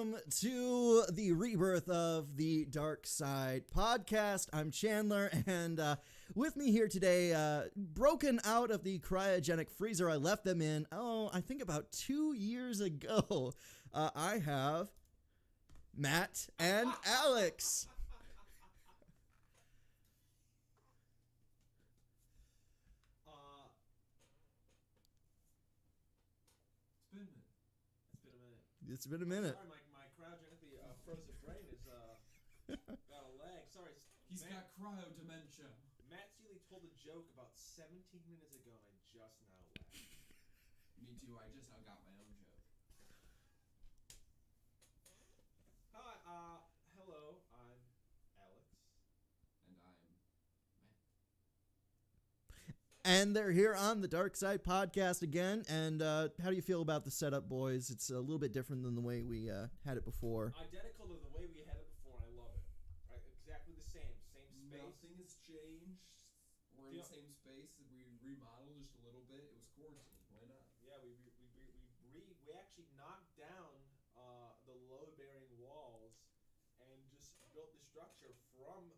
welcome to the rebirth of the Dark Side podcast. I'm Chandler, and with me here today, broken out of the cryogenic freezer I left them in, I think about 2 years ago, I have Matt and Alex. It's been a minute. Sorry, my cryogenically frozen brain is got a lag. Sorry. He's got cryo dementia. Matt Seeley told a joke about 17 minutes ago, and I just now laughed. Me too. I just now got my own joke. Hi. Hello. I'm Alex. And I'm Matt. And they're here on the Dark Side podcast again. And how do you feel about the setup, boys? It's a little bit different than the way we had it before. Identical to the way we had it before, and I love it. Right? Exactly the same. Same space. Nothing has changed. We're in the same space. We remodeled just a little bit. It was quarantine. Why not? Yeah, we actually knocked down the load-bearing walls and just built the structure from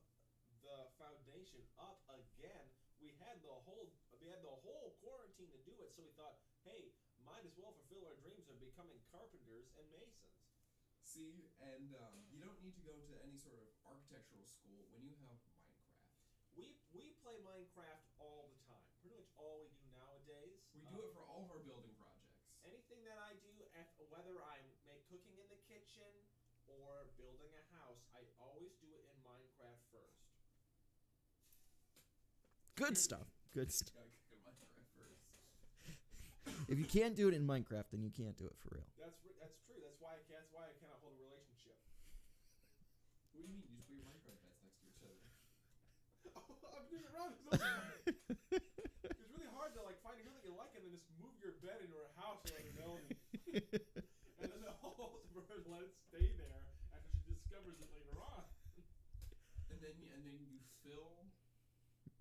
the foundation up again. We had the whole quarantine to do it, so we thought, hey, might as well fulfill our dreams of becoming carpenters and masons. See, and you don't need to go to any sort of architectural school when you have Minecraft. We play Minecraft all the time. Pretty much all we do nowadays. We do it for all of our building projects. Anything that I do, whether I make cooking in the kitchen or building a house, I always do it in Minecraft first. Good stuff. Good stuff. Gotta kick Minecraft first. If you can't do it in Minecraft, then you can't do it for real. That's true. That's why I cannot hold a relationship. What do you mean? You just put your Minecraft beds next to each other. Oh, I'm doing it wrong. It's really hard to find a girl that you like and then just move your bed into her house and let her know. And then the whole bird let it stay there after she discovers it later on. And then you fill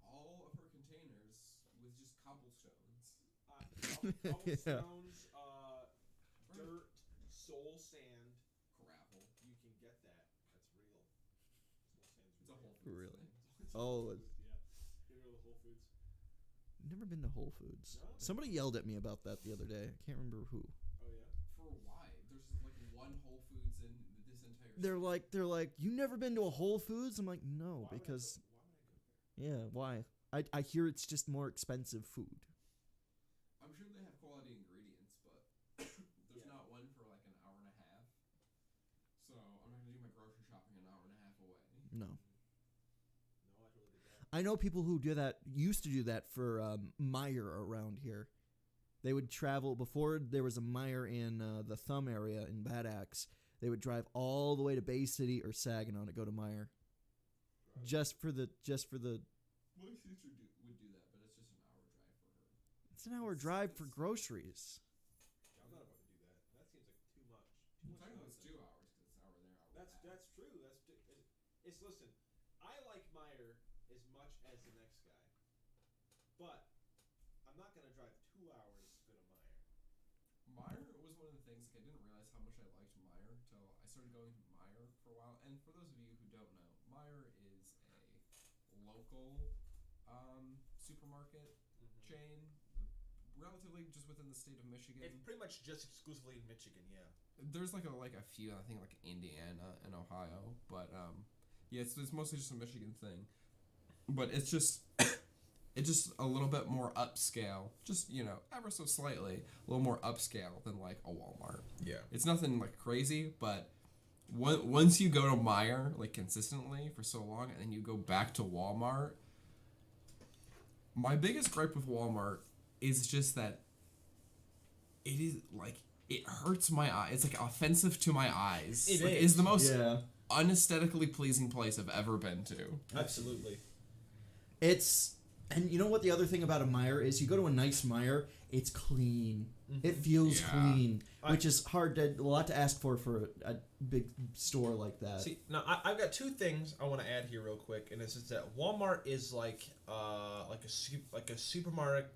all of her containers with just cobblestones. Cobblestones, dirt, soul sand. Gravel. You can get that. That's real. Soul sand's It's a Whole Foods Really? thing. Oh, yeah. Get rid of the Whole Foods. never been to Whole Foods. No? Somebody yelled at me about that the other day. I can't remember who. Oh yeah. For why? There's like one Whole Foods in this entire They're like, you never been to a Whole Foods? I'm like, no, Why would I because go there? yeah, why? I hear it's just more expensive food. I'm sure they have quality ingredients, but there's not one for like an hour and a half. So I'm not gonna do my grocery shopping an hour and a half away. No. No, I really did that. I know people who used to do that for Meijer around here. They would travel before there was a Meijer in the Thumb area in Bad Axe. They would drive all the way to Bay City or Saginaw to go to Meijer, Right. just for the. My sister would do that, but it's just an hour drive for her. It's an hour drive for groceries. I'm not about to do that. That seems like too much. I'm talking about it's 2 hours because it's an hour there, hour back. That's true. It's listen. I like Meijer as much as the next guy, but I'm not gonna drive 2 hours to go to Meijer. Meijer was one of the things. Like, I didn't realize how much I liked Meijer until I started going to Meijer for a while. And for those of you who don't know, Meijer is a local supermarket chain, relatively just within the state of Michigan. It's pretty much just exclusively in Michigan, yeah. There's like a few, I think like Indiana and Ohio, but yeah, it's mostly just a Michigan thing. But it's just a little bit more upscale, just ever so slightly, a little more upscale than like a Walmart. Yeah. It's nothing like crazy, but once you go to Meijer like consistently for so long, and then you go back to Walmart, my biggest gripe with Walmart is just that it is like it hurts my eye. It's like offensive to my eyes. It like, is. It's the most Yeah. unaesthetically pleasing place I've ever been to. Absolutely. And you know what the other thing about a Meijer is? You go to a nice Meijer, it's clean. It feels Yeah. clean, which is a lot to ask for a big store like that. See, now I've got two things I want to add here real quick, and it's just that Walmart is like a supermarket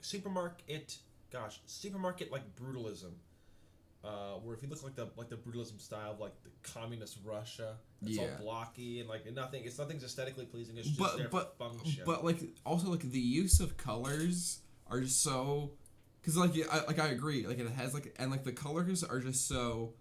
like brutalism. where if you look like the brutalism style of like the communist Russia, it's all blocky and like nothing's aesthetically pleasing. It's just there for function. But like also like the use of colors are just so, because I agree, like it has like, and like the colors are just so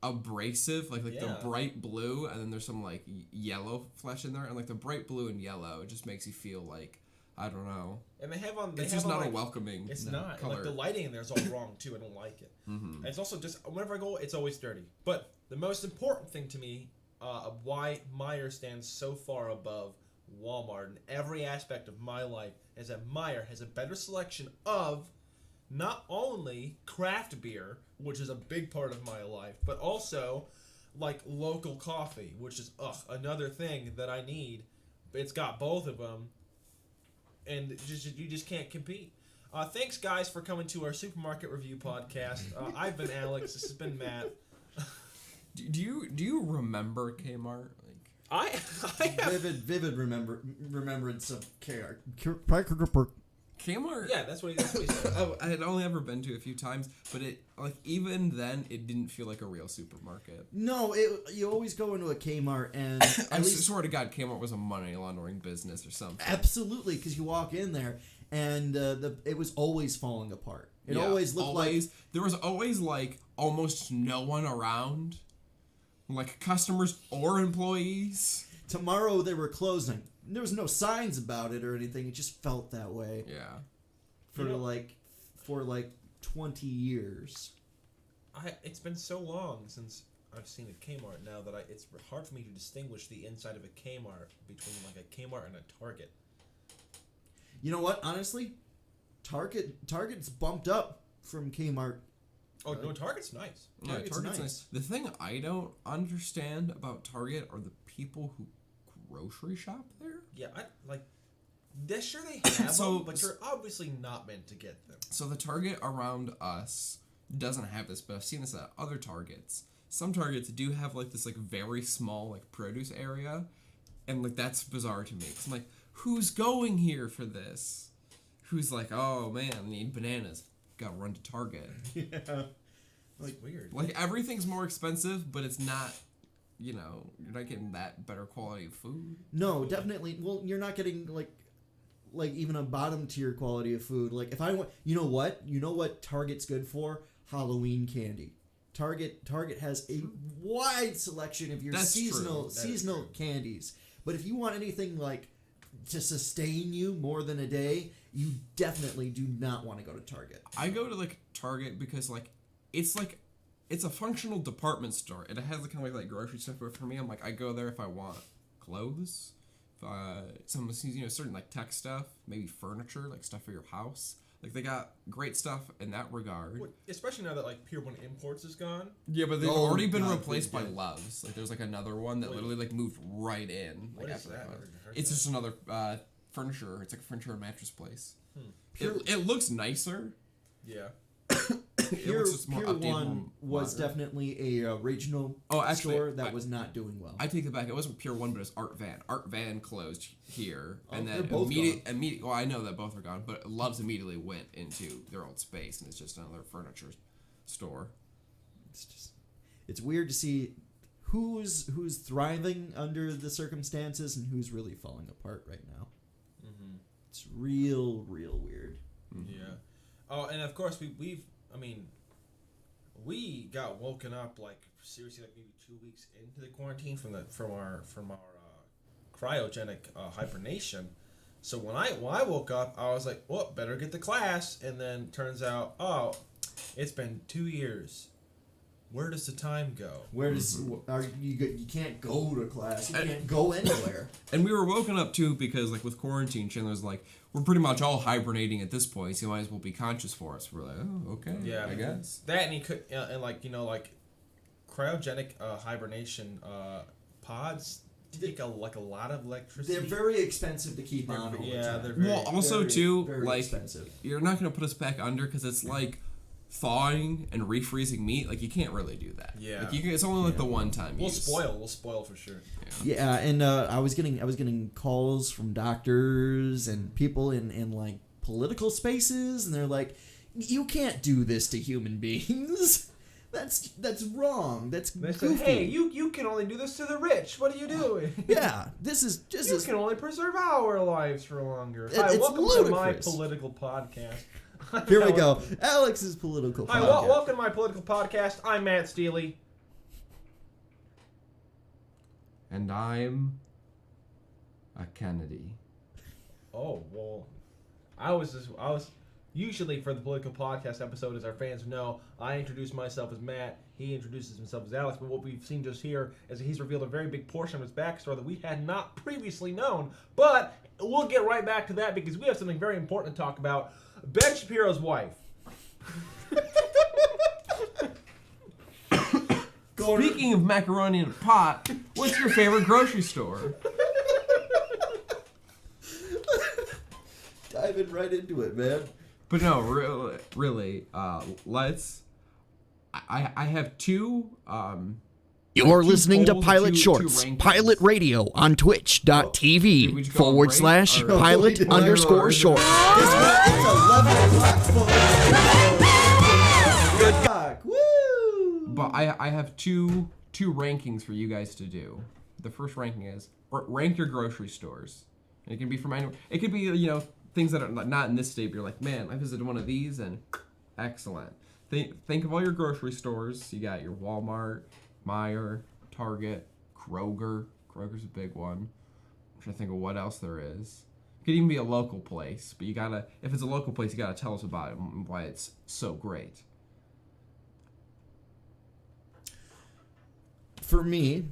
abrasive, like the bright blue, and then there's some like yellow flesh in there, and like the bright blue and yellow, it just makes you feel like, I don't know. And it's just not a welcoming. It's not. color. Like the lighting in there is all wrong too. I don't like it. Mm-hmm. And it's also just whenever I go, it's always dirty. But the most important thing to me of why Meijer stands so far above Walmart in every aspect of my life is that Meijer has a better selection of not only craft beer, which is a big part of my life, but also like local coffee, which is another thing that I need. It's got both of them. And you just can't compete. Thanks, guys, for coming to our supermarket review podcast. I've been Alex. This has been Matt. Do you remember Kmart? Like I have vivid remembrance of Kmart. Kmart. Yeah, that's what he said. I had only ever been to a few times, but it like even then it didn't feel like a real supermarket. No, you always go into a Kmart and I swear to God, Kmart was a money laundering business or something. Absolutely, because you walk in there and it was always falling apart. It always looked like there was always like almost no one around, like customers or employees. Tomorrow they were closing. There was no signs about it or anything. It just felt that way. Yeah. For like 20 years. It's been so long since I've seen a Kmart now that it's hard for me to distinguish the inside of a Kmart between like a Kmart and a Target. You know what? Honestly, Target's bumped up from Kmart. Oh no, Target's nice. Yeah, Target's nice. The thing I don't understand about Target are the people who grocery shop there. Yeah, they're sure they have them, but you're obviously not meant to get them. So the Target around us doesn't have this, but I've seen this at other Targets. Some Targets do have like this like very small like produce area, and like that's bizarre to me. 'Cause I'm like, who's going here for this? Who's like, oh man, I need bananas. Gotta run to Target. Yeah. Like weird. Like everything's more expensive, but it's not. You know, you're not getting that better quality of food. No, definitely. Well, you're not getting like even a bottom tier quality of food. Like if I want, you know what Target's good for? Halloween candy. Target has a wide selection of your seasonal candies. But if you want anything like to sustain you more than a day, you definitely do not want to go to Target. I go to like Target because like it's a functional department store, and it has the kind of like grocery stuff. But for me, I'm like, I go there if I want clothes, some certain like tech stuff, maybe furniture, like stuff for your house. Like they got great stuff in that regard. Well, especially now that like Pier 1 Imports is gone. Yeah, but they've already been replaced by Love's. Like there's like another one that literally like moved right in. Like, what is that? It's just another furniture. It's like a furniture and mattress place. It looks nicer. Yeah. Pier 1 was definitely a regional store that was not doing well. I take it back. It wasn't Pier 1, but it was Art Van. Art Van closed here, and then they're both gone. Well, I know that both are gone, but Love's immediately went into their old space, and it's just another furniture store. It's weird to see who's thriving under the circumstances and who's really falling apart right now. Mm-hmm. It's real weird. Mm-hmm. Yeah. Oh, and of course we got woken up like seriously like maybe 2 weeks into the quarantine from our cryogenic hibernation. So when I woke up, I was like, well, better get to class. And then turns out, oh, it's been 2 years. Where does the time go? Where does you can't go to class? You can't go anywhere. And we were woken up too because like with quarantine, Chandler's like, we're pretty much all hibernating at this point, so you might as well be conscious for us. We're like, oh, okay, yeah, I guess. That and he could and like cryogenic hibernation pods take a lot of electricity. They're very expensive to keep on. Yeah, they're very expensive. You're not gonna put us back under because it's like thawing and refreezing meat. Like you can't really do that. Yeah, like it's only like the one time. We'll spoil for sure. Yeah, and I was getting calls from doctors and people in like political spaces, and they're like, "You can't do this to human beings." That's wrong. That's They goofy. said, hey, you can only do this to the rich. What are you doing? Yeah, this is just You can only preserve our lives for longer. Hi, it's welcome ludicrous. to my political podcast. Here we go. Alex's political Hi, podcast. welcome to my political podcast. I'm Matt Steely. And I'm a Kennedy. Oh, well, I was usually for the political podcast episode, as our fans know, I introduce myself as Matt, he introduces himself as Alex, but what we've seen just here is that he's revealed a very big portion of his backstory that we had not previously known, but we'll get right back to that because we have something very important to talk about. Ben Shapiro's wife. Speaking of macaroni in a pot, what's your favorite grocery store? Diving right into it, man. But no, really, let's. I have two. You're two listening to polls, Pilot two Shorts, rankings. Pilot Radio on Did we twitch.tv just go on break, // or- pilot Oh, we underscore did. shorts. Guess what? It's 11 o'clock, folks. Good talk. Woo! But I have two rankings for you guys to do. The first ranking is rank your grocery stores. And it can be from anywhere. It could be things that are not in this state. But you're like, man, I visited one of these and excellent. Think of all your grocery stores. You got your Walmart, Meijer, Target, Kroger. Kroger's a big one. I'm trying to think of what else there is. It could even be a local place, but if it's a local place, you gotta tell us about it and why it's so great. For me,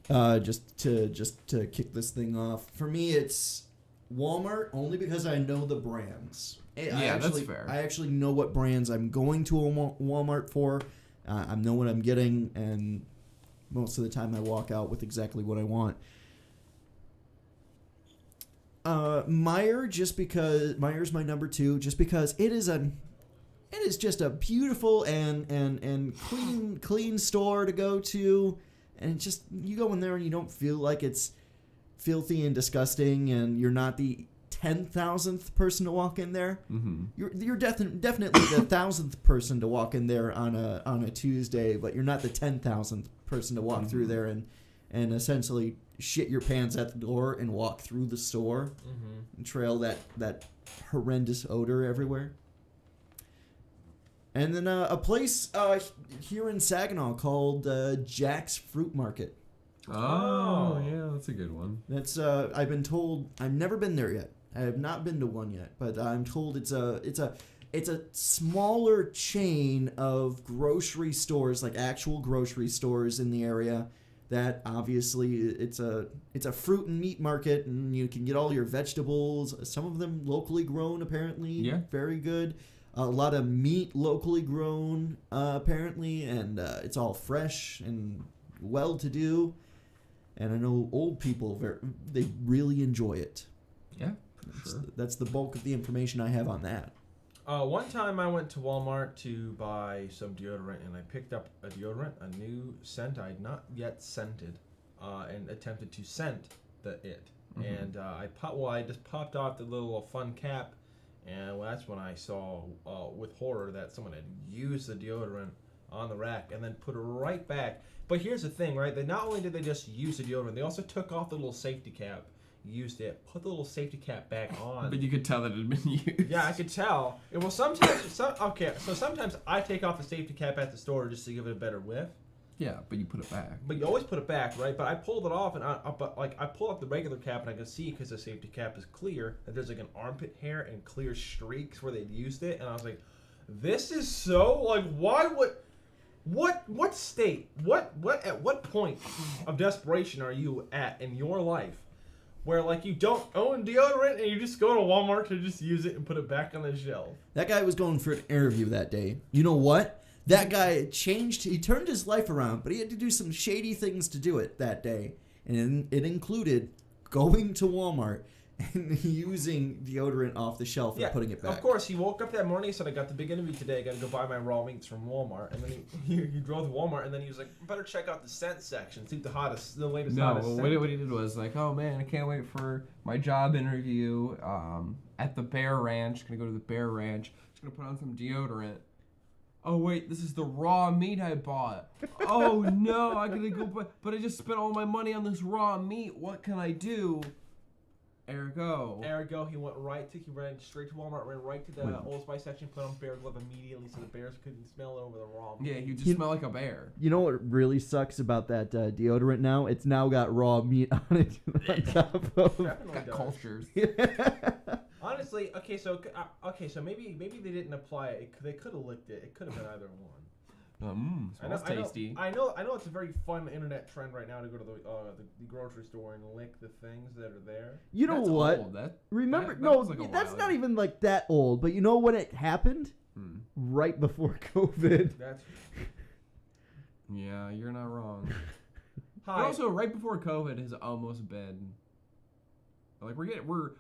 just to kick this thing off, for me it's Walmart only because I know the brands. That's fair. I actually know what brands I'm going to a Walmart for. I know what I'm getting, and most of the time I walk out with exactly what I want. Meijer, just because Meier's my number 2, just because it is just a beautiful and clean store to go to, and it's just you go in there and you don't feel like it's filthy and disgusting, and you're not the 10,000th person to walk in there. Mm-hmm. You're definitely the 1,000th person to walk in there on a Tuesday, but you're not the 10,000th person to walk through there and essentially shit your pants at the door and walk through the store and trail that horrendous odor everywhere. And then a place here in Saginaw called Jack's Fruit Market. Oh, yeah, that's a good one. That's I've been told, I've never been there yet. I have not been to one yet, but I'm told it's a smaller chain of grocery stores, like actual grocery stores in the area. That obviously it's a fruit and meat market, and you can get all your vegetables. Some of them locally grown, apparently. Yeah. Very good. A lot of meat locally grown, apparently, and it's all fresh and well-to-do. And I know old people, they really enjoy it. Yeah, sure. That's the bulk of the information I have on that. One time I went to Walmart to buy some deodorant, and I picked up a deodorant, a new scent I had not yet scented, and attempted to scent it. Mm-hmm. And I just popped off the little fun cap, and that's when I saw with horror that someone had used the deodorant on the rack and then put it right back. But here's the thing, right? They not only did they just use the deodorant, they also took off the little safety cap, used it, put the little safety cap back on. But you could tell that it had been used. Yeah, I could tell. So sometimes I take off the safety cap at the store just to give it a better whiff. Yeah, but you put it back. But you always put it back, right? But I pulled it off, and I pull up the regular cap, and I can see, because the safety cap is clear, that there's like an armpit hair and clear streaks where they'd used it, and I was like, this is so, like, why would... What state, at what point of desperation are you at in your life where, like, you don't own deodorant and you just go to Walmart to just use it and put it back on the shelf? That guy was going for an interview that day. You know what? That guy he turned his life around, but he had to do some shady things to do it that day. And it included going to Walmart and using deodorant off the shelf and putting it back. Of course, he woke up that morning and said, I got the big interview today. I got to go buy my raw meats from Walmart. And then he drove to Walmart, and then he was like, better check out the scent section. See the latest No, hottest scent. what he did was like, oh man, I can't wait for my job interview at the Bear Ranch. Gonna go to the Bear Ranch. Just gonna put on some deodorant. oh wait, this is the raw meat I bought. Oh no, I gotta go but I just spent all my money on this raw meat. What can I do? Ergo, he ran straight to Walmart, ran right to the Old Spice section, put on bear glove immediately so the bears couldn't smell it over the raw meat. yeah, you just smell like a bear. You know what really sucks about that deodorant now? It's now got raw meat on it on top of. Definitely Got does. cultures. Honestly, okay, so maybe they didn't apply it. They could have licked it. It could have been either one. Smells tasty. I know it's a very fun internet trend right now to go to the grocery store and lick the things that are there. You know That's what? old. Remember? that No, was like a that's while not ago. even like that old. But you know when it happened? Right before COVID. That's Yeah, you're not wrong. hi. But also, right before COVID has almost been like we're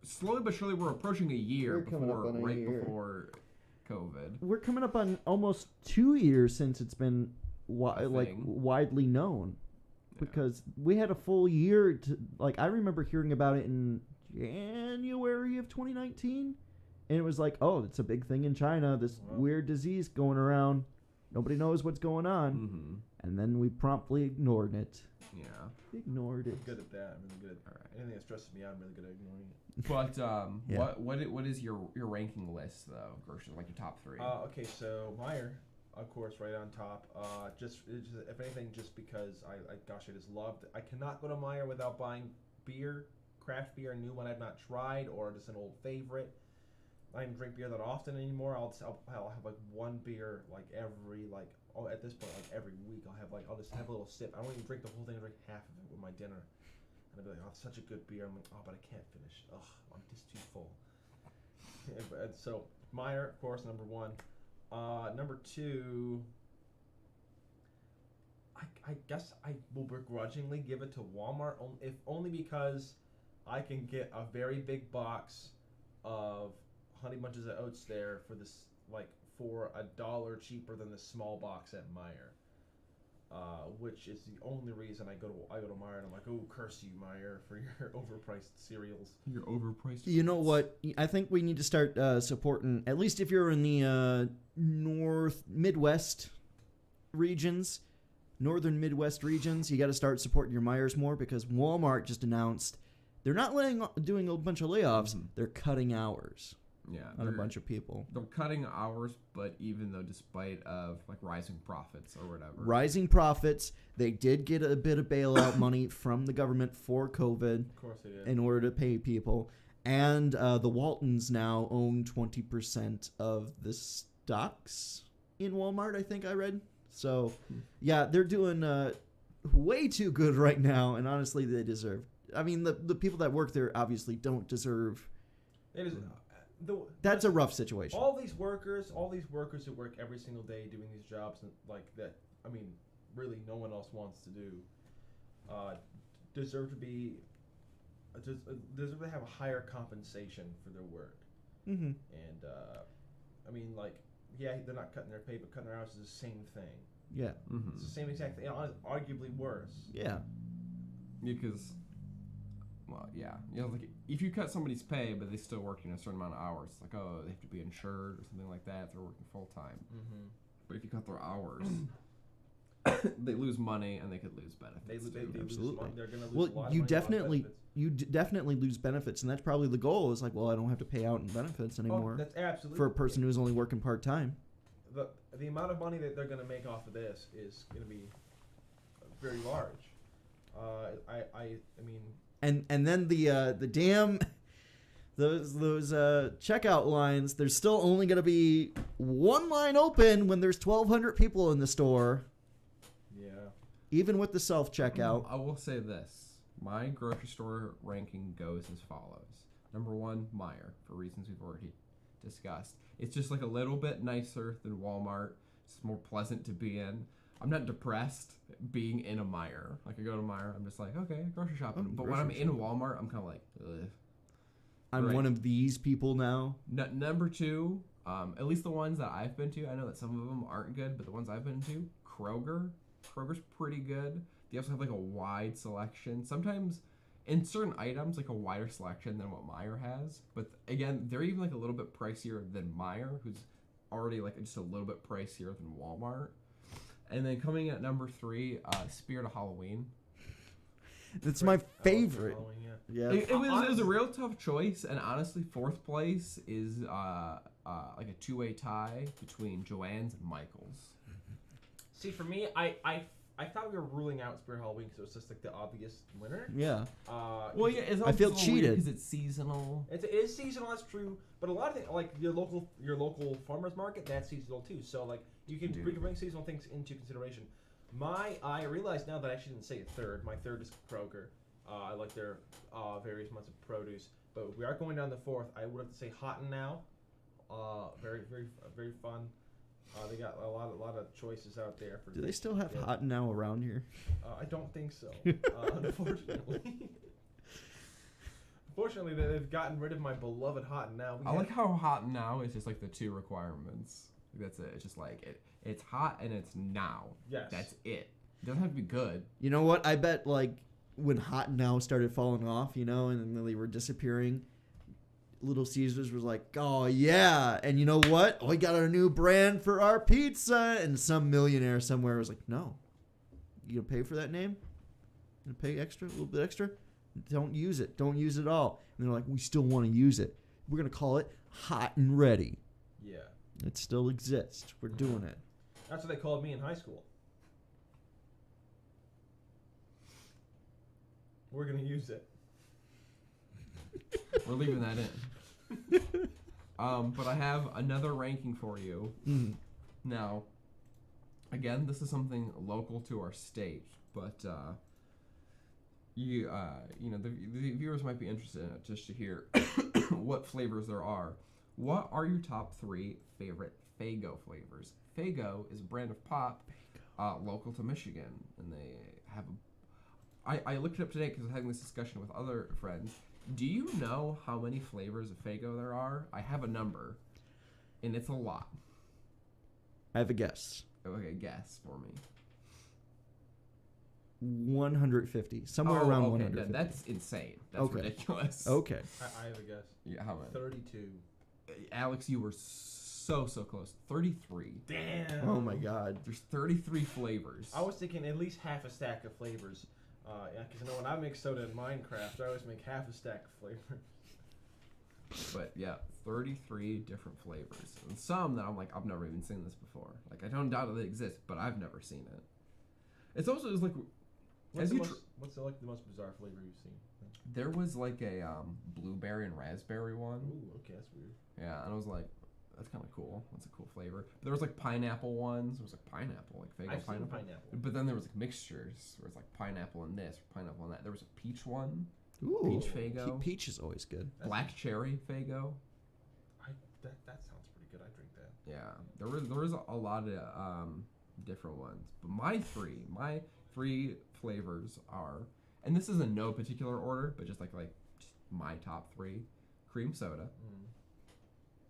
slowly but surely we're approaching a year We're coming up before on a year. before COVID. We're coming up on almost 2 years since it's been A thing. widely known. Yeah. Because we had a full year to, like, I remember hearing about it in January of 2019, and it was like, oh, it's a big thing in China, this Wow. weird disease going around, nobody knows what's going on, Mm-hmm. and then we promptly ignored it. Yeah. Ignored it. I'm good at that. I'm really good. All right. Anything that stresses me out, I'm really good at ignoring it. But Yeah. what is your ranking list though? Grocery, like your top three. Okay, so Meyer, of course, right on top. Just if anything, just because I just loved. I cannot go to Meyer without buying beer, craft beer, a new one I've not tried, or just an old favorite. I don't drink beer that often anymore. I'll have like one beer like every at this point like every week. I'll just have a little sip. I won't even drink the whole thing. I drink half of it with my dinner. And I'll be like, oh, it's such a good beer. I'm like, oh, but I can't finish. Ugh, I'm just too full. And so Meyer, of course, number one. Number two, I guess I will begrudgingly give it to Walmart, if only because I can get a very big box of Honey Bunches of Oats there for this for $1 cheaper than the small box at Meyer. Which is the only reason I go to Meyer and I'm like, oh, curse you, Meyer, for your overpriced cereals. Your overpriced. You know what? I think we need to start supporting, at least if you're in the Midwest regions, northern Midwest regions, you got to start supporting your Myers more because Walmart just announced they're not doing a bunch of layoffs, they're cutting hours Yeah. on a they're- bunch of people. They're cutting hours, but even though despite of like rising profits or whatever. Rising profits, they did get a bit of bailout money from the government for COVID Of course they did. in order to pay people. And the Waltons now own 20% of the stocks in Walmart, I think I read. So, yeah, they're doing way too good right now, and honestly, they deserve. I mean, the people that work there obviously don't deserve. It is. That's a rough situation. All these workers who work every single day doing these jobs like that. I mean, really, no one else wants to do. Deserve to be. Deserve to have a higher compensation for their work. Mm-hmm. And I mean, yeah, they're not cutting their pay, but cutting their hours is the same thing. Yeah. Mm-hmm. It's the same exact thing. Arguably worse. Yeah. Because, well, yeah, like if you cut somebody's pay, but they still working a certain amount of hours, like they have to be insured or something like that. If they're working full time. Mm-hmm. But if you cut their hours, they lose money and they could lose benefits. They too. lose Absolutely. money. They're gonna lose Well, a lot of you money, a lot of definitely benefits. definitely lose benefits, and that's probably the goal. Is like, well, I don't have to pay out in benefits anymore That's absolutely for a person who's only working part time. The amount of money that they're going to make off of this is going to be very large. I mean, And then the damn those checkout lines. There's still only going to be one line open when there's 1,200 people in the store, yeah. even with the self checkout. I will say this: my grocery store ranking goes as follows. Number one, Meijer, for reasons we've already discussed. It's just like a little bit nicer than Walmart. It's more pleasant to be in. I'm not depressed being in a Meijer. Like I go to Meijer, I'm just like, okay, grocery shopping. Oh, But when I'm grocery in Walmart, I'm kind of like, ugh. I'm Right. one of these people now. Number two, at least the ones that I've been to, I know that some of them aren't good, but the ones I've been to, Kroger's pretty good. They also have like a wide selection. Sometimes in certain items, like a wider selection than what Meijer has. But again, they're even like a little bit pricier than Meijer, who's already like just a little bit pricier than Walmart. And then coming in at number 3, Spirit of Halloween. It's my favorite. Halloween, yeah. Yeah. It was a real tough choice, and honestly, 4th place is like a 2-way tie between Joann's and Michael's. See, for me, I thought we were ruling out Spirit Halloween because it was just like the obvious winner. Yeah. Well, yeah, it's I feel also cheated because it's seasonal. It is seasonal, that's true. But a lot of things, like your local farmers market, that's seasonal too. So like we can bring seasonal things into consideration. I realize now that I actually didn't say a third. My third is Kroger. I like their various months of produce. But if we are going down the 4th, I would have to say Hot and Now. Very very fun. They got a lot of choices out there for. Do they still have Hot Now around here? I don't think so. Unfortunately. Unfortunately, they've gotten rid of my beloved Hot and Now. I like how Hot Now is just like the 2 requirements. That's it. It's just like it's hot and it's now. Yes. That's it. It doesn't have to be good. You know what? I bet like when Hot Now started falling off, and then they were disappearing, Little Caesars was like, oh yeah, and you know what? We got our new brand for our pizza, and some millionaire somewhere was like, no, you gonna pay for that name? You gonna pay extra, a little bit extra? Don't use it. Don't use it all. And they're like, we still want to use it. We're gonna call it Hot and Ready. Yeah. It still exists. We're doing it. That's what they called me in high school. We're gonna use it. We're leaving that in. But I have another ranking for you. Mm. Now, again, this is something local to our state, but the viewers might be interested in it just to hear what flavors there are. What are your top 3 favorite Faygo flavors? Faygo is a brand of pop local to Michigan, and they have I looked it up today because I was having this discussion with other friends. Do you know how many flavors of Faygo there are? I have a number, and it's a lot. I have a guess. Okay, guess for me. 150. Somewhere around 150. That's insane. That's ridiculous. Okay. I have a guess. Yeah, how many? 32. Alex, you were so close. 33. Damn. Oh my God. There's 33 flavors. I was thinking at least half a stack of flavors. Because when I make soda in Minecraft, I always make half a stack of flavors. But yeah, 33 different flavors. And some that I'm like, I've never even seen this before. Like, I don't doubt that it exists, but I've never seen it. It's also just like... What's the most bizarre flavor you've seen? There was like a blueberry and raspberry one. Ooh, okay, that's weird. Yeah, and I was like, that's kind of cool. That's a cool flavor. But there was like pineapple ones. There was like pineapple, like Faygo I've seen pineapple. pineapple. But then there was like mixtures where it's like pineapple and this, pineapple and that. There was a peach one. Ooh. Peach Faygo. Peach is always good. Black cherry Faygo. That sounds pretty good. I drink that. Yeah, there was a lot of different ones. But my three flavors are, and this is in no particular order, but just just my top 3: cream soda,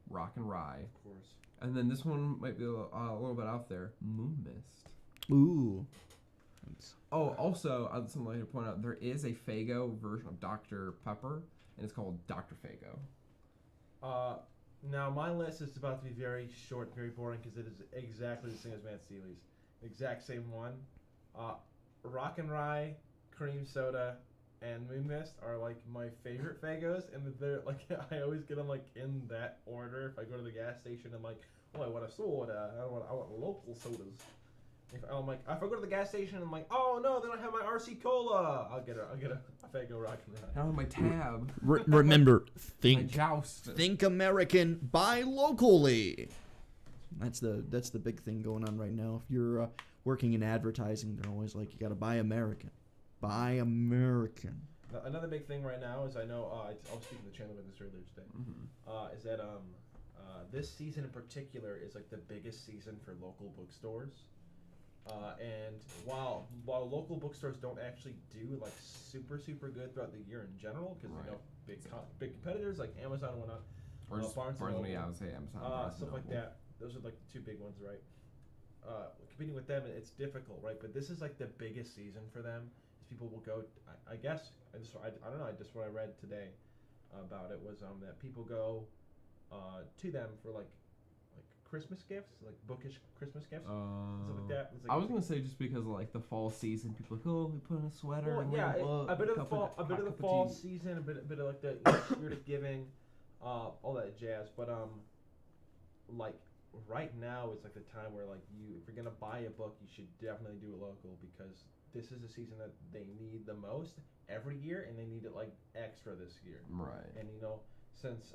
rock and rye, Of course. and then this one might be a little bit out there, Moon Mist. Ooh. Oh, also, something I'd like to point out, there is a Faygo version of Dr. Pepper, and it's called Dr. Faygo. Now my list is about to be very short, very boring, because it is exactly the same as Matt Steely's. Exact same one. Rock and Rye, cream soda, and Moon Mist are like my favorite Faygos, and they're like I always get them like in that order. If I go to the gas station, I'm like, oh, I want a soda. I want local sodas. If I go to the gas station, I'm like, oh no, they don't have my RC Cola. I'll get a Faygo Rock and Rye. I don't have my tab. Remember, My joust. think American, buy locally. That's the big thing going on right now. If you're working in advertising, they're always like, you got to buy American. Buy American. Now, another big thing right now is I know I was speaking to Chandler about this earlier today. Is that this season in particular is like the biggest season for local bookstores. And while local bookstores don't actually do like super good throughout the year in general, because Right. big competitors like Amazon and whatnot, Or just Barnes and Barnes and Noble, Noble, I would say Amazon. Barnes and stuff like Noble. that. Those are like the 2 big ones, right? Competing with them, it's difficult, right? But this is like the biggest season for them. Is people will go. I guess I don't know. Just what I read today about it was that people go to them for like Christmas gifts, like bookish Christmas gifts, stuff like that. It's like, I was gonna say just because of like the fall season, people are like, oh, we put on a sweater. well, and yeah, read a book, a bit of the cup fall, a bit of the cup fall tea. season, a bit of like the spirit of giving, all that jazz. But like right now is like the time where like if you're gonna buy a book, you should definitely do it local because this is a season that they need the most every year, and they need it like extra this year. Right. And since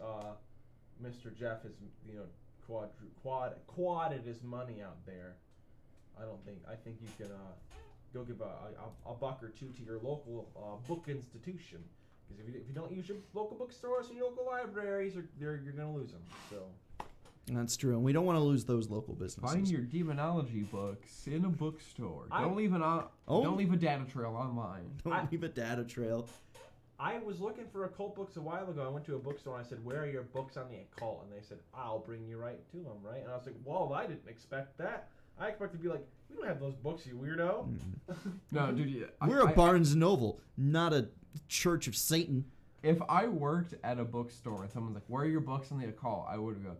Mr. Jeff has quadded his money out there, I think you can go give a buck or two to your local book institution, because if you don't use your local bookstores and your local libraries, you're gonna lose them. So. That's true, and we don't want to lose those local businesses. Find your demonology books in a bookstore. Don't leave a data trail online. Don't leave a data trail. I was looking for occult books a while ago. I went to a bookstore and I said, "Where are your books on the occult?" And they said, "I'll bring you right to them, right?" And I was like, "Well, I didn't expect that. I expected to be like, we don't have those books, you weirdo." No, dude. Yeah, We're a Barnes and Noble, not a Church of Satan. If I worked at a bookstore and someone's like, "Where are your books on the occult?" I would go.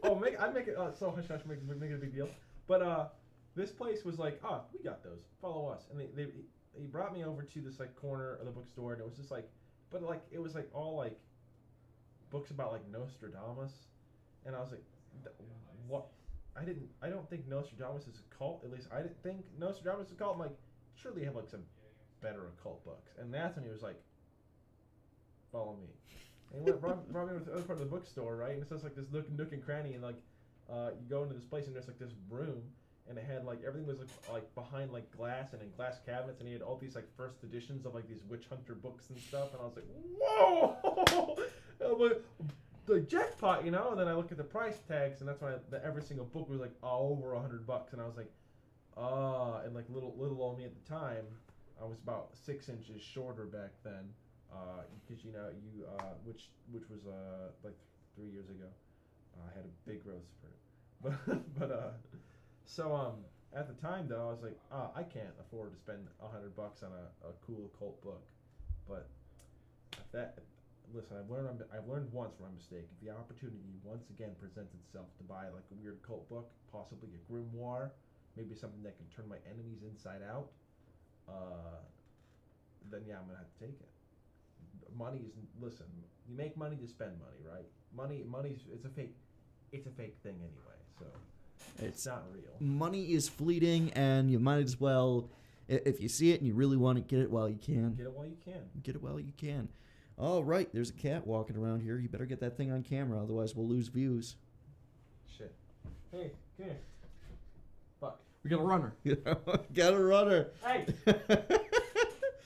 I make it so hush hush, make it a big deal. But this place was like, we got those. Follow us. And he brought me over to this like corner of the bookstore, and it was just like, but like it was like all like books about like Nostradamus, and I was like, what? I don't think Nostradamus is a cult. At least I didn't think Nostradamus is a cult. I'm like, surely you have like some better occult books. And that's when he was like, follow me. And he brought me over to the other part of the bookstore, right? And it's just like this nook and cranny, and like you go into this place and there's like this room, and it had like everything was like behind like glass and in glass cabinets, and he had all these like first editions of like these witch hunter books and stuff, and I was like, whoa, I'm like, the jackpot, And then I look at the price tags, and that's when every single book was like over $100, and I was like, and like little old me at the time, I was about 6 inches shorter back then. Because which was like 3 years ago, I had a big growth spurt, but so at the time though I was like, I can't afford to spend $100 on a cool occult book, but listen, I've learned once from my mistake. If the opportunity once again presents itself to buy like a weird cult book, possibly a grimoire, maybe something that can turn my enemies inside out, then yeah, I'm gonna have to take it. Listen, you make money to spend money, right? Money's it's a fake thing anyway, so it's not real. Money is fleeting, and you might as well, if you see it and you really want it, get it while you can. Get it while you can. Get it while you can. All right, there's a cat walking around here. You better get that thing on camera, otherwise we'll lose views. Shit. Hey, come here. Fuck. We got a runner. Got a runner. Hey.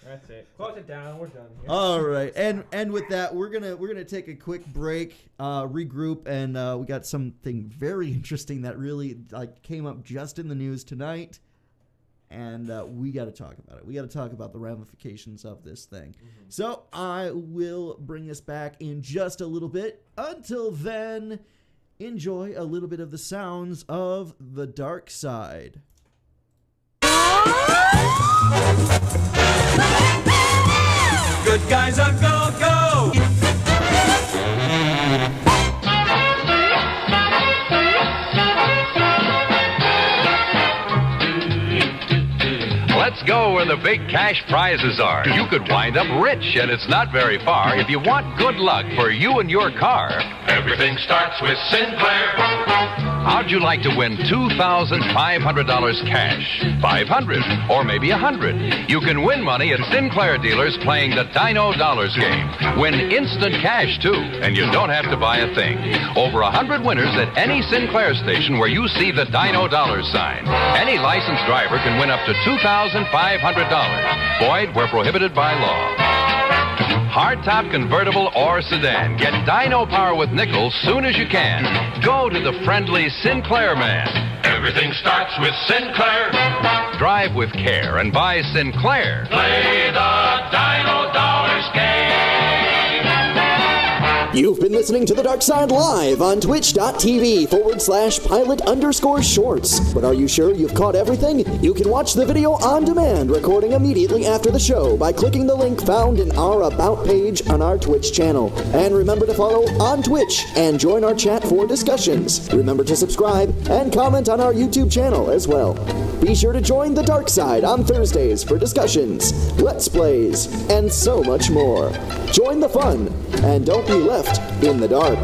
That's it. Close it down. We're done here. All right, and with that, we're gonna take a quick break, regroup, and we got something very interesting that really came up just in the news tonight, and we got to talk about it. We got to talk about the ramifications of this thing. Mm-hmm. So I will bring us back in just a little bit. Until then, enjoy a little bit of the sounds of the dark side. Good guys are go-go! Let's go where the big cash prizes are. You could wind up rich, and it's not very far. If you want good luck for you and your car, everything starts with Sinclair. How'd you like to win $2,500 cash? 500 or maybe 100. You can win money at Sinclair dealers playing the Dino Dollars game. Win instant cash, too, and you don't have to buy a thing. Over 100 winners at any Sinclair station where you see the Dino Dollars sign. Any licensed driver can win up to $2,500. Void where prohibited by law. Hardtop, convertible, or sedan. Get Dino power with nickels soon as you can. Go to the friendly Sinclair man. Everything starts with Sinclair. Drive with care and buy Sinclair. Play the Dino Dollars game. You've been listening to The Dark Side live on twitch.tv/pilot_shorts. But are you sure you've caught everything? You can watch the video on demand, recording immediately after the show by clicking the link found in our About page on our Twitch channel. And remember to follow on Twitch and join our chat for discussions. Remember to subscribe and comment on our YouTube channel as well. Be sure to join The Dark Side on Thursdays for discussions, Let's Plays, and so much more. Join the fun, and don't be left in the dark.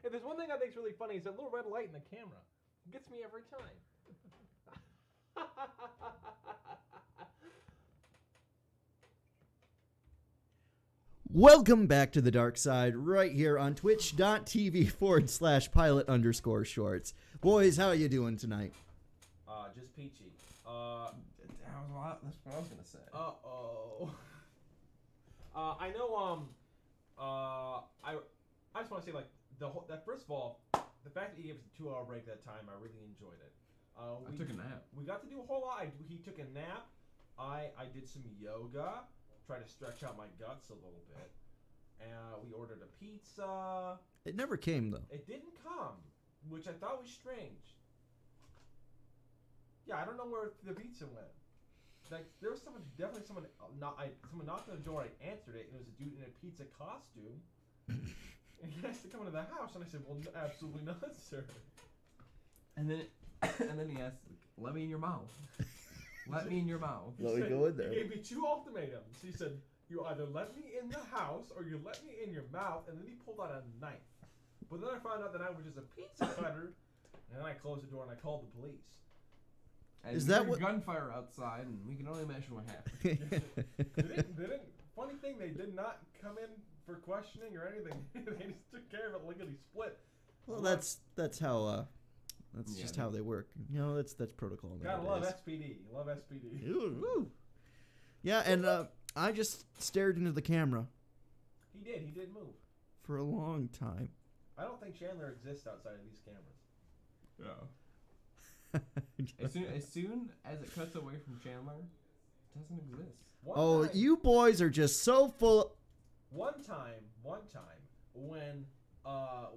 If there's one thing I think is really funny, is that little red light in the camera. It gets me every time. Welcome back to The Dark Side, right here on twitch.tv/pilot_shorts. Boys, how are you doing tonight? Just peachy. That was a lot. That's what I was gonna say. I know. I just want to say, like, that first of all, the fact that he gave us a 2-hour break that time, I really enjoyed it. I took a nap. We got to do a whole lot. He took a nap. I did some yoga, tried to stretch out my guts a little bit. We ordered a pizza. It never came, though. It didn't come, which I thought was strange. Yeah, I don't know where the pizza went. Like, there was definitely someone knocked on the door. I answered it, and it was a dude in a pizza costume. And he asked to come into the house, and I said, "Well, absolutely not, sir." And then he asked, "Let me in your mouth. Let me in your mouth." Let me go in there. He gave me 2 ultimatums. He said, "You either let me in the house or you let me in your mouth," and then he pulled out a knife. But then I found out that I was just a pizza cutter, and then I closed the door and I called the police. And Is that what gunfire outside? And we can only imagine what happened. They didn't. Funny thing, they did not come in for questioning or anything. They just took care of it lickety split. Well, that's how just how they work. You know, that's protocol. Gotta love SPD. Love SPD. Ooh. Yeah, and I just stared into the camera. He did move. For a long time. I don't think Chandler exists outside of these cameras. Yeah. As soon as it cuts away from Chandler, it doesn't exist. One time, you boys are just so full. One time, when the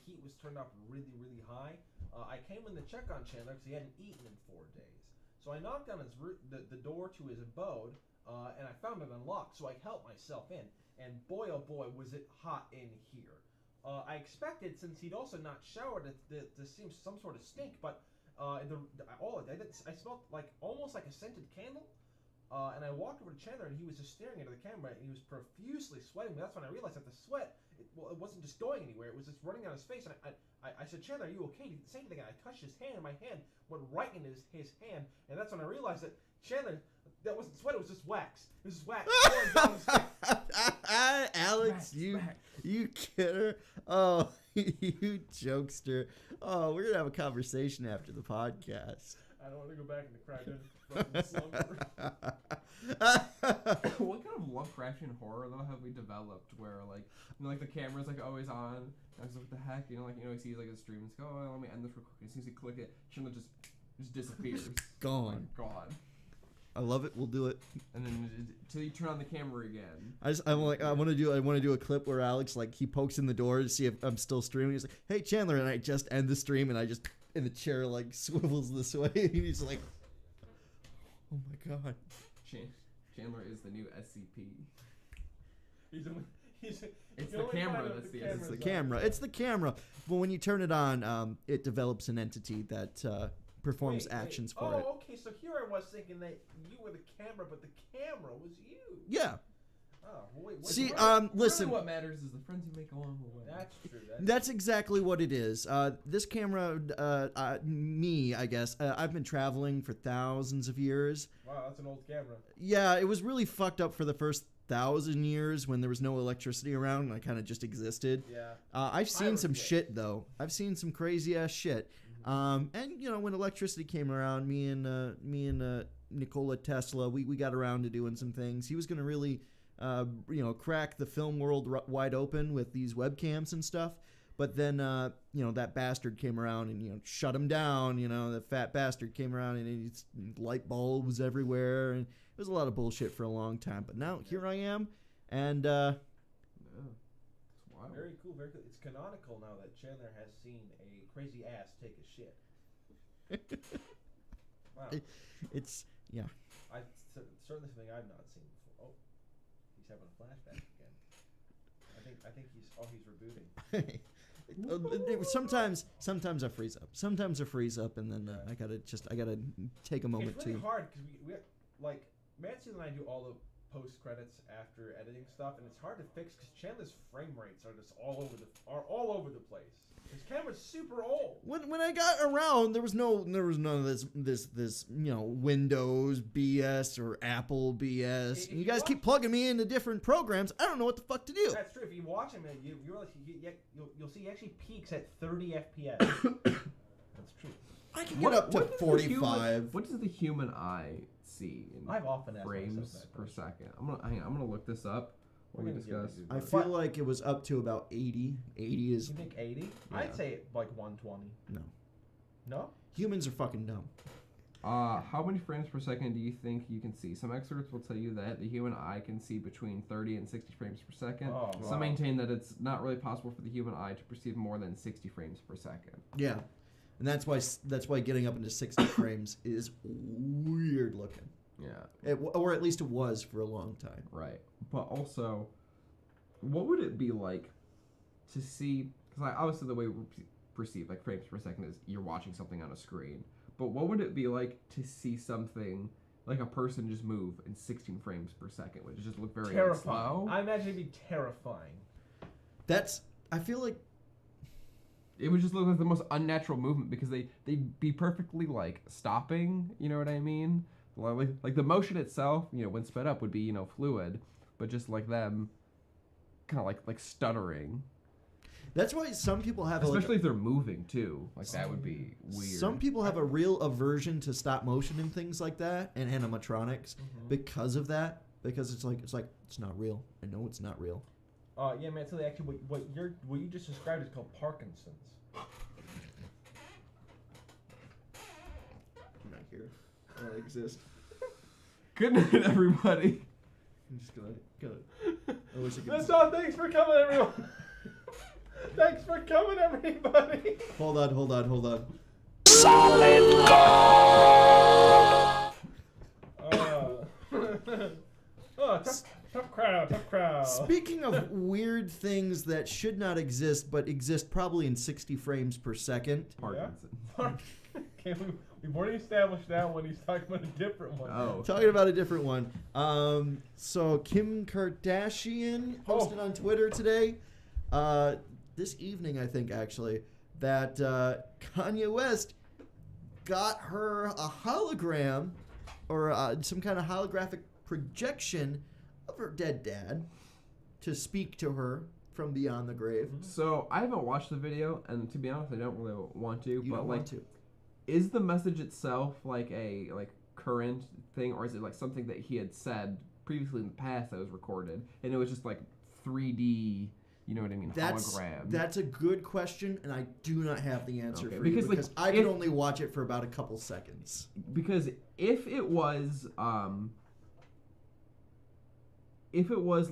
heat was turned up really, really high, I came in to check on Chandler because he hadn't eaten in 4 days. So I knocked on the door to his abode, and I found it unlocked. So I helped myself in, and boy, oh boy, was it hot in here. I expected, since he'd also not showered, to seem some sort of stink, but I smelled almost like a scented candle. And I walked over to Chandler, and he was just staring into the camera, and he was profusely sweating. But that's when I realized that the sweat, it wasn't just going anywhere; it was just running down his face. And I said, "Chandler, are you okay?" He did the same thing, and I touched his hand, and my hand went right into his hand. And that's when I realized that Chandler, that wasn't sweat; it was just wax. It was just wax pouring down his face. Alex, you kidder. Oh, you jokester. Oh, we're gonna have a conversation after the podcast. I don't want to go back into cryogenic slumber. What kind of Lovecraftian horror though have we developed where the camera's always on? And I was like, what the heck? He sees a stream and he's like, oh, let me end this real quick. As soon as he click it, Chandler just disappears. Gone. Gone. I love it. We'll do it. And then until you turn on the camera again. I want to do a clip where Alex he pokes in the door to see if I'm still streaming. He's like, "Hey Chandler," and I just end the stream and I just in the chair swivels this way and he's like, "Oh my god." Chandler is the new SCP. It's the camera that's the SCP. It's the camera. It's the camera. But when you turn it on, it develops an entity that performs actions for it. Oh, okay. So here I was thinking that you were the camera, but the camera was you. Yeah. Oh, well, wait. See, Really listen. what matters is the friends you make along the way. That's true. That's exactly what it is. This camera, me, I guess, I've been traveling for thousands of years. Wow, that's an old camera. Yeah, it was really fucked up for the first 1,000 years when there was no electricity around and I kind of just existed. Yeah. I've seen some shit, though. I've seen some crazy-ass shit. And, when electricity came around, me and Nikola Tesla, we got around to doing some things. He was going to really crack the film world wide open with these webcams and stuff. But then, that bastard came around and, shut him down. That fat bastard came around and he's light bulbs everywhere. And it was a lot of bullshit for a long time. But now here I am. And, Yeah. It's wild. Very cool, very cool. It's canonical now that Chandler has seen a crazy ass take a shit. Wow. It's, yeah. Certainly something I've not seen before. Oh, he's having a flashback again. I think he's rebooting. Sometimes I freeze up. And then I gotta take a moment It's really to. hard because we like Matthew and I do all the post credits after editing stuff, and it's hard to fix because Chandler's frame rates are just all over the place. His camera's super old. When I got around, there was none of this Windows BS or Apple BS. And you guys keep plugging me into different programs. I don't know what the fuck to do. That's true. If you watch him, you realize you'll see he actually peaks at 30 FPS. That's true. I can get up to 45. What does the human eye see in I've often asked frames myself that per question. second? I'm gonna look this up while we discuss. I feel like it was up to about 80. 80 is. You think 80? Yeah. I'd say like 120. No. No? Humans are fucking dumb. How many frames per second do you think you can see? Some experts will tell you that the human eye can see between 30 and 60 frames per second. Oh, Some maintain that it's not really possible for the human eye to perceive more than 60 frames per second. Yeah. And that's why getting up into 60 frames is weird looking. Yeah. Or at least it was for a long time. Right. But also, what would it be like to see? Because obviously the way we perceive like frames per second is you're watching something on a screen. But what would it be like to see something like a person just move in 16 frames per second? Would it just look very Terrifying. slow? I imagine it'd be terrifying. I feel like It would just look like the most unnatural movement because they'd be perfectly like stopping. You know what I mean? Like the motion itself, when sped up would be fluid, but just like them, kind of like stuttering. that's why some people have Especially if they're moving too. Like that would be weird. Some people have a real aversion to stop motion and things like that and animatronics because of that. Because it's not real. I know it's not real. Yeah, man. So actually, what you just described is called Parkinson's. I'm not here. I don't exist. Good night, everybody. I'm just gonna. I wish I could. That's all. Thanks for coming, everyone. Thanks for coming, everybody. Hold on. Tough crowd. Speaking of weird things that should not exist but exist probably in 60 frames per second. Parkinson. Okay, we've already established that one. He's talking about a different one. Oh. Talking about a different one. So Kim Kardashian posted on Twitter today, this evening I think actually, that Kanye West got her a hologram or some kind of holographic projection of her dead dad to speak to her from beyond the grave. So I haven't watched the video, and to be honest, I don't really want to. You but don't like, want to. is the message itself like a current thing, or is it like something that he had said previously in the past that was recorded, and it was just like 3D? You know what I mean? Hologram. That's a good question, and I do not have the answer Okay, for you because, because like, I can only watch it for about a couple seconds. Because if it was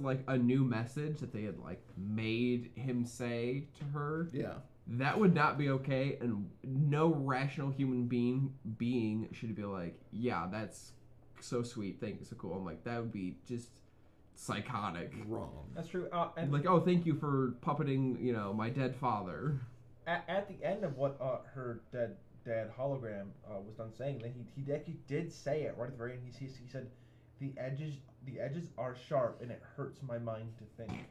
like a new message that they had like made him say to her, Yeah. that would not be okay, and no rational human being should be like, yeah, that's so sweet, thank you, so cool. I'm like, that would be just psychotic. Wrong. That's true. And Like, oh, thank you for puppeting, my dead father. at the end of what her dead dad hologram was done saying, then he actually did say it right at the very end. He said, the edges are sharp, and it hurts my mind to think.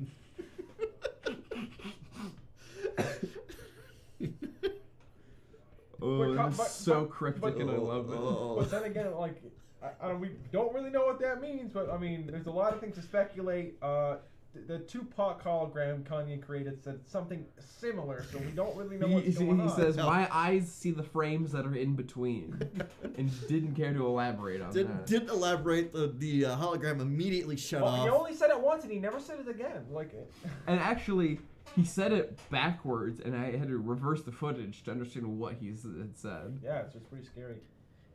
Oh, that's so cryptic, and I love it. But then again, like, we don't really know what that means. But I mean, there's a lot of things to speculate. the Tupac hologram Kanye created said something similar, so we don't really know what's He going on. says, "My eyes see the frames that are in between," and didn't care to elaborate on that. Didn't elaborate. The hologram immediately shut off. He only said it once, and he never said it again. And actually, he said it backwards, and I had to reverse the footage to understand what he had said. Yeah, it's just pretty scary.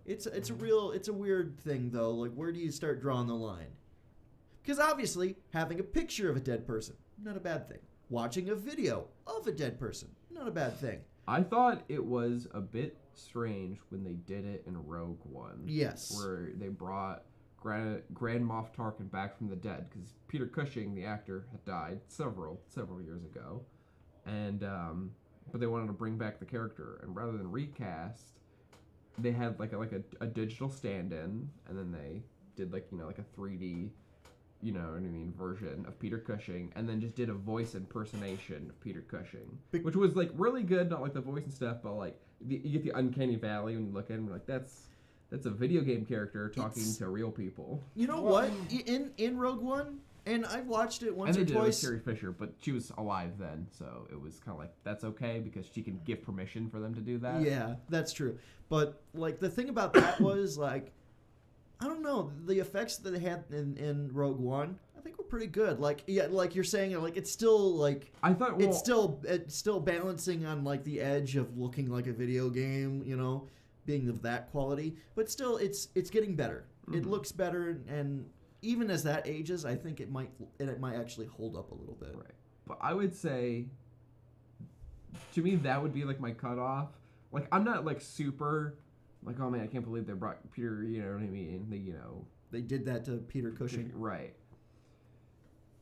It's a weird thing though. Like, where do you start drawing the line? Because obviously, having a picture of a dead person, not a bad thing. Watching a video of a dead person, not a bad thing. I thought it was a bit strange when they did it in Rogue One. Yes. Where they brought Grand Moff Tarkin back from the dead, because Peter Cushing, the actor, had died several years ago, and but they wanted to bring back the character, and rather than recast, they had like a digital stand-in, and then they did like a 3D, you know what I mean, version of Peter Cushing, and then just did a voice impersonation of Peter Cushing, which was like really good, not like the voice and stuff, but like you get the uncanny valley when you look at him, like that's a video game character talking to real people. You know what? In Rogue One, and I've watched it once and they or did it with twice. Carrie Fisher, but she was alive then, so it was kind of like that's okay because she can give permission for them to do that. Yeah, that's true. But like the thing about that was like, I don't know, the effects that they had in Rogue One, I think were pretty good. Like, yeah, like you're saying, like it's still like I thought it's still balancing on like the edge of looking like a video game, you know, being of that quality. But still, it's getting better. Mm-hmm. It looks better, and even as that ages, I think it might actually hold up a little bit. Right. But I would say, to me, that would be like my cutoff. Like, I'm not like super, like, oh man, I can't believe they brought Peter, you know what I mean? They did that to Peter Cushing. Right.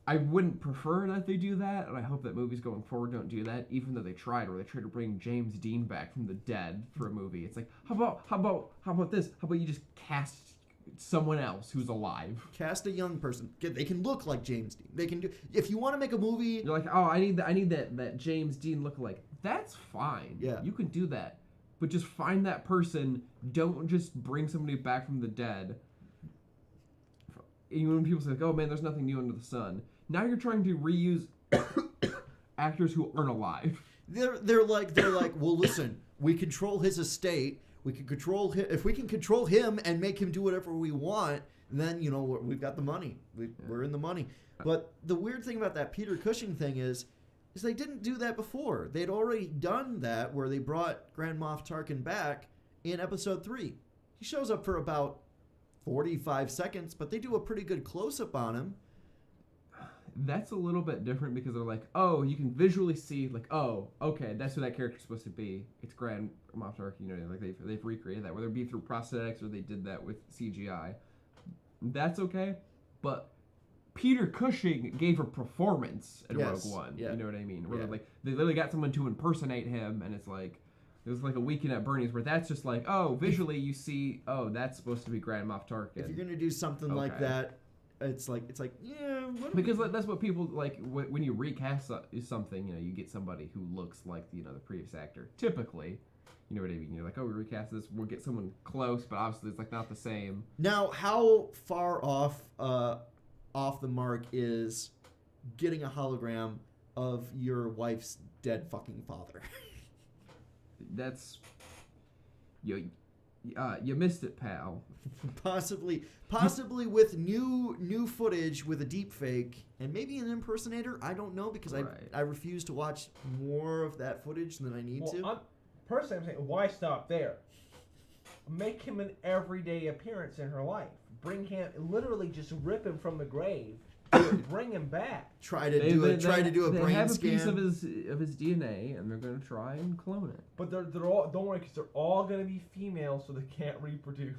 I wouldn't prefer that they do that, and I hope that movies going forward don't do that, even though they tried, or they tried to bring James Dean back from the dead for a movie. It's like, how about this? How about you just cast someone else who's alive? Cast a young person. They can look like James Dean. They can do. If you want to make a movie, you're like, oh, I need that James Dean lookalike. That's fine. Yeah, you can do that, but just find that person. Don't just bring somebody back from the dead. Even when people say, like, oh man, there's nothing new under the sun. Now you're trying to reuse actors who aren't alive. They're like, well, listen, we control his estate. We can control him. If we can control him and make him do whatever we want, then we've got the money. We're in the money. But the weird thing about that Peter Cushing thing is they didn't do that before. They'd already done that where they brought Grand Moff Tarkin back in Episode 3. He shows up for about 45 seconds, but they do a pretty good close-up on him. That's a little bit different because they're like, oh, you can visually see, like, oh, okay, that's who that character's supposed to be. It's Grand Moff Tarkin, like they've recreated that, whether it be through prosthetics or they did that with CGI. That's okay, but Peter Cushing gave a performance in Rogue One. Yeah. You know what I mean? Where they literally got someone to impersonate him, and it's like, it was like a Weekend at Bernie's where that's just like, oh, visually you see, oh, that's supposed to be Grand Moff Tarkin. If you're gonna do something like that, it's like yeah. Because that's what people like when you recast something. You get somebody who looks like the previous actor. Typically, you know what I mean. You're like, oh, we recast this. We'll get someone close, but obviously it's like not the same. Now, how far off the mark is getting a hologram of your wife's dead fucking father? That's you missed it, pal. Possibly with new footage with a deep fake and maybe an impersonator. I don't know because I refuse to watch more of that footage than I need to. Personally, I'm saying, why stop there? Make him an everyday appearance in her life. Bring him, literally just rip him from the grave. Bring him back. Try to do a brain scan. They have a piece of his DNA, and they're going to try and clone it. But they're all, don't worry, because they're all going to be female, so they can't reproduce.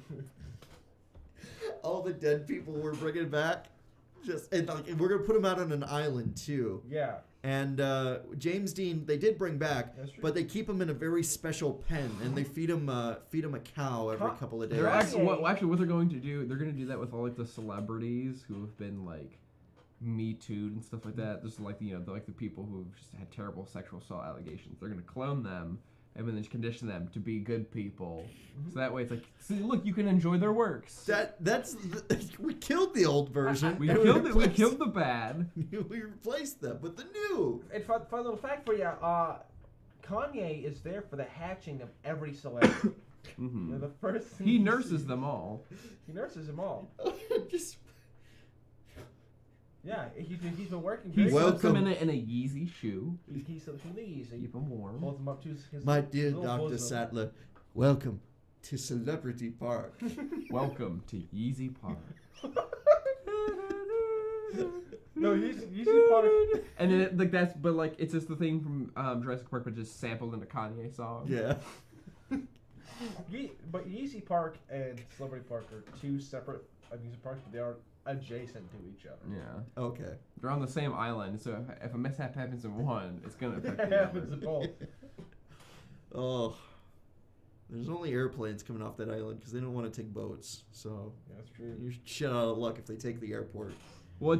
All the dead people we're bringing back, and we're going to put them out on an island too. Yeah. And James Dean, they did bring back, but they keep him in a very special pen, and they feed him a cow every couple of days. Actually, what they're going to do, they're going to do that with all like the celebrities who have been like Me Too'd and stuff like that. Just like the people who have just had terrible sexual assault allegations. They're going to clone them, and then condition them to be good people. So that way it's like, see, look, you can enjoy their works. We killed the old version. We and killed it. We replaced- killed the bad. We replaced them with the new. And fun little fact for you, Kanye is there for the hatching of every celebrity. Mm-hmm. They're the first thing He you nurses see. them all. He nurses them all. Just Yeah, he's been working. He very slips them Welcome. in a Yeezy shoe. He slips in the easy. Keep them warm. Holds them up to his my dear little Dr. bosom. Sattler, welcome to Celebrity Park. Welcome to Yeezy Park. No, he's part of. And then it's just the thing from Jurassic Park, but just sampled in a Kanye song. Yeah. But Yeezy Park and Celebrity Park are two separate amusement parks, but they are adjacent to each other. Yeah. Okay. They're on the same island, so if a mishap happens in one, it's gonna affect It the happens other. to both. Oh. There's only airplanes coming off that island because they don't want to take boats. So Yeah, that's true. you're shit out of luck if they take the airport. Well,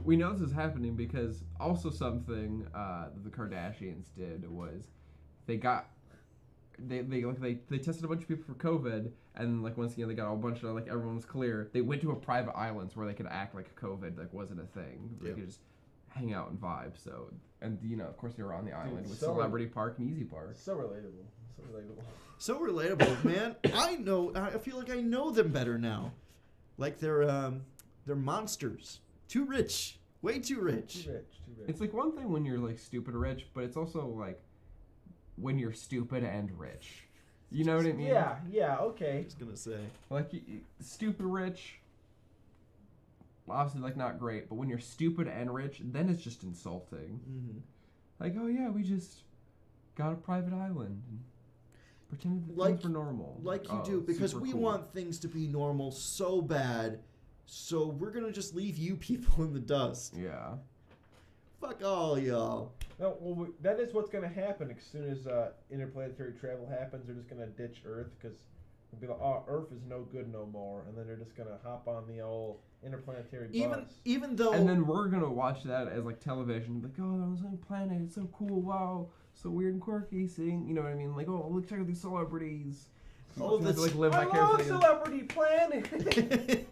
we know this is happening because also something that the Kardashians did was they tested a bunch of people for COVID, and like once again they got a bunch of like everyone was clear. They went to a private island where they could act like COVID like wasn't a thing. They Yep. could just hang out and vibe. So of course they were on the island with so- Celebrity Park and Easy Park. So relatable. So relatable. So relatable, man. I feel like I know them better now. Like they're monsters. Too rich. Way too rich. Too rich. It's like one thing when you're like stupid rich, but it's also like when you're stupid and rich. You know what I mean? Yeah, okay. I was gonna say. Like stupid rich, obviously like not great, but when you're stupid and rich, then it's just insulting. Mm-hmm. Like, oh yeah, we just got a private island and pretended that Like- things were normal. Like you Oh, do, because super we cool. want things to be normal so bad. So we're gonna just leave you people in the dust. Yeah. Fuck all y'all. No, well, that is what's going to happen as soon as interplanetary travel happens. They're just going to ditch Earth because they'll be like, oh, Earth is no good no more. And then they're just going to hop on the old interplanetary bus. Even though And then we're gonna watch that as like television, like, oh, they're on the same planet, it's so cool, wow, so weird and quirky, seeing, you know what I mean? Like, oh, look, check out these celebrities. Oh, You have to, that's- like live I love vicariously. Celebrity Planet!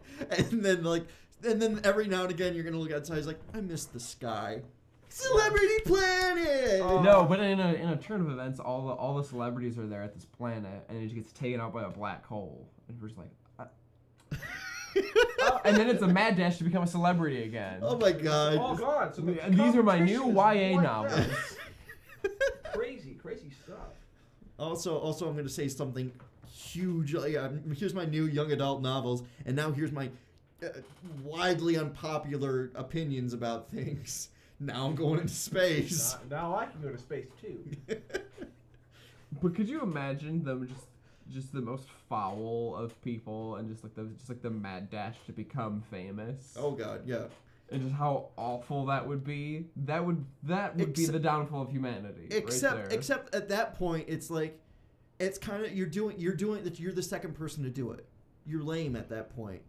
and then every now and again you're gonna look outside. It's like, I miss the sky. Celebrity Planet. No, but in a turn of events, all the celebrities are there at this planet, and it just gets taken out by a black hole, and we're just like, and then it's a mad dash to become a celebrity again. Oh my god. All gone. So the And these are my new competition is YA wiped novels. out. Crazy stuff. Also, I'm going to say something huge. Here's my new young adult novels, and now here's my widely unpopular opinions about things. Now I'm going into space. Now I can go to space too. But could you imagine them just the most foul of people, and just like the mad dash to become famous? Oh god, yeah. And just how awful that would be. That would be the downfall of humanity. Except at that point, it's like, it's kind of you're the second person to do it. You're lame at that point.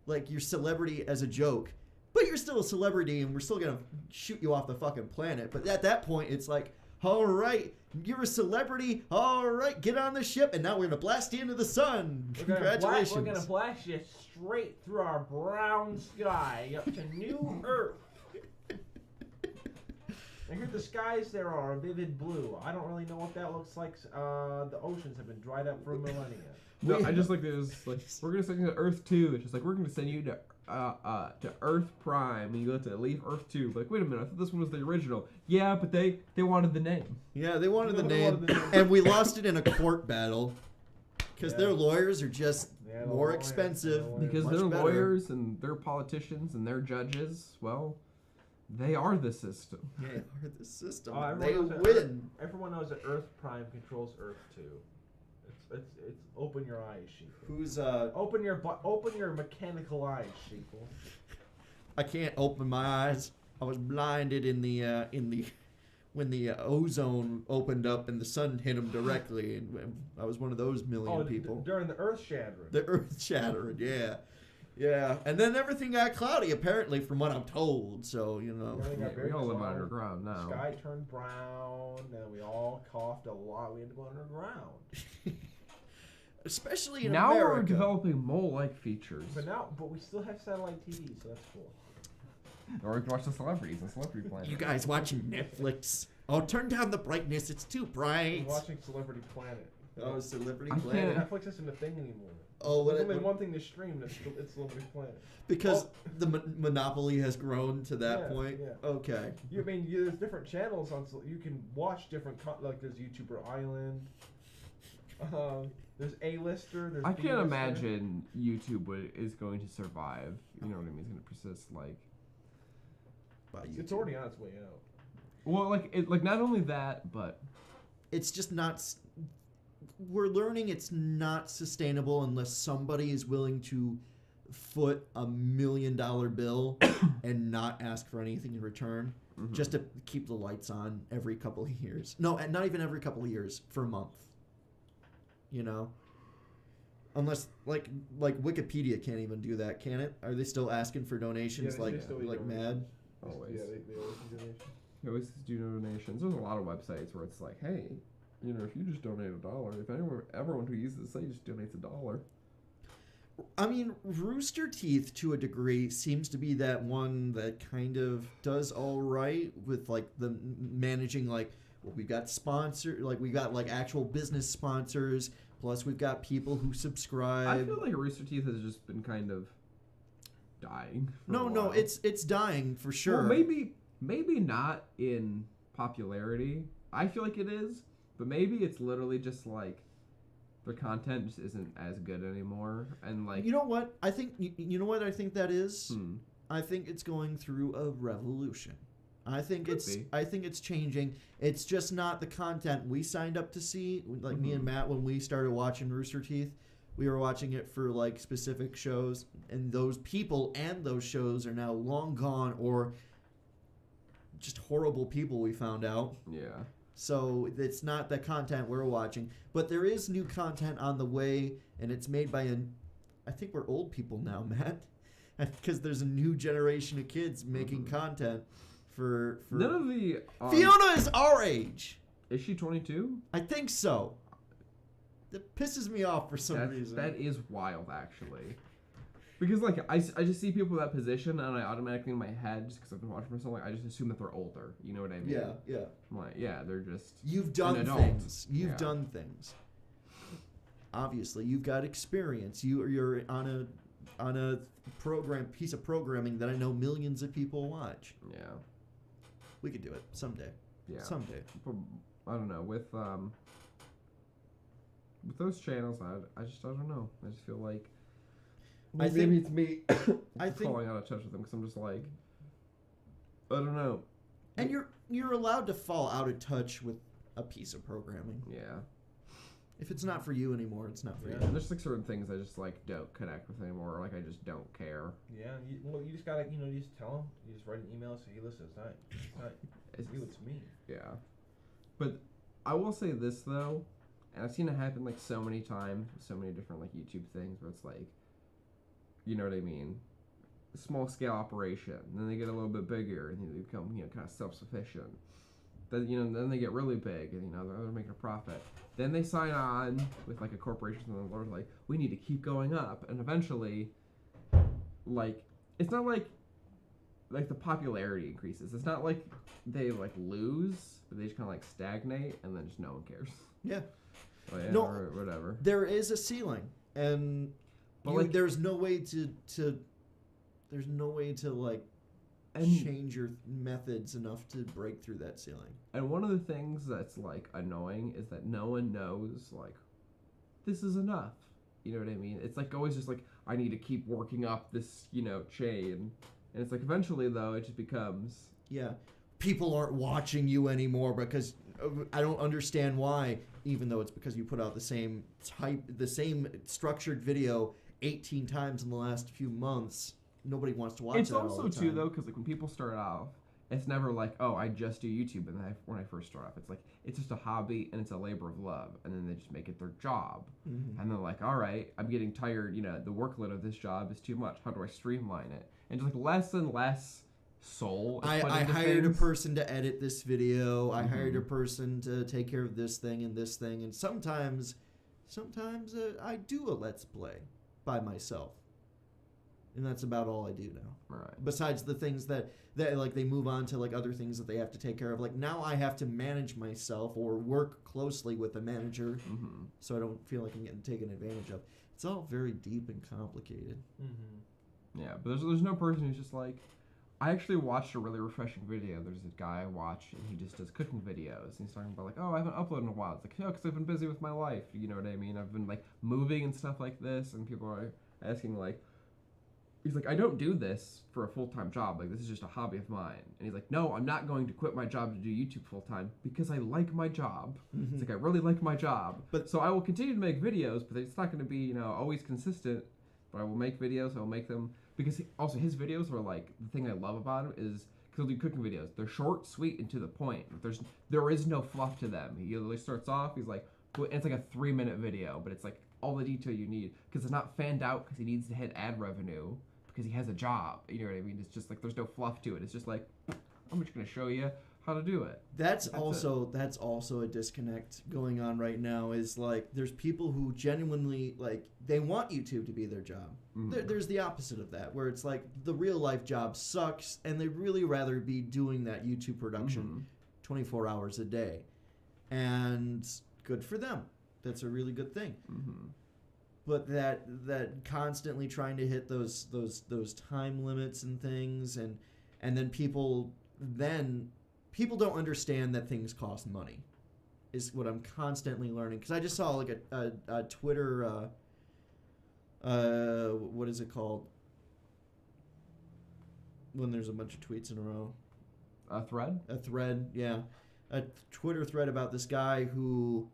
Like, you're celebrity as a joke, but you're still a celebrity, and we're still gonna shoot you off the fucking planet. But at that point, it's like, all right, you're a celebrity. All right, get on the ship, and now we're gonna blast you into the sun. Congratulations. We're gonna blast you straight through our brown sky up to New Earth. I hear the skies there are a vivid blue. I don't really know what that looks like. The oceans have been dried up for millennia. No, I just like this. Like, we're gonna send you to Earth 2. It's just like, we're gonna send you to Earth Prime, and you have to leave Earth 2. Like, wait a minute, I thought this one was the original. Yeah, but they wanted the name. Yeah, they wanted the They name, wanted the name. and we lost it in a court battle because Yeah. their lawyers are just Yeah, the more lawyers, expensive. the lawyers. Because much their better. lawyers and their politicians and their judges, well, they are the system. Yeah, are the system. Oh, They everyone knows that win. Everyone knows that Earth Prime controls Earth 2. It's open your eyes, sheeple. Who's Open your mechanical eyes, sheeple. I can't open my eyes. I was blinded when the ozone opened up and the sun hit him directly, and I was one of those million people. During the Earth shattering. The earth shattered, yeah. Yeah, and then everything got cloudy, apparently, from what I'm told. So, Everything got very We all live cloudy. underground now. Sky turned brown, and we all coughed a lot. We had to go underground. especially in Now America. we're developing mole-like features. But we still have satellite TV, so that's cool. Or we can watch the celebrities on Celebrity Planet. You guys watching Netflix? Oh, turn down the brightness. It's too bright. We're watching Celebrity Planet. Oh, Celebrity I Planet. can't- Netflix isn't a thing anymore. Oh, There's what only it- one thing to stream. It's Celebrity Planet. Because Oh. the monopoly has grown to that Yeah, point. yeah. Okay. There's different channels on. You can watch different like there's YouTuber Island. There's A-lister. There's I can't B-lister. imagine YouTube is going to survive. You know what I mean? It's going to persist. Like, It's already on its way out. well, like not only that, but It's just not. We're learning it's not sustainable unless somebody is willing to foot $1 million bill and not ask for anything in return, just to keep the lights on every couple of years. No, and not even every couple of years, for a month. Unless like Wikipedia can't even do that, can it? Are they still asking for donations Yeah, they still do like mad? always. Yeah, they always do donations. You always do donations. There's a lot of websites where it's like, hey, if you just donate $1, if everyone who uses the site just donates $1. I mean, Rooster Teeth, to a degree, seems to be that one that kind of does all right with like the managing. Like, well, we've got we've got actual business sponsors. Plus, we've got people who subscribe. I feel like Rooster Teeth has just been kind of dying. for a No, while. it's dying for sure. Well, maybe not in popularity. I feel like it is, but maybe it's literally just like their content just isn't as good anymore, and like You know what? I think you know what I think that is. hmm, I think it's going through a revolution. I think Could it's be. I think it's changing. It's just not the content we signed up to see. Like me and Matt, when we started watching Rooster Teeth, we were watching it for like specific shows, and those people and those shows are now long gone or just horrible people, we found out. yeah. So it's not the content we're watching, but there is new content on the way, and it's made by I think we're old people now, Matt, because there's a new generation of kids making content for. None of the Fiona is our age. is she 22? I think so. That pisses me off for some reason. That is wild, actually. Because like I just see people in that position, and I automatically in my head, just because I've been watching for so long, I just assume that they're older. You know what I mean? yeah. I'm like, yeah, they're just. You've done adult. things. You've Yeah. done things. Obviously, you've got experience. You're on a piece of programming that I know millions of people watch. Yeah. We could do it someday. Yeah. Someday. But, I don't know with those channels. I don't know. I just feel like I maybe it's me. I think- falling out of touch with them because I'm just like I don't know. And you're allowed to fall out of touch with a piece of programming. Yeah. If it's not for you anymore, it's not for Yeah. you. And there's like certain things I just like don't connect with anymore. Or, like I just don't care. Yeah, you just gotta, you just tell them. You just write an email and say, hey, listen, it's not you, it's me. Yeah. But I will say this though, and I've seen it happen like so many times, with so many different like YouTube things where it's like, you know what I mean, small scale operation, and then they get a little bit bigger and they become kind of self sufficient. Then then they get really big and they're making a profit. Then they sign on with like a corporation and they're like, we need to keep going up, and eventually, like it's not like the popularity increases. It's not like they like lose, but they just kind of like stagnate, and then just no one cares. Yeah. Like, No. or whatever. There is a ceiling, and But, there's no way to there's no way to like And change your methods enough to break through that ceiling. and one of the things that's like annoying is that no one knows like this is enough. You know what I mean? It's like always just like I need to keep working up this chain, and it's like eventually though it just becomes Yeah. People aren't watching you anymore because I don't understand why, even though it's because you put out the same structured video 18 times in the last few months. Nobody wants to watch It's that all also the too time. though because like when people start off It's never like, oh, I just do YouTube. And then when I first start off, it's like, it's just a hobby and it's a labor of love. And then they just make it their job. And they're like, all right, I'm getting tired. The workload of this job is too much. How do I streamline it? And just like less and less soul. I hired a person to edit this video. I hired a person to take care of this thing and this thing. And sometimes I do a Let's Play by myself. And that's about all I do now. Right. Besides the things that like they move on to like other things that they have to take care of. Like now I have to manage myself or work closely with a manager, so I don't feel like I'm getting taken advantage of. It's all very deep and complicated. Yeah, but there's no person who's just like, I actually watched a really refreshing video. There's a guy I watch, and he just does cooking videos. And he's talking about like, oh, I haven't uploaded in a while. It's like, yeah, because I've been busy with my life. You know what I mean? I've been like moving and stuff like this, and people are asking like, he's like, I don't do this for a full-time job. Like, this is just a hobby of mine. And he's like, no, I'm not going to quit my job to do YouTube full-time because I like my job. It's like, I really like my job. So I will continue to make videos, but it's not going to be, always consistent. But I will make videos. I will make them. Because also his videos are like, the thing I love about him is, because he'll do cooking videos. They're short, sweet, and to the point. There is no fluff to them. He literally starts off, he's like, and it's like a 3-minute video, but it's like all the detail you need. Because it's not fanned out because he needs to hit ad revenue. Because he has a job, you know what I mean? It's just like there's no fluff to it. It's just like, I'm just gonna show you how to do it. That's also a disconnect going on right now. Is like there's people who genuinely like they want YouTube to be their job. There's the opposite of that, where it's like the real life job sucks, and they'd really rather be doing that YouTube production 24 hours a day, and good for them. That's a really good thing. But that constantly trying to hit those time limits and things, and then people don't understand that things cost money, is what I'm constantly learning. Because I just saw like a Twitter what is it called when there's a bunch of tweets in a row? A thread? A thread, yeah. A Twitter thread about this guy who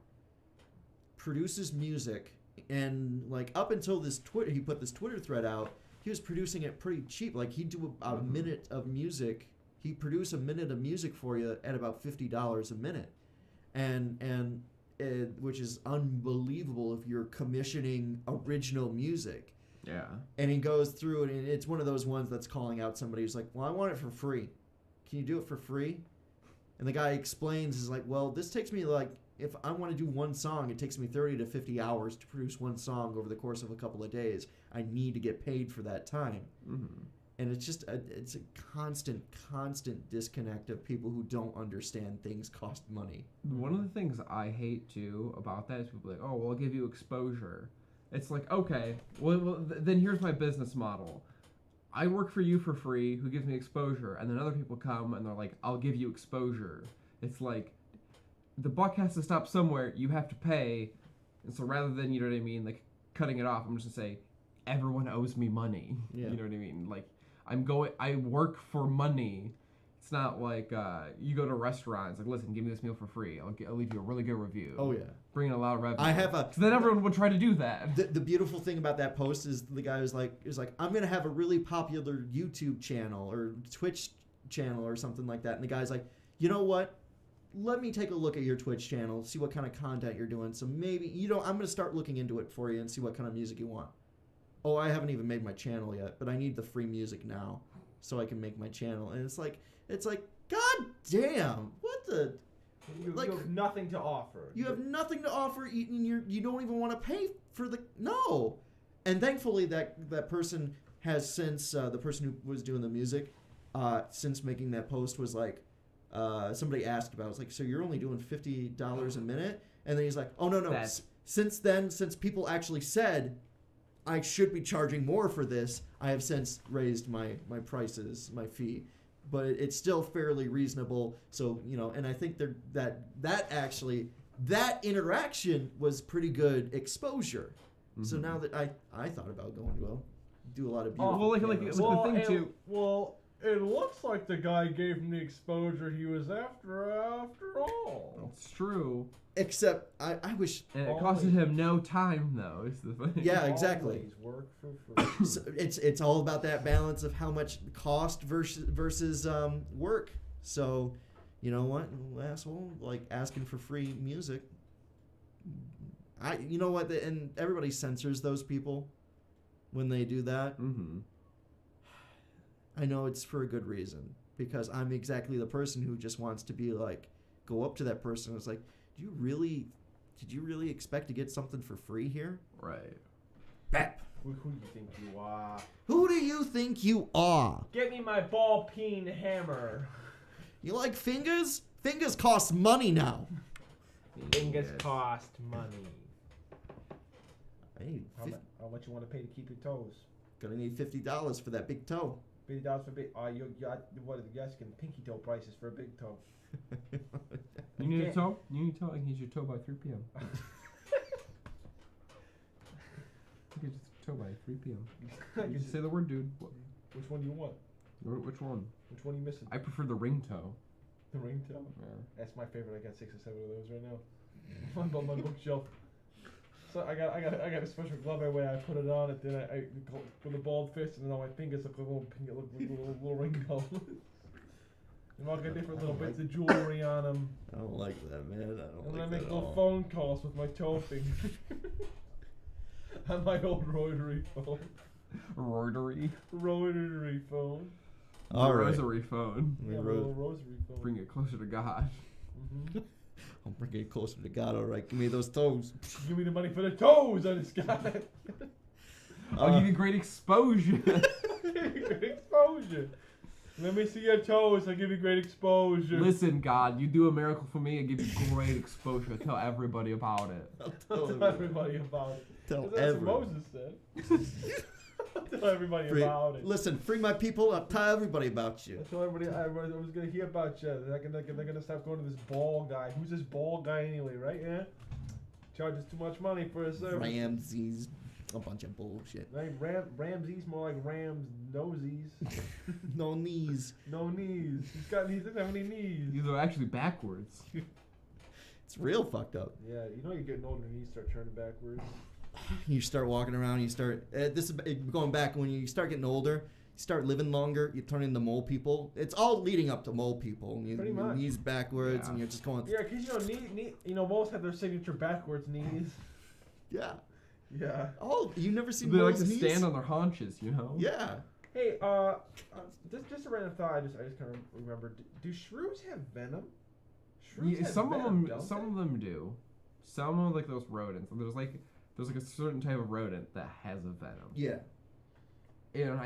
produces music. And like up until he put this Twitter thread out, he was producing it pretty cheap. Like he'd do about a minute of music. He'd produce a minute of music for you at about $50 a minute, and which is unbelievable if you're commissioning original music. Yeah. And he goes through it, and it's one of those ones that's calling out somebody who's like, "Well, I want it for free. Can you do it for free?" And the guy explains, is like, "Well, this takes me like." If I want to do one song, it takes me 30 to 50 hours to produce one song over the course of a couple of days. I need to get paid for that time. And it's just it's a constant disconnect of people who don't understand things cost money. One of the things I hate, too, about that is people are like, oh, well, I'll give you exposure. It's like, okay, well then here's my business model. I work for you for free, who gives me exposure, and then other people come and they're like, I'll give you exposure. It's like, the buck has to stop somewhere. You have to pay. And so rather than, you know what I mean, like cutting it off, I'm just going to say, everyone owes me money. Yeah. You know what I mean? Like, I work for money. It's not like you go to restaurants, like, listen, give me this meal for free. I'll leave you a really good review. Oh, yeah. Bring in a lot of revenue. I have so then everyone would try to do that. The beautiful thing about that post is the guy was like, I'm going to have a really popular YouTube channel or Twitch channel or something like that. And the guy's like, you know what? Let me take a look at your Twitch channel, see what kind of content you're doing. So maybe, I'm going to start looking into it for you and see what kind of music you want. Oh, I haven't even made my channel yet, but I need the free music now so I can make my channel. And it's like, God damn, what the... You have nothing to offer. You have nothing to offer, and you don't even want to pay for the... No! And thankfully, that person has since, the person who was doing the music, since making that post was like, somebody asked about it. I was like, so you're only doing $50 a minute? And then he's like, oh, no. Since then, since people actually said I should be charging more for this, I have since raised my prices, my fee. But it's still fairly reasonable. So, and I think that interaction was pretty good exposure. So now that I thought about going, do a lot of beautiful the thing too. Well, it looks like the guy gave him the exposure he was after all. It's true. Except I wish. And it costed him no time, though. Is the thing. Yeah, exactly. Always work for free. So it's all about that balance of how much cost versus work. So, you know what, asshole, like asking for free music. You know what, and everybody censors those people when they do that. Mm-hmm. I know it's for a good reason, because I'm exactly the person who just wants to be like, go up to that person and it's like, did you really expect to get something for free here? Right. Bap. Who do you think you are? Who do you think you are? Get me my ball peen hammer. You like fingers? Fingers cost money now. Fingers cost money. I need How much you want to pay to keep your toes? gonna need $50 for that big toe. $50 for big. What are the guys getting pinky toe prices for a big toe? You need a toe? You need a toe? I can use your toe by 3 p.m. I can use your toe by 3 p.m. You just say the word, dude. Which one do you want? Which one? Which one are you missing? I prefer the ring toe. The ring toe? Yeah. That's my favorite. I got 6 or 7 of those right now. On my bookshelf. So I got a special glove I wear. I put it on, and then I with a bald fist, and then all my fingers look like little ring toe. And all got different little bits of jewelry on them. I don't like that, man. And then I make little phone calls with my toe finger. On my old rotary phone. Rotary phone. All right. Rosary phone. Yeah, little rosary phone. Bring it closer to God. Mm-hmm. I'm bringing it closer to God. All right, give me those toes. Give me the money for the toes on this guy. I'll give you great exposure. Great exposure. Let me see your toes. I'll give you great exposure. Listen, God, you do a miracle for me. I give you great exposure. Tell everybody about it. Tell everybody about it. Tell That's everyone. what Moses said. Tell everybody about it. Listen, free my people. I'll tell everybody about you. Tell everybody I was gonna hear about you. They're gonna stop going to this ball guy. Who's this ball guy anyway, right? Yeah. Charges too much money for his service. Ramses, a bunch of bullshit. Right, Ramses more like Rams nosies. No knees. No knees. He doesn't have any knees. These are actually backwards. It's real fucked up. Yeah, you know you're getting older and you start turning backwards. You start walking around. You start. This is going back when you start getting older. You start living longer. You turn into mole people. It's all leading up to mole people. Pretty your much. knees backwards, and you're just going. Yeah, because moles have their signature backwards knees. Yeah. Yeah. Oh, you never seen They like moles' to knees? stand on their haunches, you know? Yeah. Hey, just a random thought. I just kind of remembered. Do shrews have venom? Shrews have some venom, of them do. Some of like those rodents. There's like a certain type of rodent that has a venom. Yeah. And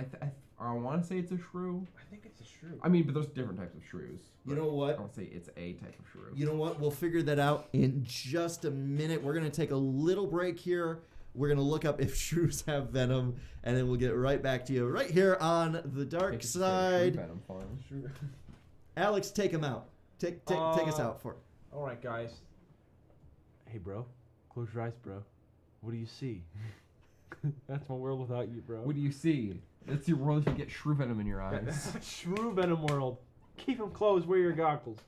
I want to say it's a shrew. I think it's a shrew. I mean, but there's different types of shrews. You know what? I don't say it's a type of shrew. You know what? We'll figure that out in just a minute. We're going to take a little break here. We're going to look up if shrews have venom, and then we'll get right back to you right here on The Dark Side. Venom farm. Alex, take him out. Take us out for it. All right, guys. Hey, bro. Close your eyes, bro. What do you see? That's my world without you, bro. What do you see? That's your world if you get shrew venom in your eyes. That's shrew venom world. Keep them closed. Wear your goggles.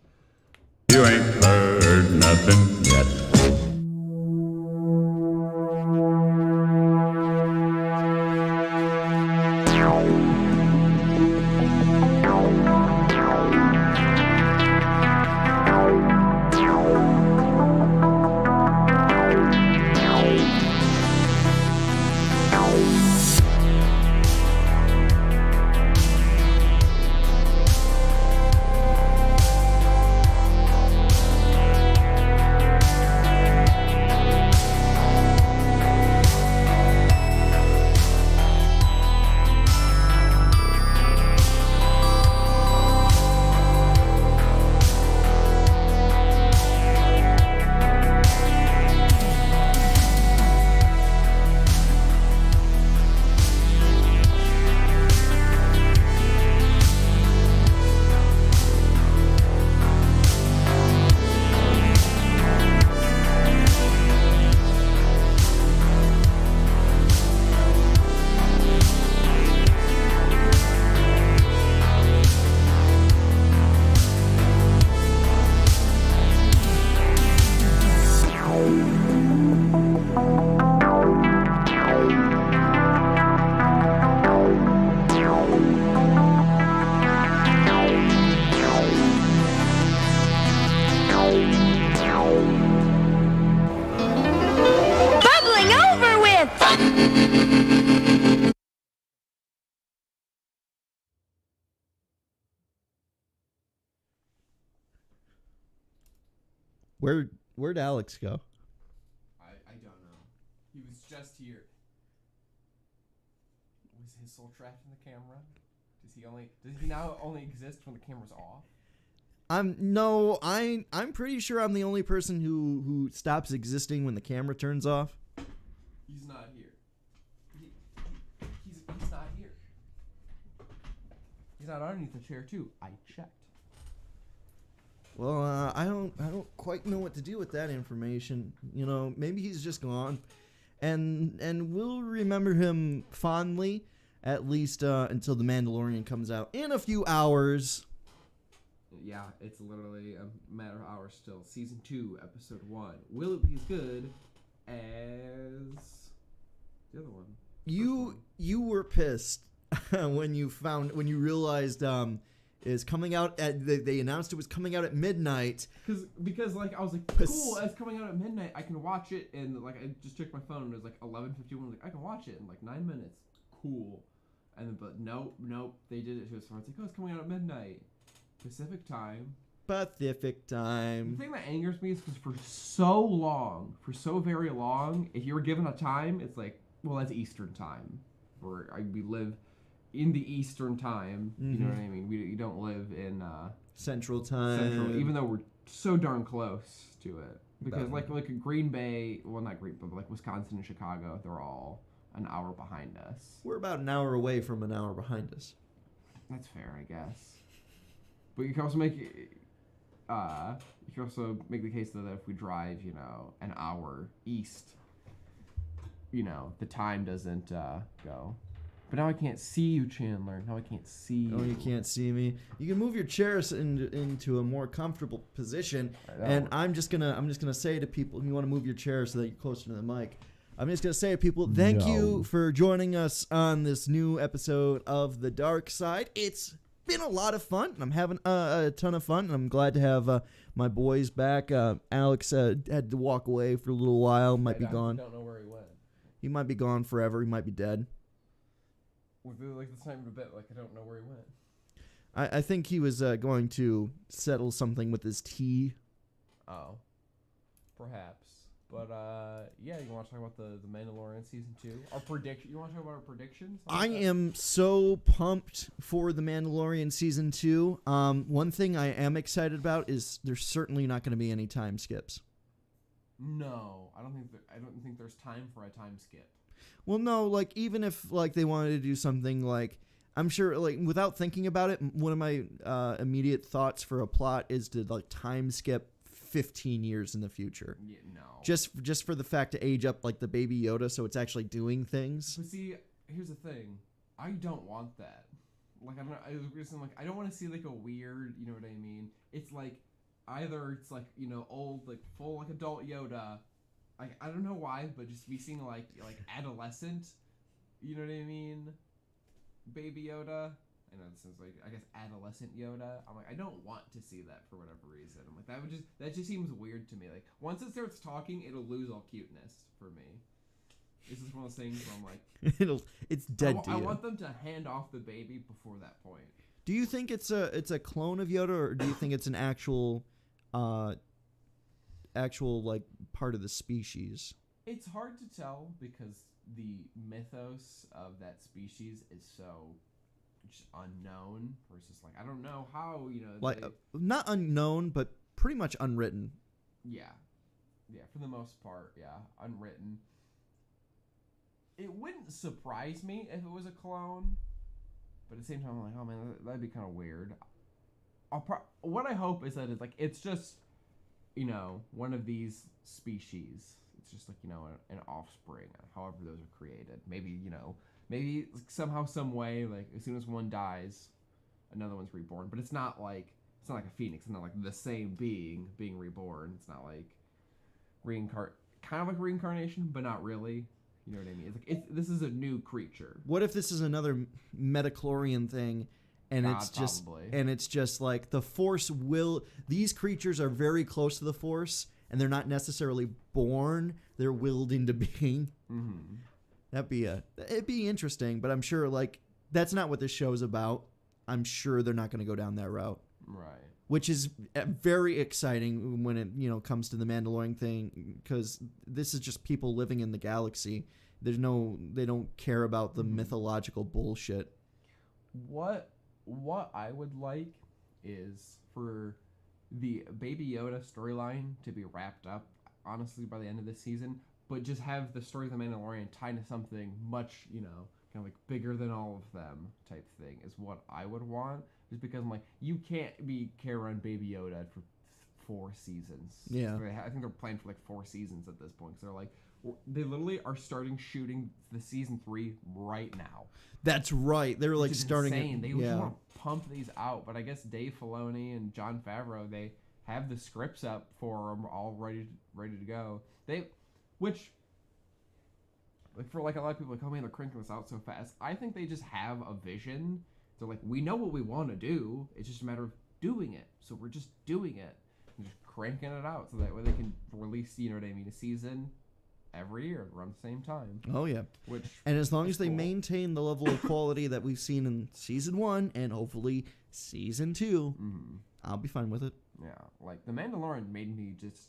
You ain't heard nothing yet. Where'd Alex go? I don't know. He was just here. Was his soul trapped in the camera? Does he now only exist when the camera's off? I'm pretty sure I'm the only person who stops existing when the camera turns off. He's not here. He's not here. He's not underneath the chair too. I checked. Well, I don't quite know what to do with that information. You know, maybe he's just gone, and we'll remember him fondly, at least until The Mandalorian comes out in a few hours. Yeah, it's literally a matter of hours still. Season 2, episode 1. Will it be as good as the other one? You were pissed when you realized is coming out at they announced it was coming out at midnight. Because like I was like, cool, it's coming out at midnight. I can watch it, and like I just checked my phone and it was like 11:51. Like I can watch it in like 9 minutes. Cool. And but nope. They did it to us. So it's like, oh, it's coming out at midnight, Pacific time. The The thing that angers me is because for so very long, if you were given a time, it's like, well, that's Eastern time, where we live in the Eastern time. You know what I mean? You don't live in Central time. even though we're so darn close to it. Because like Green Bay, well, not Green Bay, but like Wisconsin and Chicago, they're all an hour behind us. We're about an hour away from an hour behind us. That's fair, I guess. But you can also make the case that if we drive, an hour east, the time doesn't go. But now I can't see you, Chandler. Now I can't see you. Oh, you can't see me. You can move your chairs into a more comfortable position. And I'm just gonna say to people, if you want to move your chair so that you're closer to the mic, I'm just gonna say to people, thank you for joining us on this new episode of The Dark Side. It's been a lot of fun. I'm having a ton of fun, and I'm glad to have my boys back. Alex had to walk away for a little while. Might be gone. I don't know where he went. He might be gone forever. He might be dead. Would be like this time of a bit. Like I don't know where he went. I think he was going to settle something with his tea. Oh, perhaps. But yeah, you want to talk about the Mandalorian season 2? Our prediction. You want to talk about our predictions? I am so pumped for the Mandalorian season 2. One thing I am excited about is there's certainly not going to be any time skips. No, I don't think there's time for a time skip. Well, no, like even if like they wanted to do something like, I'm sure like without thinking about it, one of my immediate thoughts for a plot is to like time skip 15 years in the future. Yeah, no. Just for the fact to age up like the baby Yoda, so it's actually doing things. But see, here's the thing, I don't want that. Like I don't want to see like a weird, you know what I mean? It's like either it's like old like full like adult Yoda. I don't know why, but just be seeing like adolescent, you know what I mean? Baby Yoda. I know this is like I guess adolescent Yoda. I'm like I don't want to see that for whatever reason. I'm like that just seems weird to me. Like once it starts talking, it'll lose all cuteness for me. This is one of those things where I'm like it's dead to you. I want them to hand off the baby before that point. Do you think it's a clone of Yoda, or do you think it's an actual like part of the species? It's hard to tell because the mythos of that species is so just unknown versus like I don't know how like not unknown but pretty much unwritten. Yeah, for the most part, unwritten. It wouldn't surprise me if it was a clone, but at the same time I'm like, oh man, that'd be kind of weird. What I hope is that it's just one of these species. It's just like an offspring, however those are created. Maybe somehow, some way, like as soon as one dies, another one's reborn. But it's not like a phoenix. It's not like the same being reborn. It's not like kind of like reincarnation, but not really. You know what I mean? It's like this is a new creature. What if this is another metachlorian thing? And it's just like the Force these creatures are very close to the Force, and they're not necessarily born; they're willed into being. Mm-hmm. It'd be interesting, but I'm sure like that's not what this show's about. I'm sure they're not going to go down that route. Right. which is very exciting when it comes to the Mandalorian thing, because this is just people living in the galaxy. They don't care about the mythological bullshit. What I would like is for the Baby Yoda storyline to be wrapped up, honestly, by the end of this season, but just have the story of the Mandalorian tied to something much, kind of like bigger than all of them type thing is what I would want. Just because I'm like, you can't carry on Baby Yoda for 4 seasons. Yeah. I think they're planning for like 4 seasons at this point. So they're like, they literally are starting shooting the season 3 right now. That's right. They're like Which is starting. insane. They just want to pump these out, but I guess Dave Filoni and Jon Favreau, they have the scripts up for them all ready to go. Which like for like a lot of people, like, oh man, they're cranking this out so fast. I think they just have a vision. They're like, we know what we want to do. It's just a matter of doing it. So we're just doing it and just cranking it out, so that way they can release, a season every year around the same time. Oh yeah. And as long as they maintain the level of quality that we've seen in season 1 and hopefully season 2, I'll be fine with it. Yeah, like The Mandalorian made me just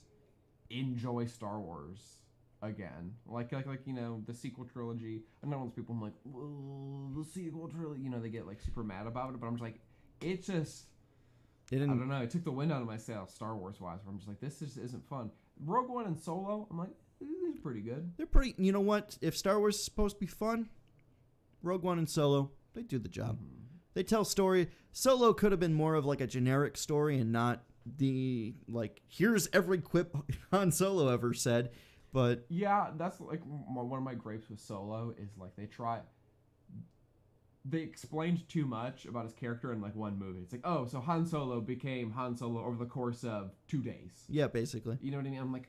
enjoy Star Wars again. Like the sequel trilogy. I'm not one of those people who I'm like, whoa, the sequel trilogy. They get like super mad about it, but I'm just like, it just. I don't know. It took the wind out of my sails, Star Wars wise. Where I'm just like, this just isn't fun. Rogue One and Solo, I'm like, these are pretty good. They're pretty. You know what? If Star Wars is supposed to be fun, Rogue One and Solo, they do the job. They tell story. Solo could have been more of like a generic story and not the like, here's every quip Han Solo ever said. But yeah, that's like one of my gripes with Solo is like they explained too much about his character in like one movie. It's like, oh, so Han Solo became Han Solo over the course of 2 days. Yeah, basically. You know what I mean? I'm like,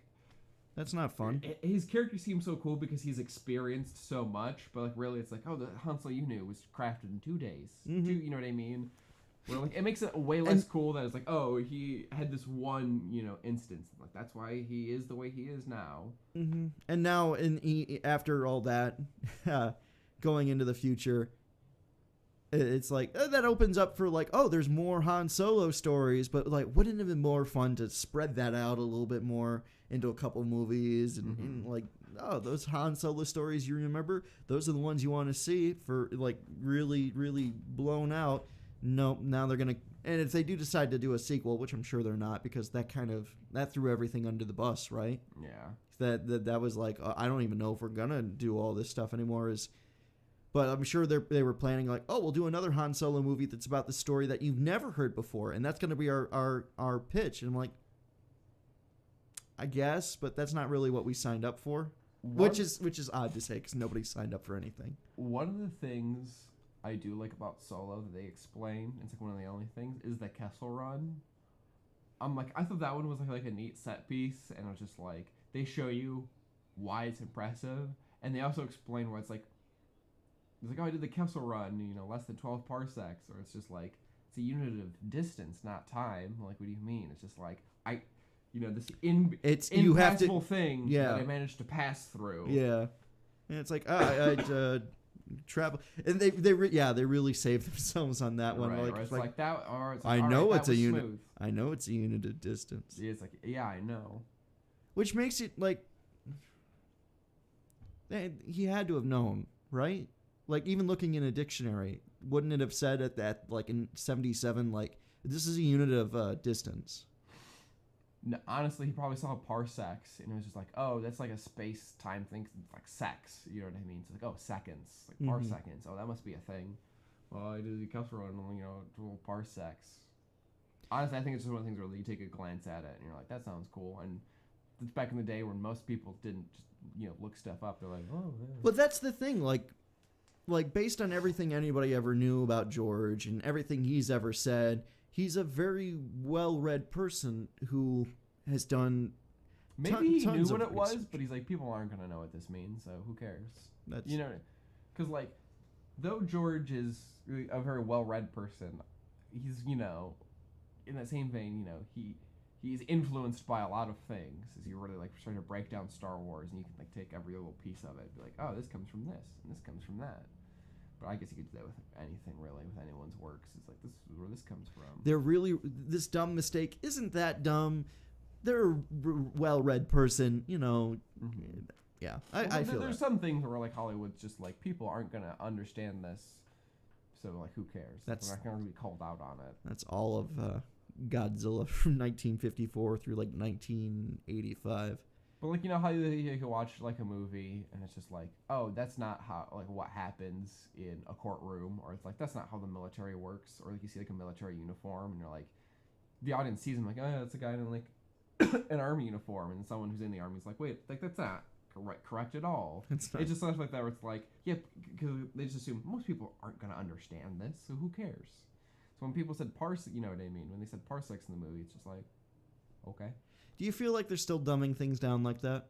that's not fun. His character seems so cool because he's experienced so much, but like really, it's like, oh, the Han Solo you knew was crafted in 2 days. You know what I mean? Where like it makes it way less cool that it's like, oh, he had this one, instance. Like that's why he is the way he is now. And now, after all that, going into the future, it's like that opens up for like, oh, there's more Han Solo stories, but like, wouldn't it have been more fun to spread that out a little bit more into a couple movies and like, oh, those Han Solo stories you remember, those are the ones you want to see for like really, really blown out. Nope, now they're gonna, and if they do decide to do a sequel, which I'm sure they're not, because that threw everything under the bus, right? Yeah. That was like, I don't even know if we're gonna do all this stuff anymore. But I'm sure they were planning like, oh, we'll do another Han Solo movie that's about the story that you've never heard before, and that's gonna be our pitch. And I'm like, I guess, but that's not really what we signed up for, which is odd to say because nobody signed up for anything. One of the things I do like about Solo that they explain, it's like one of the only things, is the Kessel Run. I'm like, I thought that one was like a neat set piece, and it was just like, they show you why it's impressive, and they also explain why it's like, oh, I did the Kessel Run, less than 12 parsecs, or it's just like, it's a unit of distance, not time. Like, what do you mean? It's just like, this impassable thing that I managed to pass through. Yeah. And it's like, I travel, and they really saved themselves on that one. Right, like, it's like that, or it's like, I know it's a unit. Smooth. I know it's a unit of distance. Yeah, it's like, yeah, I know. Which makes it like he had to have known, right? Like even looking in a dictionary, wouldn't it have said at that like in 77, like this is a unit of distance? No, honestly, he probably saw parsecs, and it was just like, oh, that's like a space-time thing, like sex, you know what I mean? It's like, oh, seconds, like parseconds. Oh, that must be a thing. Well, I did the Kessel Run, 12 parsecs. Honestly, I think it's just one of the things where you take a glance at it, and you're like, that sounds cool. And it's back in the day when most people didn't just, look stuff up. They're like, oh, yeah. But that's the thing, like based on everything anybody ever knew about George and everything he's ever said, he's a very well-read person who has done maybe he knew what it was, but he's like, people aren't going to know what this means, so who cares? That's, because like, though George is a very well-read person, he's, in that same vein, he's influenced by a lot of things as you really like trying to break down Star Wars, and you can like take every little piece of it and be like, oh, this comes from this, and this comes from that. But I guess you could do that with anything, really, with anyone's works. It's like, this is where this comes from. They're really this dumb mistake isn't that dumb. They're a well-read person, you know. Yeah, I feel there's that. some things where like Hollywood's just like people aren't gonna understand this, so like who cares? That's- We're not gonna be called out on it. That's all of Godzilla from 1954 through like 1985. But like, you know how you can watch like a movie and it's just like, oh, that's not how like what happens in a courtroom, or it's like that's not how the military works, or like you see like a military uniform and you're like, the audience sees him like, oh, that's a guy in like an army uniform, and someone who's in the army is like, wait, like that's not correct at all. It's not. It's just stuff like that where it's like, yeah, because they just assume most people aren't gonna understand this, so who cares? So when people said parsec, you know what I mean? When they said parsecs in the movie, it's just like, okay. Do you feel like they're still dumbing things down like that?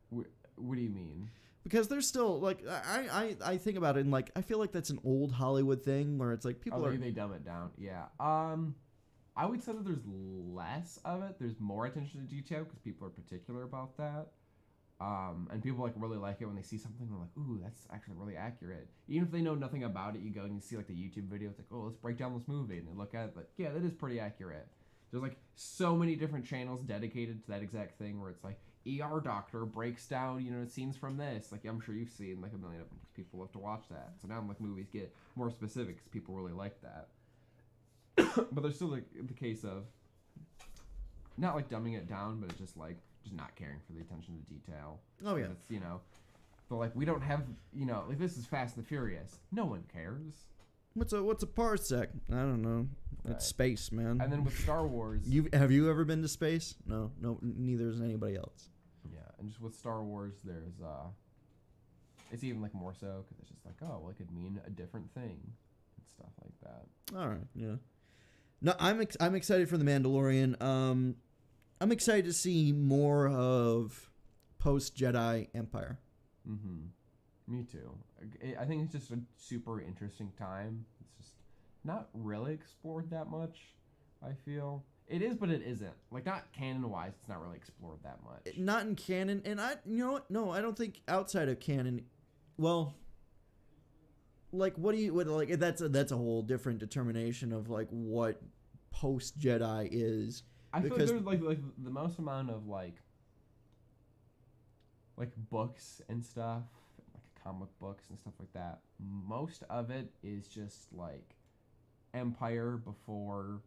What do you mean? Because there's still like I think about it and like I feel like that's an old Hollywood thing where it's like people are They dumb it down. Yeah. I would say that there's less of it. There's more attention to detail because people are particular about that. And people like really like it when they see something. They're like, ooh, that's actually really accurate. Even if they know nothing about it, you go and you see like the YouTube video. It's like, oh, let's break down this movie, and they look at it like, yeah, that is pretty accurate. There's like so many different channels dedicated to that exact thing where it's like ER doctor breaks down, you know, scenes from this. Like I'm sure you've seen like a million of them because people love to watch that. So now like movies get more specific because people really like that. But there's still like the case of not like dumbing it down, but it's just like just not caring for the attention to detail. Oh yeah. It's, you know, but like we don't have, you know, like this is Fast and the Furious. No one cares. What's a parsec? I don't know. Right. It's space, man. And then with Star Wars, Have you ever been to space? No, neither has anybody else. yeah, and just with Star Wars, there's it's even like more so because it's just like, oh, well, it could mean a different thing and stuff like that. All right, yeah. No, I'm excited for the Mandalorian. I'm excited to see more of post Jedi Empire. Mm-hmm. Me too. I think it's just a super interesting time. It's just not really explored that much, I feel. It is, but it isn't. Like, not canon-wise, it's not really explored that much. Not in canon, and you know what? No, I don't think outside of canon. Well, like, that's a whole different determination of like what post Jedi is. I feel like there's like the most amount of like books and stuff, like comic books and stuff like that. Most of it is just like Empire before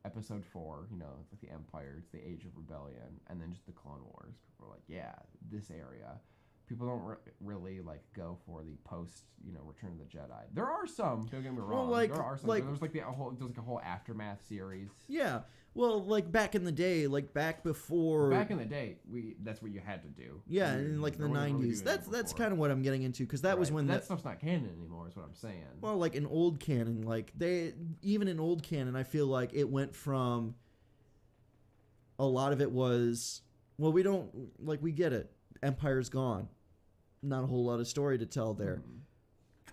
Episode 4. You know, it's like the Empire, it's the Age of Rebellion, and then just the Clone Wars. People are like, yeah, this area. People don't really like go for the post, you know, Return of the Jedi. There are some. Don't get me wrong. Well, there are some. There's like a whole aftermath series. Yeah. Well, like back in the day, like back before. Back in the day, that's what you had to do. Yeah, in like the 90s. That's kind of what I'm getting into because that was when that stuff's not canon anymore. Is what I'm saying. Well, like in old canon, like even in old canon, I feel like it went from. A lot of it was, well, we get it. Empire's gone. Not a whole lot of story to tell there.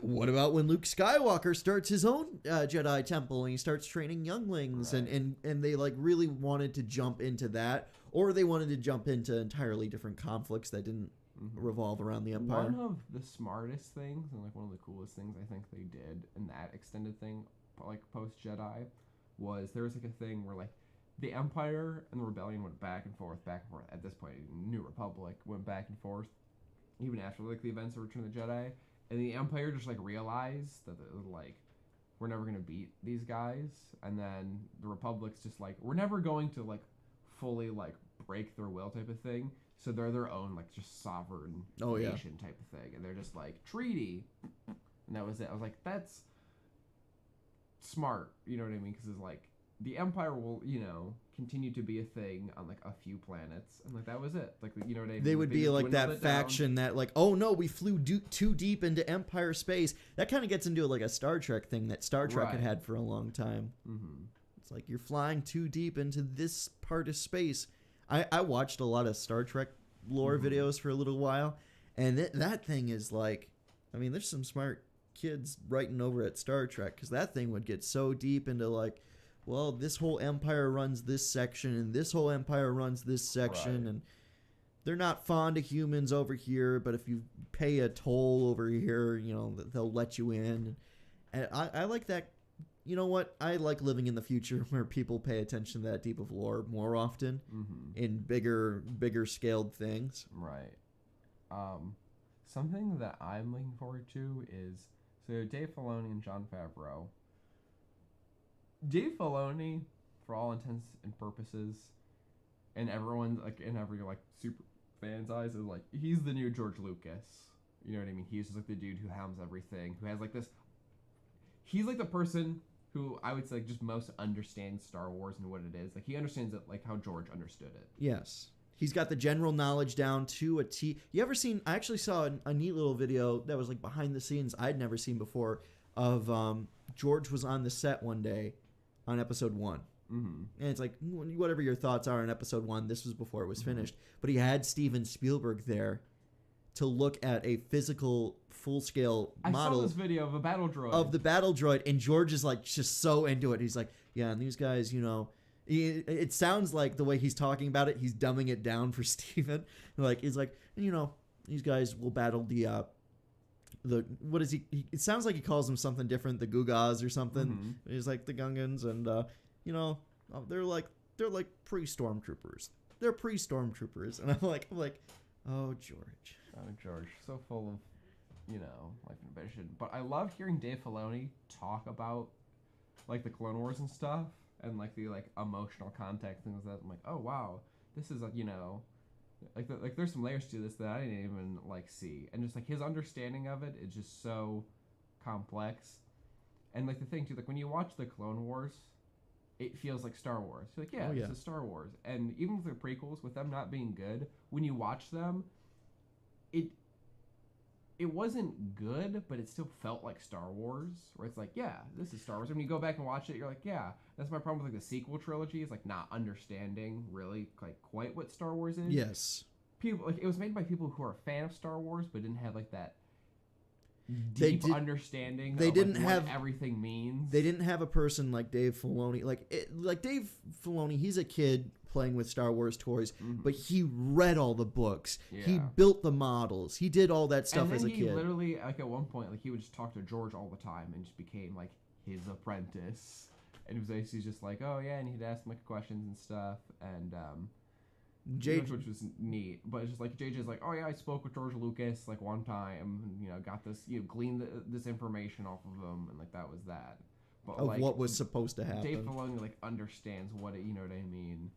What about when Luke Skywalker starts his own Jedi temple and he starts training younglings, right. and they like really wanted to jump into that, or they wanted to jump into entirely different conflicts that didn't revolve around the Empire. One of the smartest things and like one of the coolest things I think they did in that extended thing, like post Jedi, was there was like a thing where like the Empire and the Rebellion went back and forth. At this point, New Republic went back and forth, even after like the events of Return of the Jedi. And the Empire just like realized that like we're never gonna beat these guys, and then the Republic's just like we're never going to like fully like break their will type of thing. So they're their own like just sovereign nation type of thing, and they're just like treaty, and that was it. I was like, that's smart, you know what I mean? Because it's like the Empire will, you know, continue to be a thing on like a few planets, and like that was it. Like, you know what I mean? They would be like that faction that like, oh no, we flew too deep into Empire space. That kind of gets into like a Star Trek thing that Star Trek had for a long time. Mm-hmm. It's like you're flying too deep into this part of space. I watched a lot of Star Trek lore videos for a little while, and that thing is like, I mean, there's some smart kids writing over at Star Trek because that thing would get so deep into like, well, this whole empire runs this section, and this whole empire runs this section, and they're not fond of humans over here, but if you pay a toll over here, you know, they'll let you in. And I like that. You know what? I like living in the future where people pay attention to that deep of lore more often in bigger scaled things. Right. Something that I'm looking forward to is, so Dave Filoni and Jon Favreau. Dave Filoni, for all intents and purposes, and everyone's like in every like super fan's eyes, is like he's the new George Lucas. You know what I mean? He's just like the dude who helms everything, who has like this. He's like the person who I would say like, just most understands Star Wars and what it is. Like he understands it like how George understood it. Yes. He's got the general knowledge down to a T. You ever seen, I actually saw a neat little video that was like behind the scenes I'd never seen before of George was on the set one day on episode 1. And it's like, whatever your thoughts are on episode 1, this was before it was finished. But he had Steven Spielberg there to look at a physical full-scale model. I saw this video of a battle droid. Of the battle droid, and George is like just so into it. He's like, yeah, and these guys, you know, it sounds like the way he's talking about it, he's dumbing it down for Steven. Like, he's like, you know, these guys will battle the what is he? It sounds like he calls them something different, the Gugas or something. He's like the Gungans, and you know, they're like pre-stormtroopers. They're pre-stormtroopers, and I'm like, oh George. Oh, George, so full of, you know, like ambition. But I love hearing Dave Filoni talk about, like, the Clone Wars and stuff, and, like, the, like, emotional context and things like that. I'm like, oh, wow, this is, like, you know, like there's some layers to this that I didn't even, like, see. And just, like, his understanding of it is just so complex. And, like, the thing, too, like, when you watch the Clone Wars, it feels like Star Wars. You're like, yeah, this is Star Wars. And even with the prequels, with them not being good, when you watch them, it wasn't good, but it still felt like Star Wars, where it's like, yeah, this is Star Wars. And when you go back and watch it, you're like, yeah, that's my problem with like the sequel trilogy, is like not understanding really like quite what Star Wars is. Yes. People like it was made by people who are a fan of Star Wars, but didn't have like that deep understanding. They didn't have what everything means. They didn't have a person like Dave Filoni. Like Dave Filoni, he's a kid playing with Star Wars toys, but he read all the books. Yeah. He built the models. He did all that stuff and then as a he kid. Literally, like at one point, like he would just talk to George all the time and just became like his apprentice. And it was basically just like, oh yeah, and he'd ask him like questions and stuff, and which was neat. But it's just like JJ's like, oh yeah, I spoke with George Lucas like one time, and, you know, got this, you know, gleaned this information off of him, and like that was that. But of like, what was supposed to happen. Dave Filoni like understands what it, you know what I mean,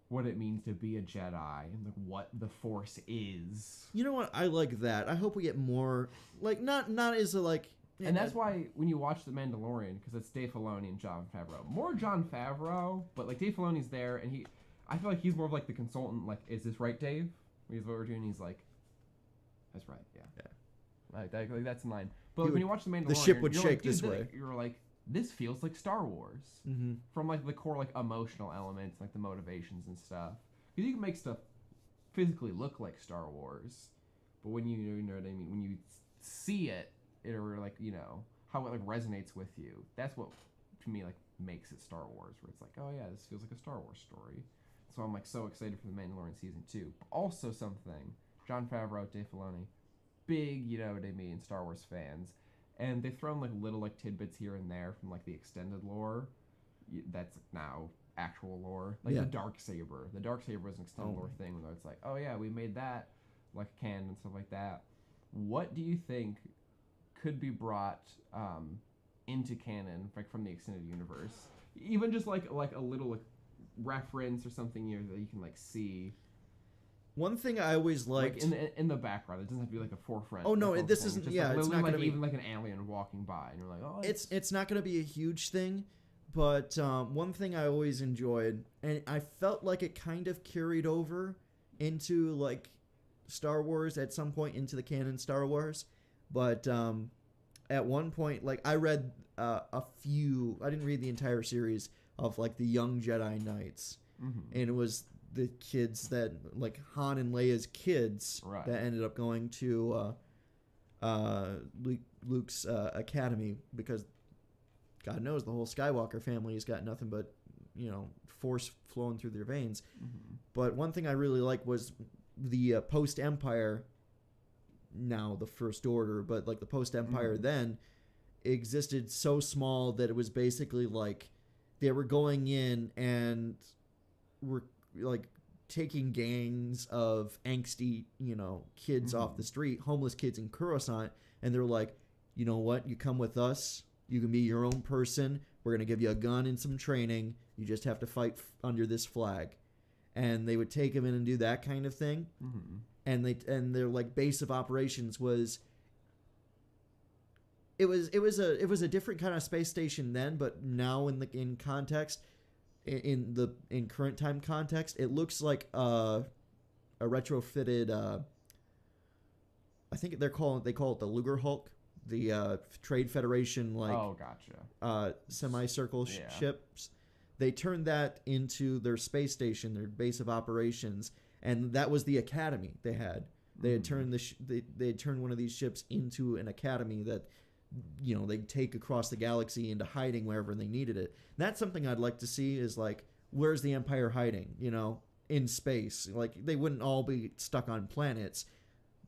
what it means to be a Jedi and like what the Force is. You know what? I like that. I hope we get more, like not as a like. And that's why when you watch The Mandalorian, because it's Dave Filoni and Jon Favreau, more Jon Favreau, but like Dave Filoni's there, and I feel like he's more of like the consultant. Like, is this right, Dave? He's what we're doing. He's like, that's right, yeah. Like that's in line. But like, when you watch The Mandalorian, the ship would you're shake like, this way. You're like, this feels like Star Wars. From like the core like emotional elements, like the motivations and stuff. Because you can make stuff physically look like Star Wars, but when you know what I mean, when you see it, or like, you know, how it like resonates with you, that's what to me like makes it Star Wars, where it's like, oh yeah, this feels like a Star Wars story. So I'm like so excited for The Mandalorian season 2. Also something, Jon Favreau, Dave Filoni, big, you know what I mean, Star Wars fans, and they've thrown like little like tidbits here and there from like the extended lore that's now actual lore, like the Darksaber. The Darksaber was an extended lore thing where it's like, oh yeah, we made that like canon and stuff like that. What do you think could be brought into canon, like from the extended universe, even just like a little like reference or something here that you can like see? One thing I always liked, like in the background, it doesn't have to be like a forefront. Oh no, this thing. isn't. Just Yeah, like, it's not like gonna be even like an alien walking by, and you're like, oh, it's not gonna be a huge thing. But one thing I always enjoyed, and I felt like it kind of carried over into like Star Wars at some point, into the canon Star Wars, but at one point, like I read a few. I didn't read the entire series of like the Young Jedi Knights, and it was the kids that like Han and Leia's kids that ended up going to Luke's academy, because God knows the whole Skywalker family has got nothing but force flowing through their veins. But one thing I really like was the post-Empire, now the First Order, but like the post-Empire then existed so small that it was basically like they were going in and were like taking gangs of angsty, kids off the street, homeless kids in Coruscant, and they're like, you know what, you come with us, you can be your own person, we're going to give you a gun and some training, you just have to fight under this flag. And they would take them in and do that kind of thing. And their like base of operations was it was a different kind of space station then, but now in context, in current time context, it looks like a retrofitted I think they call it the Luger Hulk, the Trade Federation semicircle ships. They turned that into their space station, their base of operations, and that was the academy they had. They had turned they had turned one of these ships into an academy that they'd take across the galaxy into hiding wherever they needed it. And that's something I'd like to see is like, where's the Empire hiding? In space. Like they wouldn't all be stuck on planets.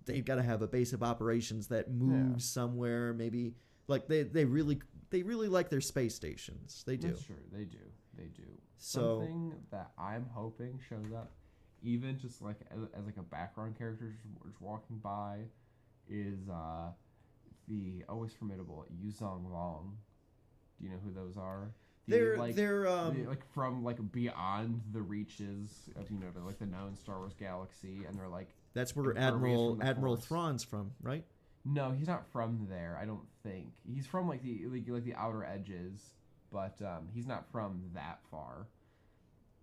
They've got to have a base of operations that moves somewhere. Maybe like they really like their space stations. They do. That's true. They do. So, something that I'm hoping shows up, even just like as like a background character just walking by, is the always formidable Yuzong Long. Do you know who those are? They're like from like beyond the reaches of like the known Star Wars galaxy, and they're like that's where Admiral Thrawn's from, right? No, he's not from there. I don't think he's from like the outer edges, but he's not from that far.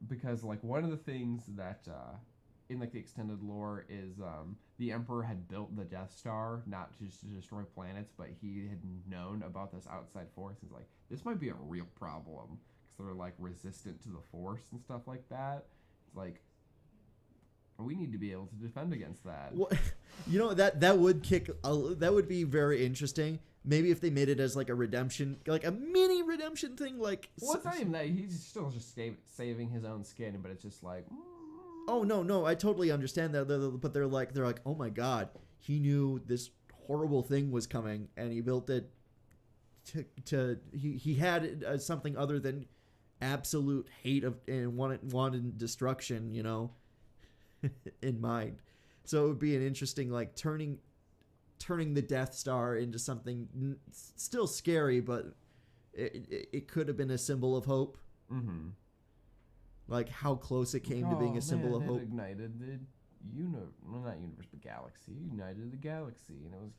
Because like one of the things that in like the extended lore is the Emperor had built the Death Star not just to destroy planets, but he had known about this outside force. He's like, this might be a real problem because they're like resistant to the Force and stuff like that. It's like, we need to be able to defend against that. Well, that would that would be very interesting. Maybe if they made it as like a redemption, like a mini redemption thing, like. Well, it's not even that. He's still just saving his own skin, but it's just like. Oh no! I totally understand that, but they're like, oh my god, he knew this horrible thing was coming, and he built it. He had something other than absolute hate of and wanted destruction, in mind. So it would be an interesting like turning the Death Star into something still scary, but it could have been a symbol of hope. Like how close it came to being a symbol of hope. Ignited the not universe, but galaxy. United the galaxy, and it was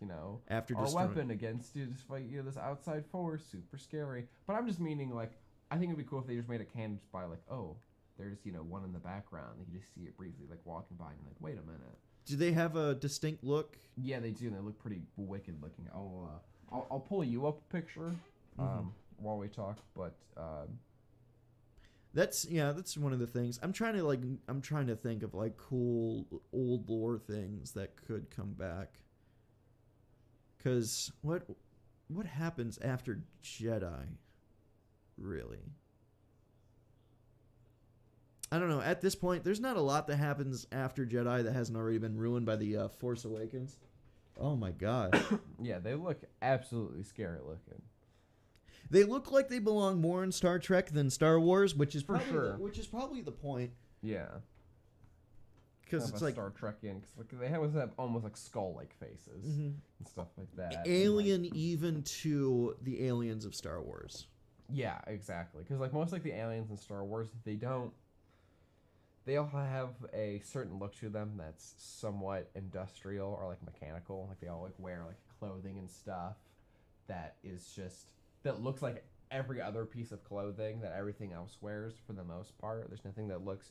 after our weapon against this fight this outside force, super scary. But I'm just meaning like I think it'd be cool if they just made a canon just by like, oh, there's one in the background. You just see it briefly like walking by, and you're like, wait a minute. Do they have a distinct look? Yeah, they do. They look pretty wicked looking. I'll pull you up a picture while we talk, but that's one of the things. I'm trying to think of like cool old lore things that could come back. Cuz what happens after Jedi? Really? I don't know. At this point, there's not a lot that happens after Jedi that hasn't already been ruined by the Force Awakens. Oh my god. Yeah, they look absolutely scary looking. They look like they belong more in Star Trek than Star Wars, which is probably the point. Yeah. Because it's like Star Trek because like they have almost like skull-like faces and stuff like that. Alien, even to the aliens of Star Wars. Yeah, exactly. Because like most like the aliens in Star Wars, they all have a certain look to them that's somewhat industrial or like mechanical. Like they all like wear like clothing and stuff that looks like every other piece of clothing that everything else wears for the most part. There's nothing that looks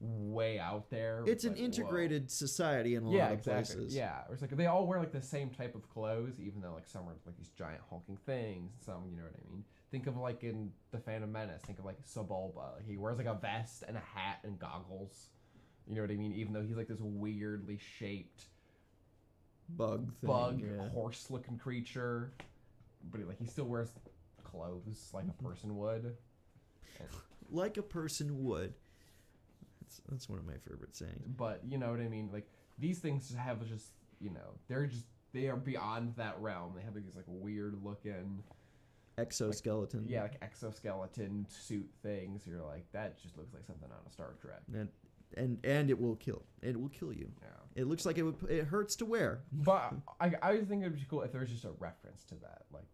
way out there. It's an integrated society in a lot of places. Yeah, it's like they all wear like the same type of clothes, even though like some are like these giant hulking things, and some, you know what I mean. Think of like in The Phantom Menace. Think of like Sebulba. Like, he wears like a vest and a hat and goggles. You know what I mean? Even though he's like this weirdly shaped bug horse-looking creature, but he still wears clothes like a person would. like a person would. That's one of my favorite sayings. But you know what I mean? Like these things have just, you know, they are beyond that realm. They have like, these like weird looking Exoskeleton. yeah, like exoskeleton suit things. You're like, that just looks like something on a Star Trek. And it will kill. It will kill you. Yeah. It looks like it hurts to wear. But I think it would be cool if there was just a reference to that. Like,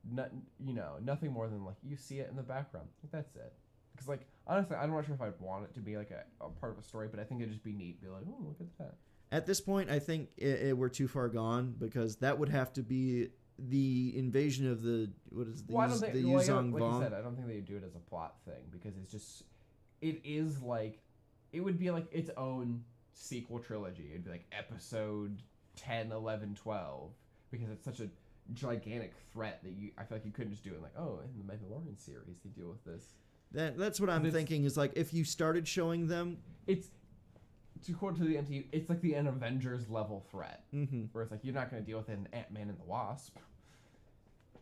nothing more than like you see it in the background. Like, that's it. Because like honestly, I'm not sure if I'd want it to be like a part of a story, but I think it'd just be neat. Be like, oh, look at that. At this point, I think we're too far gone because that would have to be the invasion of the Yuzong like Vong. you said, I don't think they would do it as a plot thing because it is like it would be like its own sequel trilogy. It'd be like episode 10, 11, 12 because it's such a gigantic threat that I feel like you couldn't just do it like, oh, in the Mandalorian series they deal with this. That's what I'm thinking is like if you started showing them, it's to quote to the MCU, it's like an Avengers level threat, where it's like you're not going to deal with it in Ant-Man and the Wasp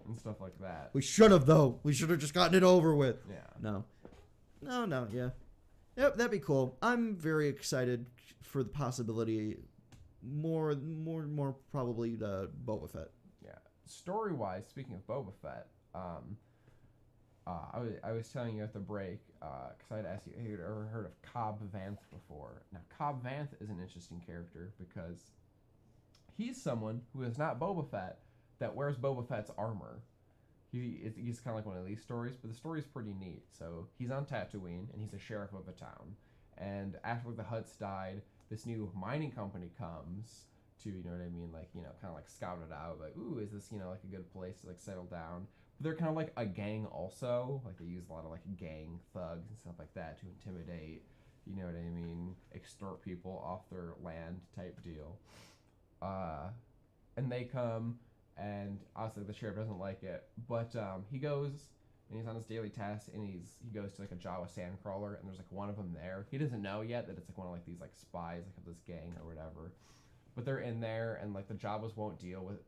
and stuff like that. we should have though. We should have just gotten it over with. Yeah. No, yeah. Yep, that'd be cool. I'm very excited for the possibility. More probably Boba Fett. Yeah. Story-wise, speaking of Boba Fett, I was telling you at the break, because I'd asked you if you'd ever heard of Cobb Vanth before. Now, Cobb Vanth is an interesting character because he's someone who is not Boba Fett that wears Boba Fett's armor. He's kind of like one of these stories, but the story's pretty neat. So he's on Tatooine, and he's a sheriff of a town. And after the Hutts died, this new mining company comes to, you know what I mean, like, you know, kind of like scout it out, like, ooh, is this, you know, like a good place to like settle down? But they're kind of like a gang also, like they use a lot of like gang thugs and stuff like that to intimidate, you know what I mean, extort people off their land type deal. And they come, and obviously the sheriff doesn't like it, but he goes and he's on his daily task, and he goes to like a Jawa sandcrawler, and there's like one of them there. He doesn't know yet that it's like one of like these like spies like of this gang or whatever, but they're in there, and like the Jawas won't deal with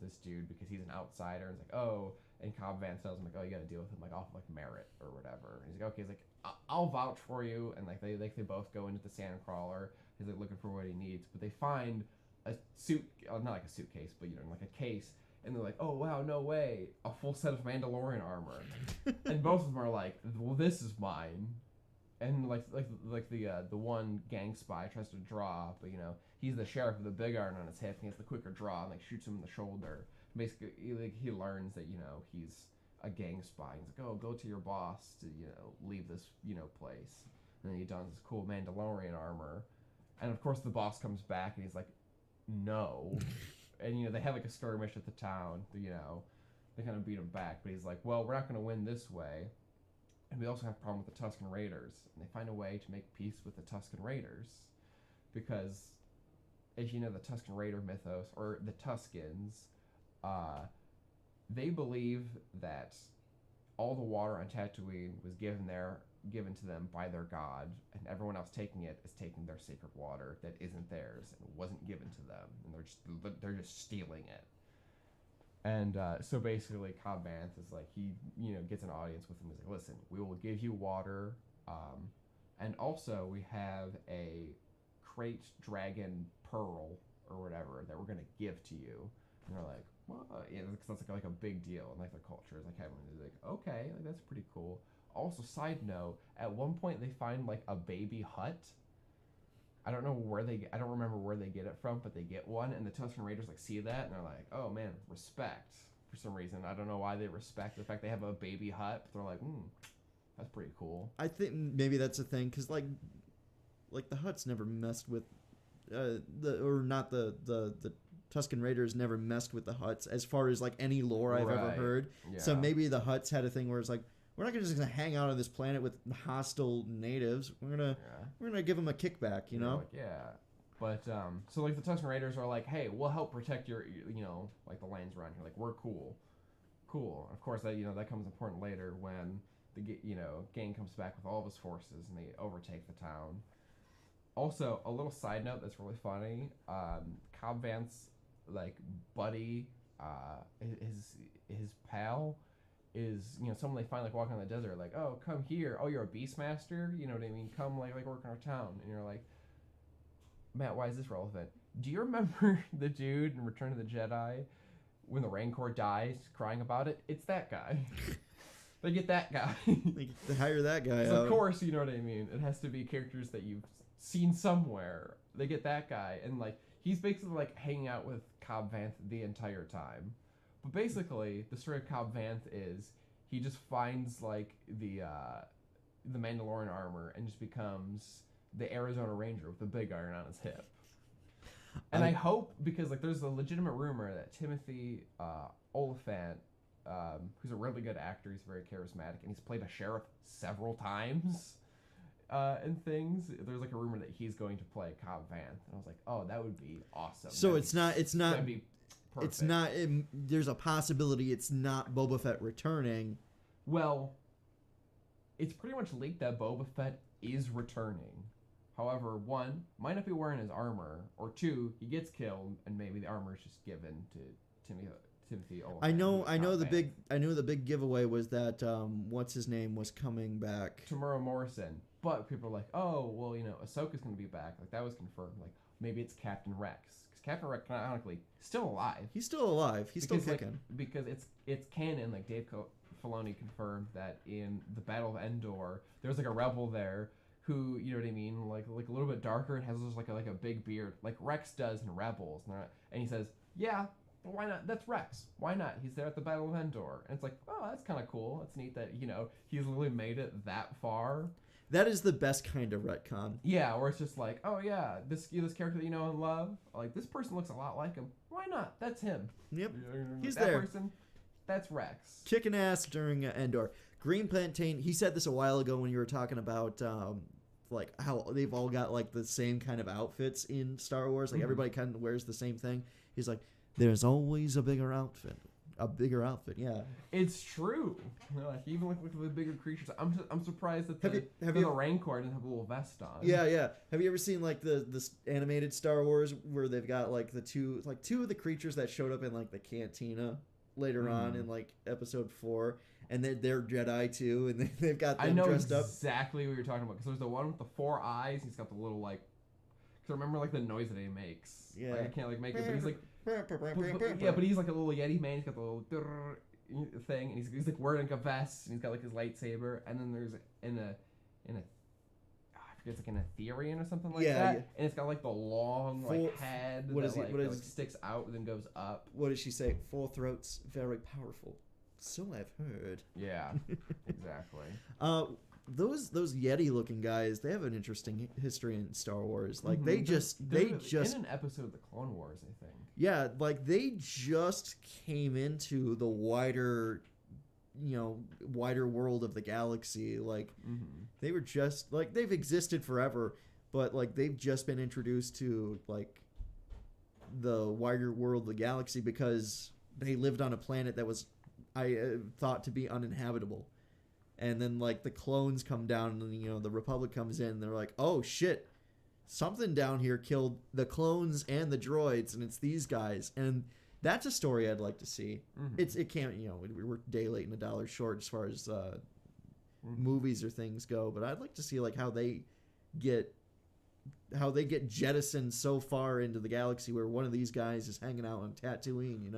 this dude because he's an outsider, and it's like, oh, and Cobb Vanth tells him like, oh, you got to deal with him like off of like merit or whatever, and he's like, okay, he's like, I'll vouch for you, and like they both go into the sandcrawler. He's like looking for what he needs, but they find a not like a suitcase, but you know, like a case, and they're like, oh wow, no way, a full set of Mandalorian armor, and both of them are like, well, this is mine, and like the one gang spy tries to draw, but you know, he's the sheriff with the big iron on his hip, and he has the quicker draw, and like shoots him in the shoulder. Basically, he learns that, you know, he's a gang spy. He's like, oh, go to your boss to, you know, leave this, you know, place, and then he dons his cool Mandalorian armor, and of course the boss comes back, and he's like, no. And you know, they have like a skirmish at the town, you know, they kind of beat him back, but he's like, well, we're not going to win this way, and we also have a problem with the Tusken Raiders, and they find a way to make peace with the Tusken Raiders, because as you know, the Tusken Raider mythos, or the Tuskens, they believe that all the water on Tatooine was given to them by their god, and everyone else taking it is taking their sacred water that isn't theirs and wasn't given to them, and they're just stealing it. And so basically, Cobb Vanth is like, he, you know, gets an audience with him. He's like, listen, we will give you water, and also we have a crate dragon pearl or whatever that we're gonna give to you. And they're like, what? Yeah, because that's like a big deal in like their culture. It's like having like, okay, like that's pretty cool. Also, side note, at one point they find like a baby Hutt. I don't remember where they get it from, but they get one, and the Tusken Raiders like see that, and they're like, oh man, respect. For some reason, I don't know why they respect the fact they have a baby Hutt, but they're like, that's pretty cool. I think maybe that's a thing, because like the Hutts never messed with the Tusken Raiders never messed with the Hutts as far as like any lore I've ever heard. Yeah. So maybe the Hutts had a thing where it's like, we're not just gonna hang out on this planet with hostile natives. We're gonna give them a kickback, you know? Like, yeah. But so like the Tusken Raiders are like, hey, we'll help protect your you know, like the lands around here. Like, we're cool. Of course, that, you know, that comes important later when the, you know, gang comes back with all of his forces and they overtake the town. Also, a little side note that's really funny. Cobb Vanth's like buddy, his pal, is, you know, someone they find like walking on the desert, like, oh, come here. Oh, you're a Beastmaster? You know what I mean? Come like work in our town. And you're like, Matt, why is this relevant? Do you remember the dude in Return of the Jedi when the Rancor dies, crying about it? It's that guy. They get that guy. They hire that guy So out. of course, you know what I mean. It has to be characters that you've seen somewhere. They get that guy, and like he's basically like hanging out with Cobb Vanth the entire time. But basically, the story of Cobb Vanth is he just finds like the Mandalorian armor and just becomes the Arizona Ranger with the big iron on his hip. And I hope, because like there's a legitimate rumor that Timothy Oliphant, who's a really good actor, he's very charismatic, and he's played a sheriff several times and things. There's like a rumor that he's going to play Cobb Vanth, and I was like, oh, that would be awesome. So That'd it's be perfect. it's not. There's a possibility it's not Boba Fett returning. Well, it's pretty much leaked that Boba Fett is returning. However, one, might not be wearing his armor, or two, he gets killed, and maybe the armor is just given to Timothy Oliphant. I know the big giveaway was that what's his name was coming back. Tamura Morrison. But people are like, oh, well, you know, Ahsoka's going to be back. Like, that was confirmed. Like, maybe it's Captain Rex. Because Captain Rex, canonically, still alive. He's still alive. He's still Because, kicking. like, because it's canon. Like, Dave Filoni confirmed that in the Battle of Endor, there's, like, a rebel there who, you know what I mean, like a little bit darker and has just, like a big beard. Like Rex does in Rebels. And he says, yeah, well, why not? That's Rex. Why not? He's there at the Battle of Endor. And it's like, oh, that's kind of cool. That's neat that, you know, he's literally made it that far. That is the best kind of retcon. Yeah, where it's just like, oh yeah, this character that you know and love, like this person looks a lot like him. Why not? That's him. Yep, he's that there. Person, that's Rex. Kicking ass during Endor. Green Plantain. He said this a while ago when you were talking about like how they've all got like the same kind of outfits in Star Wars. Like everybody kind of wears the same thing. He's like, there's always a bigger outfit. A bigger outfit, yeah. It's true. You know, like even like with the bigger creatures, I'm surprised that the Rancor didn't have a little vest on. Yeah. Have you ever seen like this animated Star Wars where they've got like two of the creatures that showed up in like the cantina later on in like episode 4, and they're Jedi too, and they've got them dressed up. I know exactly what you're talking about, because there's the one with the 4 eyes. He's got the little like. Cause I remember like the noise that he makes. Yeah. Like, I can't like make it, but he's like. But he's like a little Yeti man. He's got the little thing, and he's like wearing like a vest, and he's got like his lightsaber. And then there's I forget, it's like an Ethereum or something like that. Yeah. And it's got like the long like head that sticks out and then goes up. What does she say? 4 throats, very powerful. So I've heard. Yeah, exactly. Those Yeti looking guys, they have an interesting history in Star Wars. Like they just in an episode of the Clone Wars, I think. Yeah, like they just came into the wider world of the galaxy. Like they were just like they've existed forever, but like they've just been introduced to like the wider world of the galaxy because they lived on a planet that was thought to be uninhabitable. And then like the clones come down and the Republic comes in and they're like, oh shit, something down here killed the clones and the droids, and it's these guys. And that's a story I'd like to see. It can't, we're day late and a dollar short as far as movies or things go, but I'd like to see like how they get jettisoned so far into the galaxy where one of these guys is hanging out on Tatooine,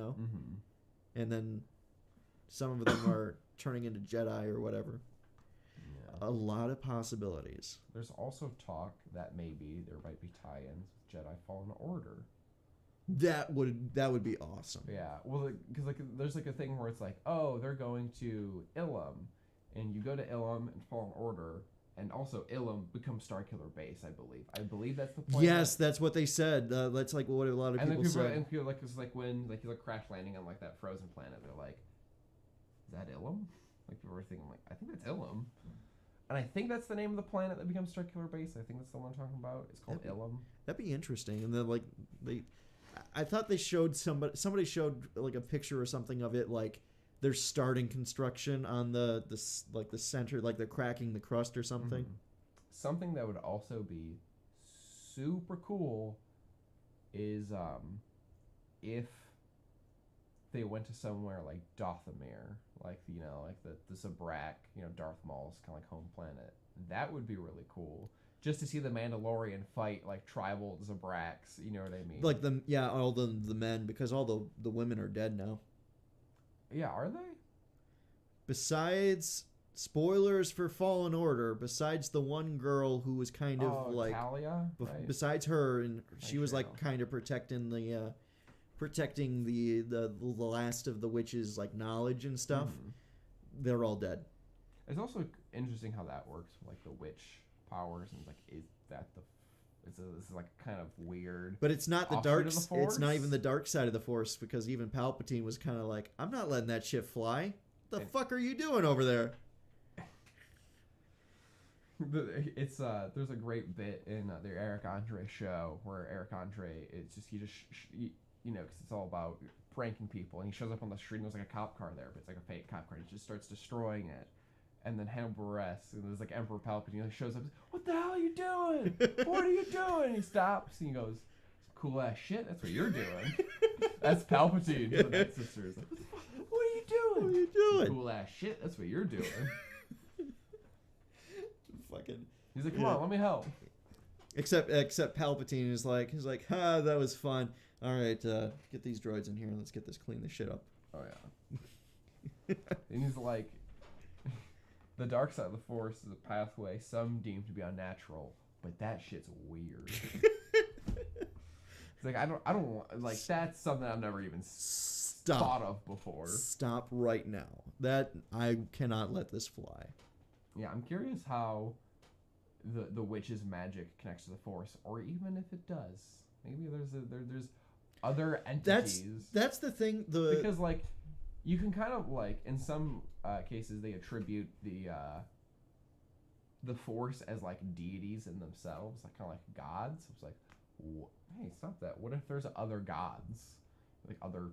and then some of them are turning into Jedi or whatever. Yeah. A lot of possibilities. There's also talk that maybe there might be tie-ins with Jedi Fallen Order. That would be awesome. Yeah, well, because like there's like a thing where it's like, oh, they're going to Ilum, and you go to Ilum and Fallen Order, and also Ilum becomes Starkiller Base. I believe that's the point. Yes, that's what they said. That's like what a lot of people said. And people like it's like when like he's like crash landing on like that frozen planet. They're like, is that Ilum? Like people were thinking, like, I think that's Ilum, and I think that's the name of the planet that becomes Starkiller Base. I think that's the one I'm talking about. It's called Ilum. That'd be interesting. And then like I thought they showed somebody showed like a picture or something of it, like they're starting construction on the center, like they're cracking the crust or something. Something that would also be super cool is if they went to somewhere like Dathomir like the Zabrak, Darth Maul's kind of like home planet. That would be really cool. Just to see the Mandalorian fight like tribal Zabraks, you know what I mean? Like all the men, because all the women are dead now. Yeah, are they? Besides, spoilers for Fallen Order, besides the one girl who was kind of like Talia, right? Besides her, and she was like kind of protecting the last of the witches' like knowledge and stuff. They're all dead. It's also interesting how that works with like the witch powers, and like is this is like kind of weird. But it's not the offshoot dark. of the Force? It's not even the dark side of the Force, because even Palpatine was kind of like, I'm not letting that shit fly. What the fuck are you doing over there? It's there's a great bit in the Eric Andre show where Eric Andre because it's all about pranking people, and he shows up on the street and there's like a cop car there, but it's like a fake cop car. And he just starts destroying it, and then Hannibal Buress, and there's like Emperor Palpatine, shows up. What the hell are you doing? What are you doing? And he stops and he goes, "Cool ass shit. That's what you're doing." That's Palpatine. The Night Sisters. Like, what are you doing? What are you doing? Cool ass shit. That's what you're doing. Fucking. He's like, come on, let me help. Except Palpatine is like, that was fun. All right, get these droids in here and let's get this shit up. Oh yeah. And he's like, the dark side of the Force is a pathway some deem to be unnatural, but that shit's weird. It's like I don't like that's something I've never even thought of before. Stop right now. That I cannot let this fly. Yeah, I'm curious how the witch's magic connects to the Force, or even if it does. Maybe there's other entities. That's the thing. Because like you can kind of like in some cases they attribute the Force as like deities in themselves, like kind of like gods. It's like, hey, stop that. What if there's other gods, like other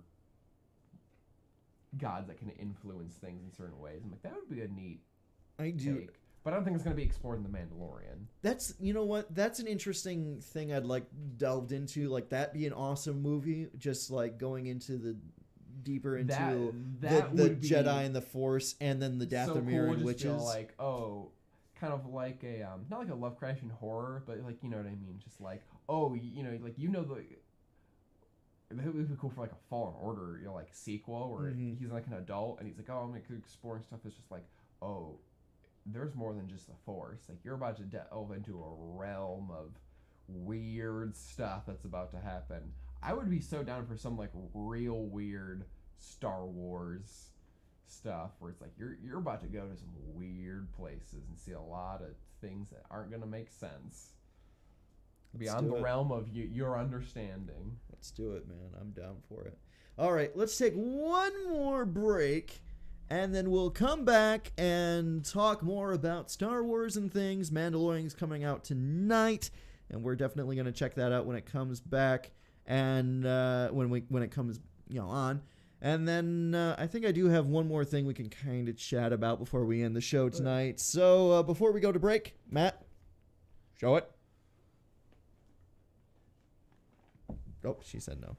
gods that can influence things in certain ways? I'm like, that would be a neat. I do. Take. But I don't think it's going to be explored in The Mandalorian. That's, you know what? That's an interesting thing I'd like delved into. Like, that'd be an awesome movie. Just like going into the deeper into the Jedi and the Force, and then the Dathomir and witches. Feel like, kind of like a not like a Lovecraftian horror, but like, you know what I mean? Just like, it would be cool for like a Fallen Order, like sequel where he's like an adult and he's like, I'm exploring stuff that's just like, there's more than just the Force. Like, you're about to delve into a realm of weird stuff that's about to happen. I would be so down for some like real weird Star Wars stuff where it's like you're about to go to some weird places and see a lot of things that aren't gonna make sense beyond the realm of your understanding. Let's do it, man. I'm down for it. All right, let's take one more break. And then we'll come back and talk more about Star Wars and things. Mandalorian's coming out tonight, and we're definitely going to check that out when it comes back, and when it comes on. And then I think I do have one more thing we can kind of chat about before we end the show tonight. So before we go to break, Matt, show it. Oh, she said no.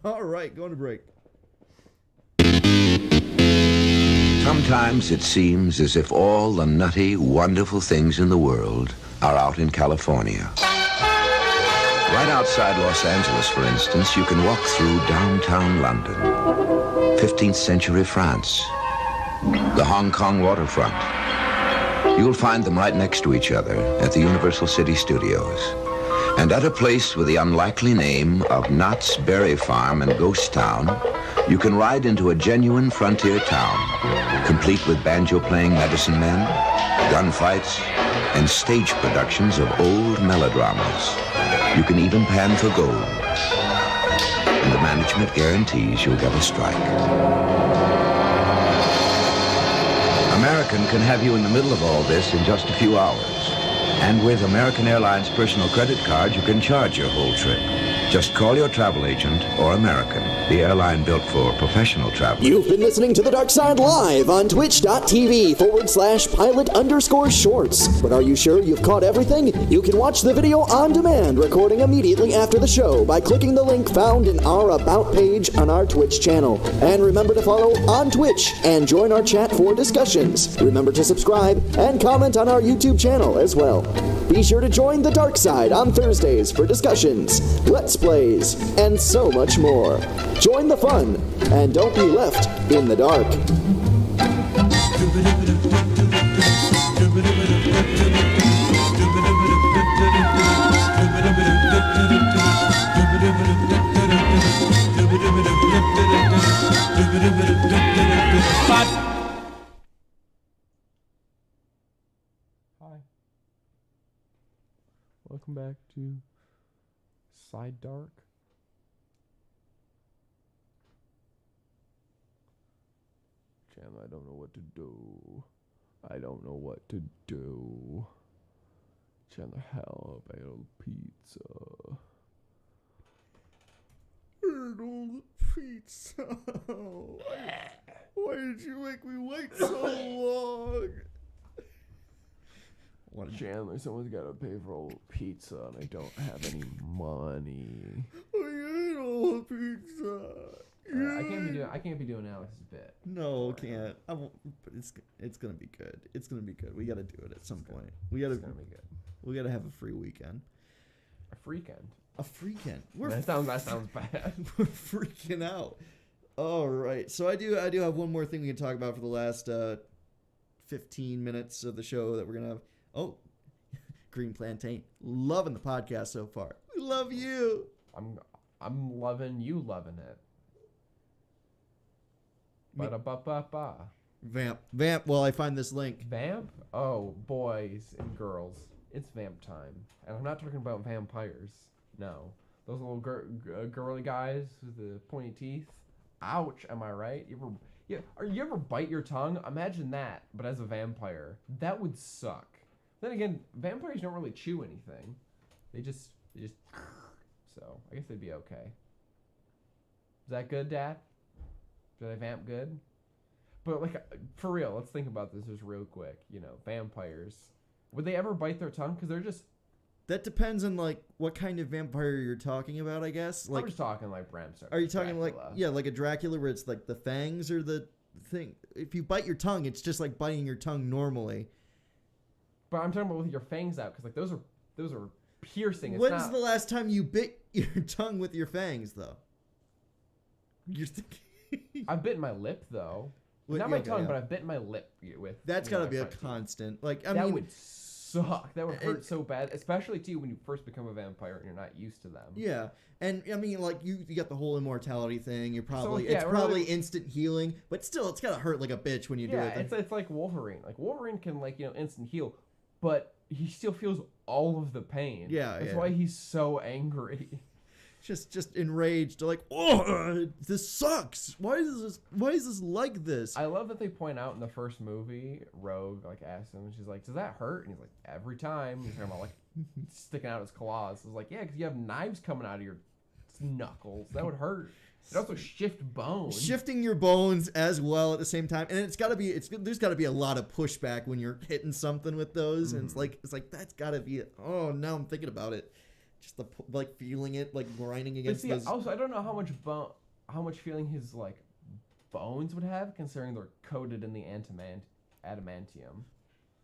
All right, going to break. Sometimes it seems as if all the nutty, wonderful things in the world are out in California. Right outside Los Angeles, for instance, you can walk through downtown London, 15th century France, the Hong Kong waterfront. You'll find them right next to each other at the Universal City Studios. And at a place with the unlikely name of Knott's Berry Farm and Ghost Town, you can ride into a genuine frontier town, complete with banjo-playing medicine men, gunfights, and stage productions of old melodramas. You can even pan for gold. And the management guarantees you'll get a strike. American can have you in the middle of all this in just a few hours. And with American Airlines personal credit card, you can charge your whole trip. Just call your travel agent or American, the airline built for professional travelers. You've been listening to The Dark Side live on twitch.tv/pilot_shorts. But are you sure you've caught everything? You can watch the video on demand, recording immediately after the show by clicking the link found in our About page on our Twitch channel. And remember to follow on Twitch and join our chat for discussions. Remember to subscribe and comment on our YouTube channel as well. Be sure to join The Dark Side on Thursdays for discussions, Let's Plays, and so much more. Join the fun, and don't be left in the dark. Hi. Welcome back to Side Dark. Chandler, I don't know what to do. I don't know what to do. Chandler, help. I got a pizza. Arnold pizza. Why did you make me wait so long? Chandler, someone's got to pay for all the pizza, and I don't have any money. I ate all the pizza. I can't be doing Alex's bit. No, can't. I won't, but it's gonna be good. It's gonna be good. We gotta do it at some point. It's gonna be good. We gotta have a free weekend. A freakend. A freakend. That sounds bad. We're freaking out. All right. So I do have one more thing we can talk about for the last 15 minutes of the show that we're gonna have. Oh, Green Plantain, loving the podcast so far. We love you. I'm loving you, loving it. Ba-da-ba-ba-ba. Vamp. Well, I find this link. Vamp? Oh, boys and girls, it's vamp time, and I'm not talking about vampires. No, those little girly guys with the pointy teeth. Ouch! Am I right? You ever bite your tongue? Imagine that, but as a vampire, that would suck. Then again, vampires don't really chew anything. They just. So I guess they'd be okay. Is that good, Dad? Did I vamp good? But like, for real, let's think about this just real quick. You know, vampires. Would they ever bite their tongue? Because they're just. That depends on like what kind of vampire you're talking about, I guess. Like, I'm just talking like Bram Stoker. Are you talking Dracula. like a Dracula where it's like the fangs or the thing? If you bite your tongue, it's just like biting your tongue normally. But I'm talking about with your fangs out, because like those are piercing. It's When's the last time you bit your tongue with your fangs, though? You're thinking. I've bitten my lip though. Not my tongue, but I've bitten my lip with. That's gotta be a constant. Like, I mean, that would suck. That would hurt so bad, especially too when you first become a vampire and you're not used to them. Yeah, and I mean, like you got the whole immortality thing. You're probably it's probably instant healing, but still, it's gotta hurt like a bitch when you do it. Yeah, it's like Wolverine. Like Wolverine can instant heal, but he still feels all of the pain. Yeah, that's why he's so angry. Just enraged, like, oh, this sucks. Why is this like this? I love that they point out in the first movie, Rogue like asks him, and she's like, "Does that hurt?" And he's like, "Every time." He's talking about like sticking out his claws. It's like, yeah, because you have knives coming out of your knuckles. That would hurt. It also shifting your bones as well at the same time, and there's got to be a lot of pushback when you're hitting something with those, and it's like that's got to be. Oh, now I'm thinking about it. Just the feeling it, like grinding against those. Also, I don't know how much feeling his like bones would have, considering they're coated in the adamantium.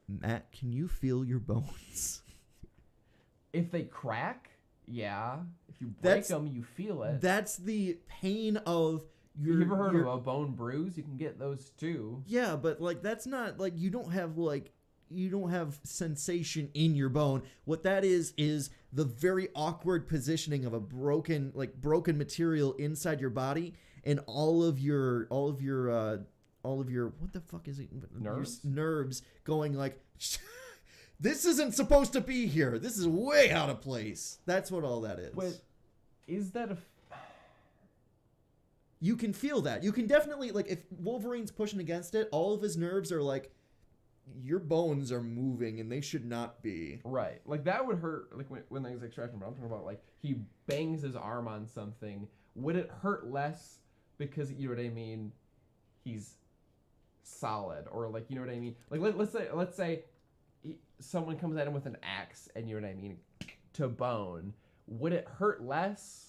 Matt, can you feel your bones? If they crack, yeah. If you break them, you feel it. That's the pain of your. You ever heard of a bone bruise? You can get those too. Yeah, but like that's not like you don't have sensation in your bone. What that is the very awkward positioning of a broken material inside your body, and all of your what the fuck is it? Nerves going like, this isn't supposed to be here. This is way out of place. That's what all that is. But is that you can feel that. You can definitely, like, if Wolverine's pushing against it, all of his nerves are like your bones are moving and they should not be. Right. Like that would hurt like when there's extraction, but I'm talking about like he bangs his arm on something. Would it hurt less because you know what I mean? He's solid, or like you know what I mean? Like let's say someone comes at him with an axe and you know what I mean, to bone. Would it hurt less?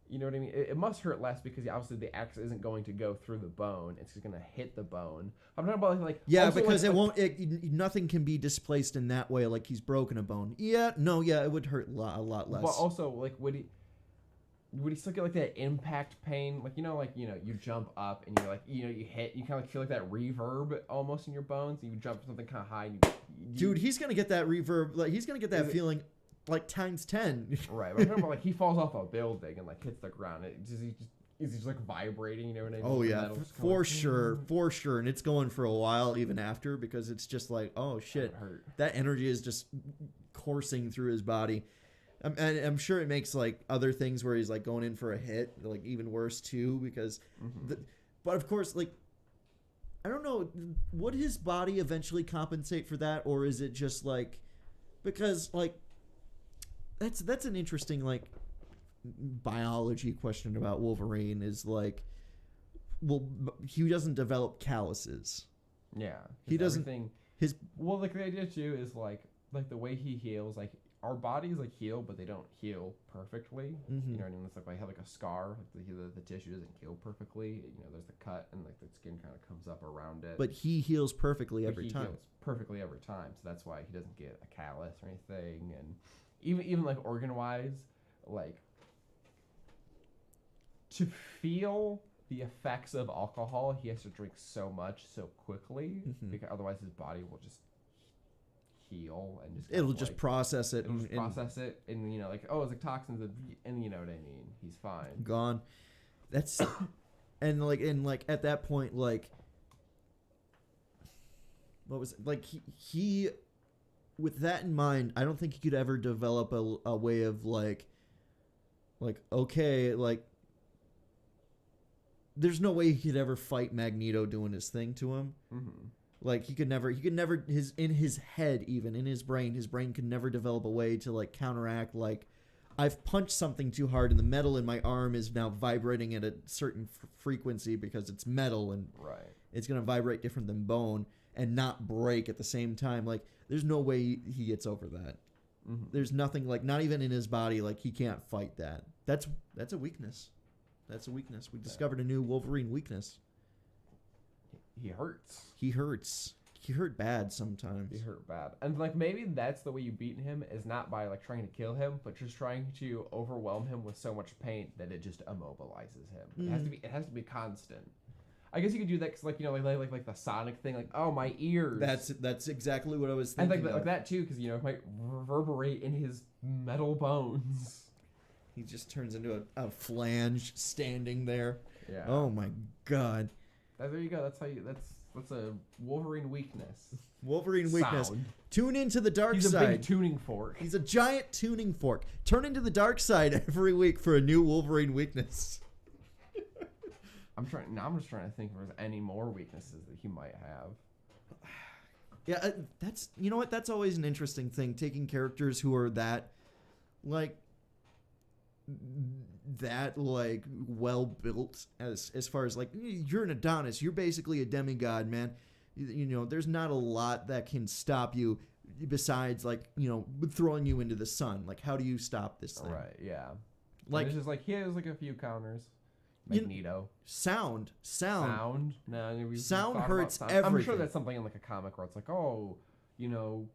You know what I mean? It must hurt less because obviously the axe isn't going to go through the bone. It's just going to hit the bone. I'm talking about like yeah, because like, it won't. Nothing can be displaced in that way. Like he's broken a bone. Yeah, no, yeah, it would hurt a lot less. But also, like, would he still get like that impact pain? Like you jump up and you're like you hit. You kind of like feel like that reverb almost in your bones. And you jump from something kind of high. And dude, he's gonna get that reverb. Like he's gonna get that feeling. Like times 10. Right. But I'm talking about like he falls off a building and like hits the ground. He's just like vibrating, you know what I mean? Oh yeah, for sure. And it's going for a while even after because it's just like, oh shit, that energy is just coursing through his body. And I'm sure it makes like other things where he's like going in for a hit like even worse too because, but of course like, I don't know, would his body eventually compensate for that or is it just like, because like. That's an interesting like biology question about Wolverine is like, well, he doesn't develop calluses. Yeah, he doesn't. Well, like the idea too is like the way he heals. Like our bodies like heal, but they don't heal perfectly. You know what I mean? It's like I have like a scar. Like the tissue doesn't heal perfectly. You know, there's the cut and like the skin kind of comes up around it. But he heals perfectly every time. Heals perfectly every time, so that's why he doesn't get a callus or anything and. Even like organ wise, like to feel the effects of alcohol, he has to drink so much so quickly because otherwise his body will just heal and just it'll just process it. Process it, and you know, like it's like toxins, and you know what I mean. He's fine. Gone. That's and like at that point, like what was it? Like he. With that in mind, I don't think he could ever develop a way of like okay, like there's no way he could ever fight Magneto doing his thing to him. Like he could never in his head, even in his brain could never develop a way to like counteract like I've punched something too hard and the metal in my arm is now vibrating at a certain frequency because it's metal and it's going to vibrate different than bone and not break at the same time. Like there's no way he gets over that. There's nothing like not even in his body like he can't fight that. That's a weakness. That's a weakness. We discovered a new Wolverine weakness. He hurts. He hurts. He hurt bad sometimes. He hurt bad. And like maybe that's the way you beat him is not by like trying to kill him, but just trying to overwhelm him with so much pain that it just immobilizes him. It has to be constant. I guess you could do that because, like, you know, like the Sonic thing, like, oh, my ears. That's exactly what I was thinking. And like that too, because you know it might reverberate in his metal bones. He just turns into a flange standing there. Yeah. Oh my god. There you go. That's how you. That's a Wolverine weakness. Wolverine weakness. Tune into the dark side. He's a big tuning fork. He's a giant tuning fork. Turn into the dark side every week for a new Wolverine weakness. I'm just trying to think if there's any more weaknesses that he might have. Yeah, that's you know what? That's always an interesting thing. Taking characters who are that well built as far as like you're an Adonis. You're basically a demigod, man. You know, there's not a lot that can stop you besides like you know throwing you into the sun. Like, how do you stop this thing? Right. Yeah. Like it's just like he has like a few counters. Magneto. Sound. No, sound hurts sound. everything. I'm sure that's something in like a comic where it's like, oh, you know,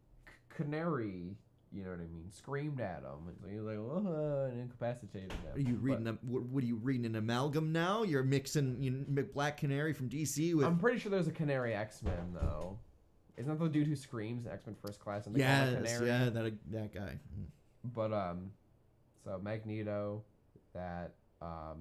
Canary, you know what I mean, screamed at him, and so he's like, and incapacitated him. Are you reading? What are you reading? An amalgam now? You're mixing Black Canary from DC with. I'm pretty sure there's a Canary X-Men though. Isn't that the dude who screams in X-Men First Class? And yeah, that guy. But so Magneto, that oh,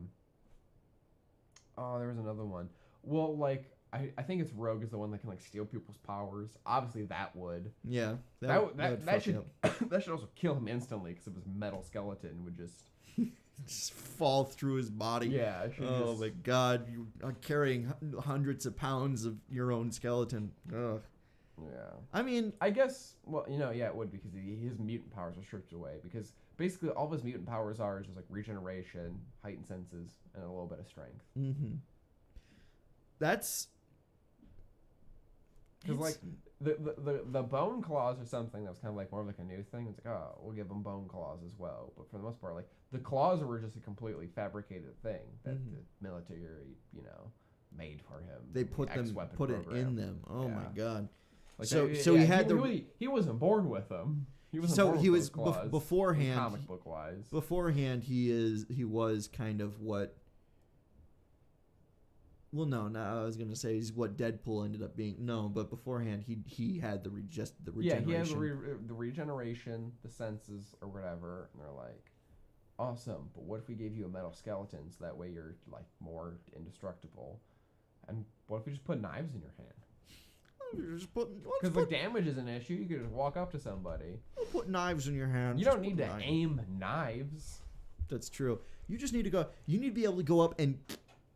there was another one. Well, like I think it's Rogue is the one that can like steal people's powers. Obviously, that would. Yeah, that should that should also kill him instantly because if his metal skeleton would just fall through his body. Yeah. Oh my God, you are carrying hundreds of pounds of your own skeleton. Ugh. Yeah. I mean, I guess, well, it would, because his mutant powers are stripped away. Because basically all of his mutant powers are just like regeneration, heightened senses, and a little bit of strength. mm-hmm. That's... Because, like, the bone claws are something that was kind of like more of like a new thing. It's like, oh, we'll give him bone claws as well. But for the most part, like, the claws were just a completely fabricated thing that the military, made for him. They put it in them. Oh my god! Like so he had he wasn't born with them. He wasn't so born he with was those claws, beforehand. comic book wise. Beforehand, he was kind of what. Well, no, I was gonna say he's what Deadpool ended up being. No, but beforehand, he had the regeneration. Yeah, he had the regeneration, the senses, or whatever, and they're like, awesome. But what if we gave you a metal skeleton so that way you're like more indestructible? And what if we just put knives in your hand? Because like damage is an issue. You could just walk up to somebody. Put knives in your hand. You don't need to aim knives. That's true. You just need to go. You need to be able to go up and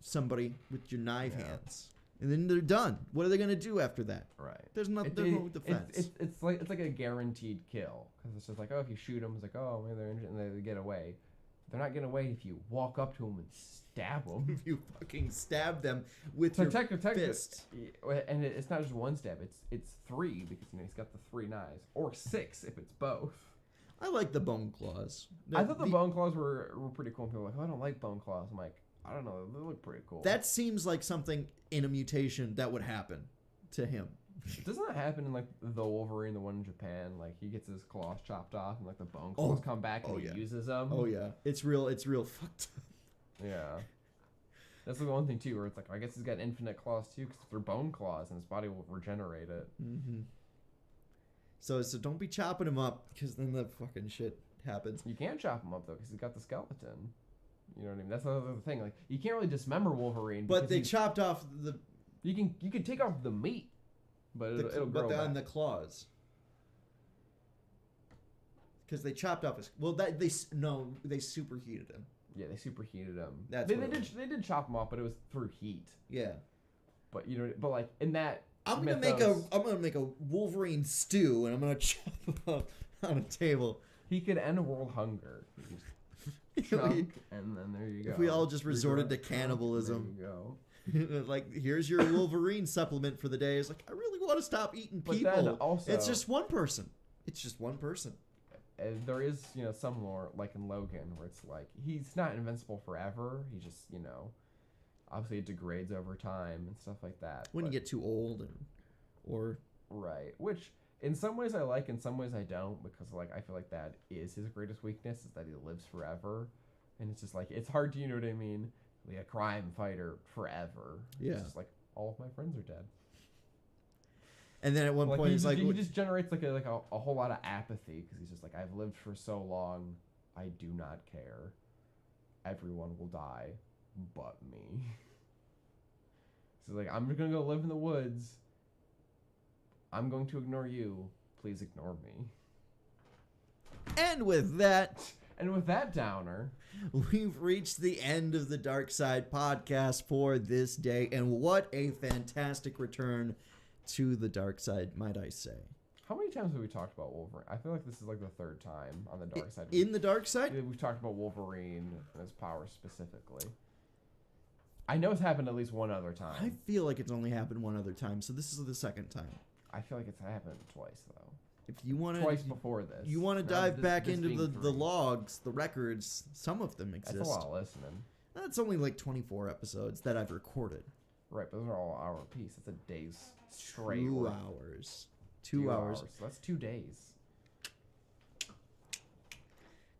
somebody with your knife hands, and then they're done. What are they gonna do after that? Right. There's no defense. It's like a guaranteed kill, because it's just like, oh, if you shoot them, it's like, oh, maybe they're injured and they get away. They're not getting away if you walk up to them and stab them. If you fucking stab them with your fist. And it's not just one stab. It's three, because he's got the 3 knives, or 6 if it's both. I like the bone claws. I thought the bone claws were pretty cool. And people were like, oh, I don't like bone claws. I'm like, I don't know, they look pretty cool. That seems like something in a mutation that would happen to him. Doesn't that happen in like the Wolverine, the one in Japan? Like he gets his claws chopped off, and like the bone claws come back, and he uses them. Oh yeah, it's real fucked up. Yeah, that's the one thing too, where it's like, I guess he's got infinite claws too, because they're bone claws, and his body will regenerate it. Mm-hmm. So don't be chopping him up, because then the fucking shit happens. You can't chop him up though, because he's got the skeleton. You know what I mean? That's the other thing. Like, you can't really dismember Wolverine. But they chopped off the. You can take off the meat, but it'll grow back. On the claws. Because they chopped off his. Well, they superheated him. Yeah, they superheated him. They did chop him off, but it was through heat. Yeah. But but like in that. I'm gonna make a Wolverine stew, and I'm gonna chop him up on a table. He could end world hunger. Chunk, and then there you go. If we all just resorted to cannibalism. There you go. Like, here's your Wolverine supplement for the day. It's like, I really want to stop eating people. But then also, it's just one person. And there is, some lore, like in Logan, where it's like, he's not invincible forever. He just, obviously it degrades over time and stuff like that. When you get too old or... Right. Which... in some ways I like, in some ways I don't, because like I feel like that is his greatest weakness, is that he lives forever, and it's just like, it's hard to, you know what I mean, be a crime fighter forever. Yeah. It's just like, all of my friends are dead. And then at one point it's like, he just generates like a whole lot of apathy, because he's just like, I've lived for so long, I do not care. Everyone will die, but me. So like, I'm gonna go live in the woods. I'm going to ignore you. Please ignore me. And with that downer, we've reached the end of the Dark Side podcast for this day. And what a fantastic return to the Dark Side, might I say. How many times have we talked about Wolverine? I feel like this is like the 3rd time on the Dark Side. In the Dark Side? We've talked about Wolverine and his powers specifically. I know it's happened at least one other time. I feel like it's only happened one other time, so this is the 2nd time. I feel like it's happened twice though. If you want to, twice before this, you want to dive back into the logs, the records. Some of them exist. That's a lot of listening. That's only like 24 episodes that I've recorded. Right, but those are all hour piece. That's a day's straight. 2 hours. 2 hours. So that's 2 days.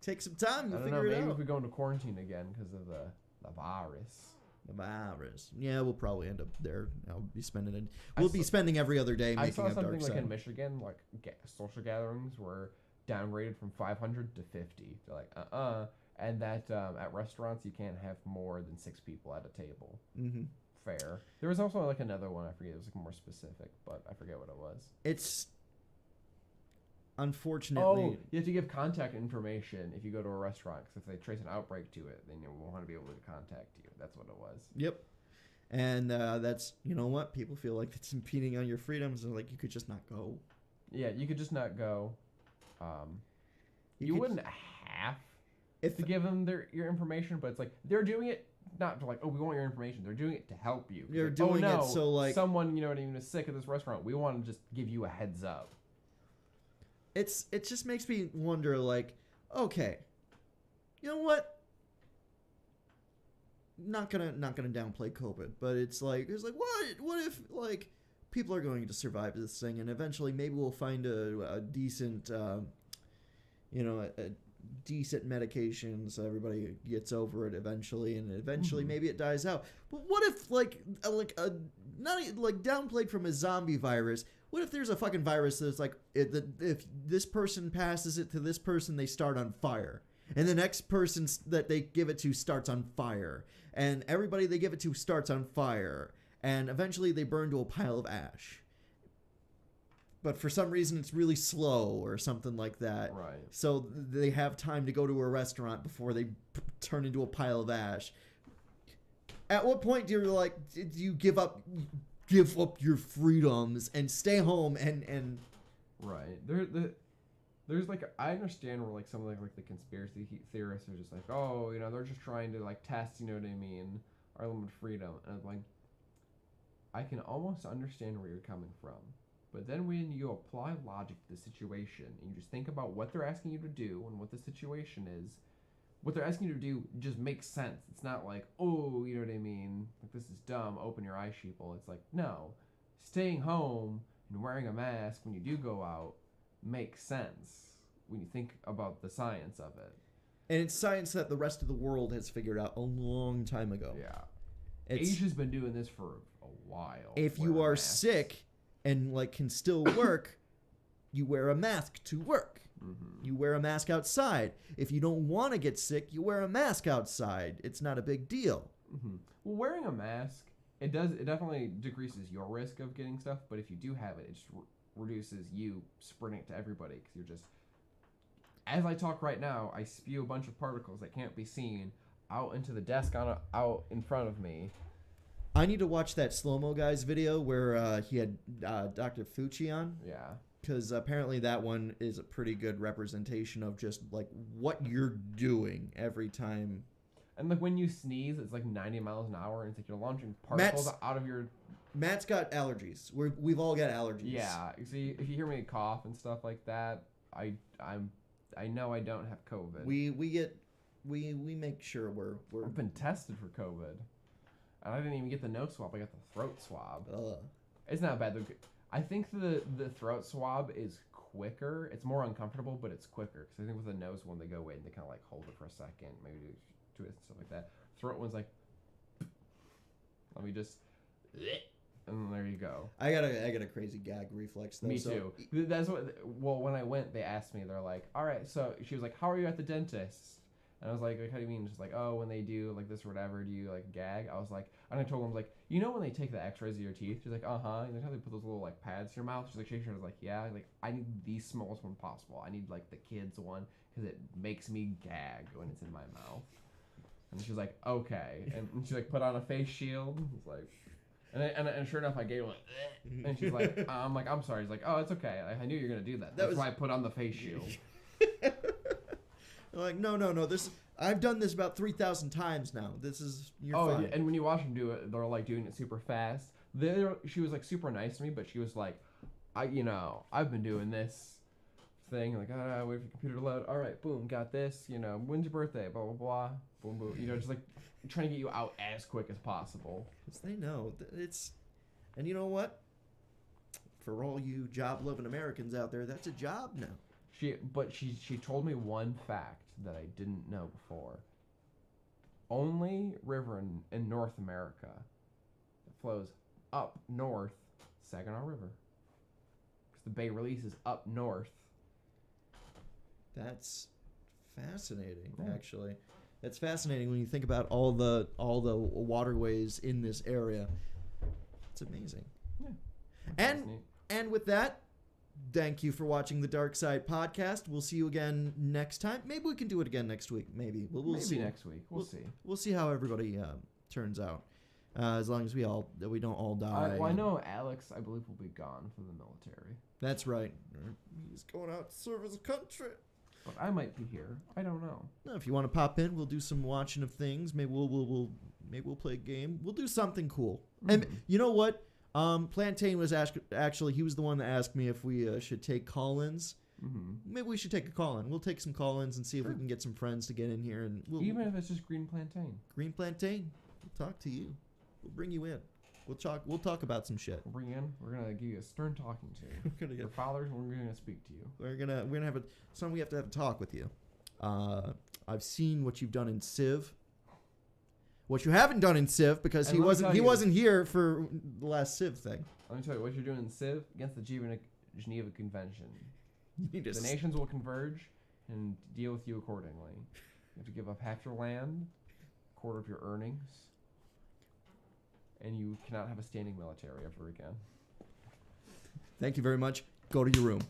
Take some time to figure it out. Maybe if we go into quarantine again because of the virus. The virus. Yeah, we'll probably end up there. I'll be spending it. We'll be spending every other day making I saw something Dark Side. like in Michigan, like social gatherings were downgraded from 500 to 50. They're like, and that at restaurants you can't have more than 6 people at a table. Mm-hmm. Fair. There was also like another one. I forget. It was like more specific, but I forget what it was. It's unfortunately. Oh, you have to give contact information if you go to a restaurant, because if they trace an outbreak to it, then you won't want to be able to contact you. That's what it was. Yep. And that's, you know what? People feel like it's impeding on your freedoms. And like, you could just not go. Yeah, you could just not go. You wouldn't have to give them your information, but it's like they're doing it not to like, oh, we want your information. They're doing it to help you. They're like, doing oh, no, it so like someone, you know what I mean, is sick at this restaurant. We want to just give you a heads up. It just makes me wonder, like, okay, you know what? Not gonna downplay COVID, but it's like what if like people are going to survive this thing, and eventually maybe we'll find a decent a decent medication so everybody gets over it eventually, and eventually maybe it dies out. But what if not like downplayed from a zombie virus? What if there's a fucking virus that's like if this person passes it to this person, they start on fire, and the next person that they give it to starts on fire, and everybody they give it to starts on fire, and eventually they burn to a pile of ash. But for some reason it's really slow or something like that. Right. So they have time to go to a restaurant before they turn into a pile of ash. At what point do you give up your freedoms and stay home and Right. There's like, I understand where like some of like the conspiracy theorists are just like, oh, you know, they're just trying to like test, you know what I mean, our limited freedom. And I'm like, I can almost understand where you're coming from. But then when you apply logic to the situation and you just think about what they're asking you to do and what the situation is, what they're asking you to do just makes sense. It's not like, oh, you know what I mean? Like, this is dumb. Open your eyes, sheeple. It's like, no. Staying home and wearing a mask when you do go out makes sense when you think about the science of it. And it's science that the rest of the world has figured out a long time ago. Yeah. Asia's been doing this for a while. If you are sick and like can still work, you wear a mask to work. Mm-hmm. You wear a mask outside. If you don't want to get sick, you wear a mask outside. It's not a big deal. Mm-hmm. Well, wearing a mask, it definitely decreases your risk of getting stuff, but if you do have it, it just reduces you spreading it to everybody, because you're just, as I talk right now, I spew a bunch of particles that can't be seen out into the desk out in front of me. I need to watch that Slow-Mo Guys video where he had Dr. Fucci on. Yeah. Because apparently that one is a pretty good representation of just like what you're doing every time. And like when you sneeze, it's like 90 miles an hour, and it's like you're launching particles out of your... Matt's got allergies. We've all got allergies. Yeah. See, if you hear me cough and stuff like that, I know I don't have COVID. We make sure we're... I've been tested for COVID. And I didn't even get the nose swab. I got the throat swab. It's not bad. I think the throat swab is quicker. It's more uncomfortable, but it's quicker. Because I think with the nose one, they go in, they kind of like hold it for a second, maybe do it and stuff like that. Throat one's like, let me just, and then there you go. I got a crazy gag reflex though. Me too. That's what. Well, when I went, they asked me. They're like, all right. So she was like, how are you at the dentist? And I was like, how do you mean? She's like, oh, when they do like this or whatever, do you like gag? I was like, and I told them, I was like, you know when they take the x-rays of your teeth? She's like, uh-huh. And how they put those little like pads in your mouth? She's like, shaking her. I was like, yeah. Like, I need the smallest one possible. I need like the kids one because it makes me gag when it's in my mouth. And she was like, okay. And she like put on a face shield. It's like, and sure enough, I gave her like, and she's like, I'm like, I'm sorry. She's like, oh, it's okay. I knew you were gonna do that. That's why I put on the face shield. Like, no. I've done this about 3,000 times now. You're fine. Yeah. And when you watch them do it, they're like doing it super fast. She was like super nice to me, but she was like, I've been doing this thing. Like, wait for your computer to load. All right, boom, got this. When's your birthday? Blah, blah, blah. Boom, boom. Just like trying to get you out as quick as possible. Because they know and you know what? For all you job-loving Americans out there, that's a job now. She told me one fact that I didn't know before. Only river in North America that flows up north, Saginaw River. Because the Bay Release is up north. That's fascinating, actually. That's fascinating when you think about all the waterways in this area. It's amazing. Yeah. And with that, thank you for watching the Dark Side Podcast. We'll see you again next time. Maybe we can do it again next week. Maybe. We'll maybe see. Next week. We'll see. We'll see how everybody turns out. as long as we don't all die. I know Alex, I believe, will be gone from the military. That's right. He's going out to serve as a country. But I might be here. I don't know. No, if you want to pop in, we'll do some watching of things. Maybe we'll play a game. We'll do something cool. And you know what? Plantain was actually he was the one that asked me if we should take call-ins. Maybe we should take a call-in. We'll take some call-ins and see if we can get some friends to get in here, and even if it's just Green Plantain. Green Plantain, we'll talk to you. We'll bring you in. We'll talk about some shit. We'll bring you in. We're gonna give you a stern talking to. We're gonna get your fathers, and we're gonna speak to you. We're gonna have we have to have a talk with you. I've seen what you've done in Civ. What you haven't done in Civ, because he wasn't here for the last Civ thing. Let me tell you what you're doing in Civ against the Geneva Convention. The nations will converge and deal with you accordingly. You have to give up half your land, a quarter of your earnings, and you cannot have a standing military ever again. Thank you very much. Go to your room.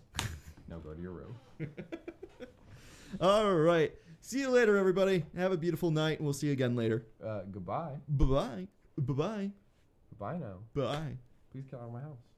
No, go to your room. All right. See you later, everybody. Have a beautiful night, and we'll see you again later. Goodbye. Bye-bye. Bye-bye. Bye now. Bye. Please get out of my house.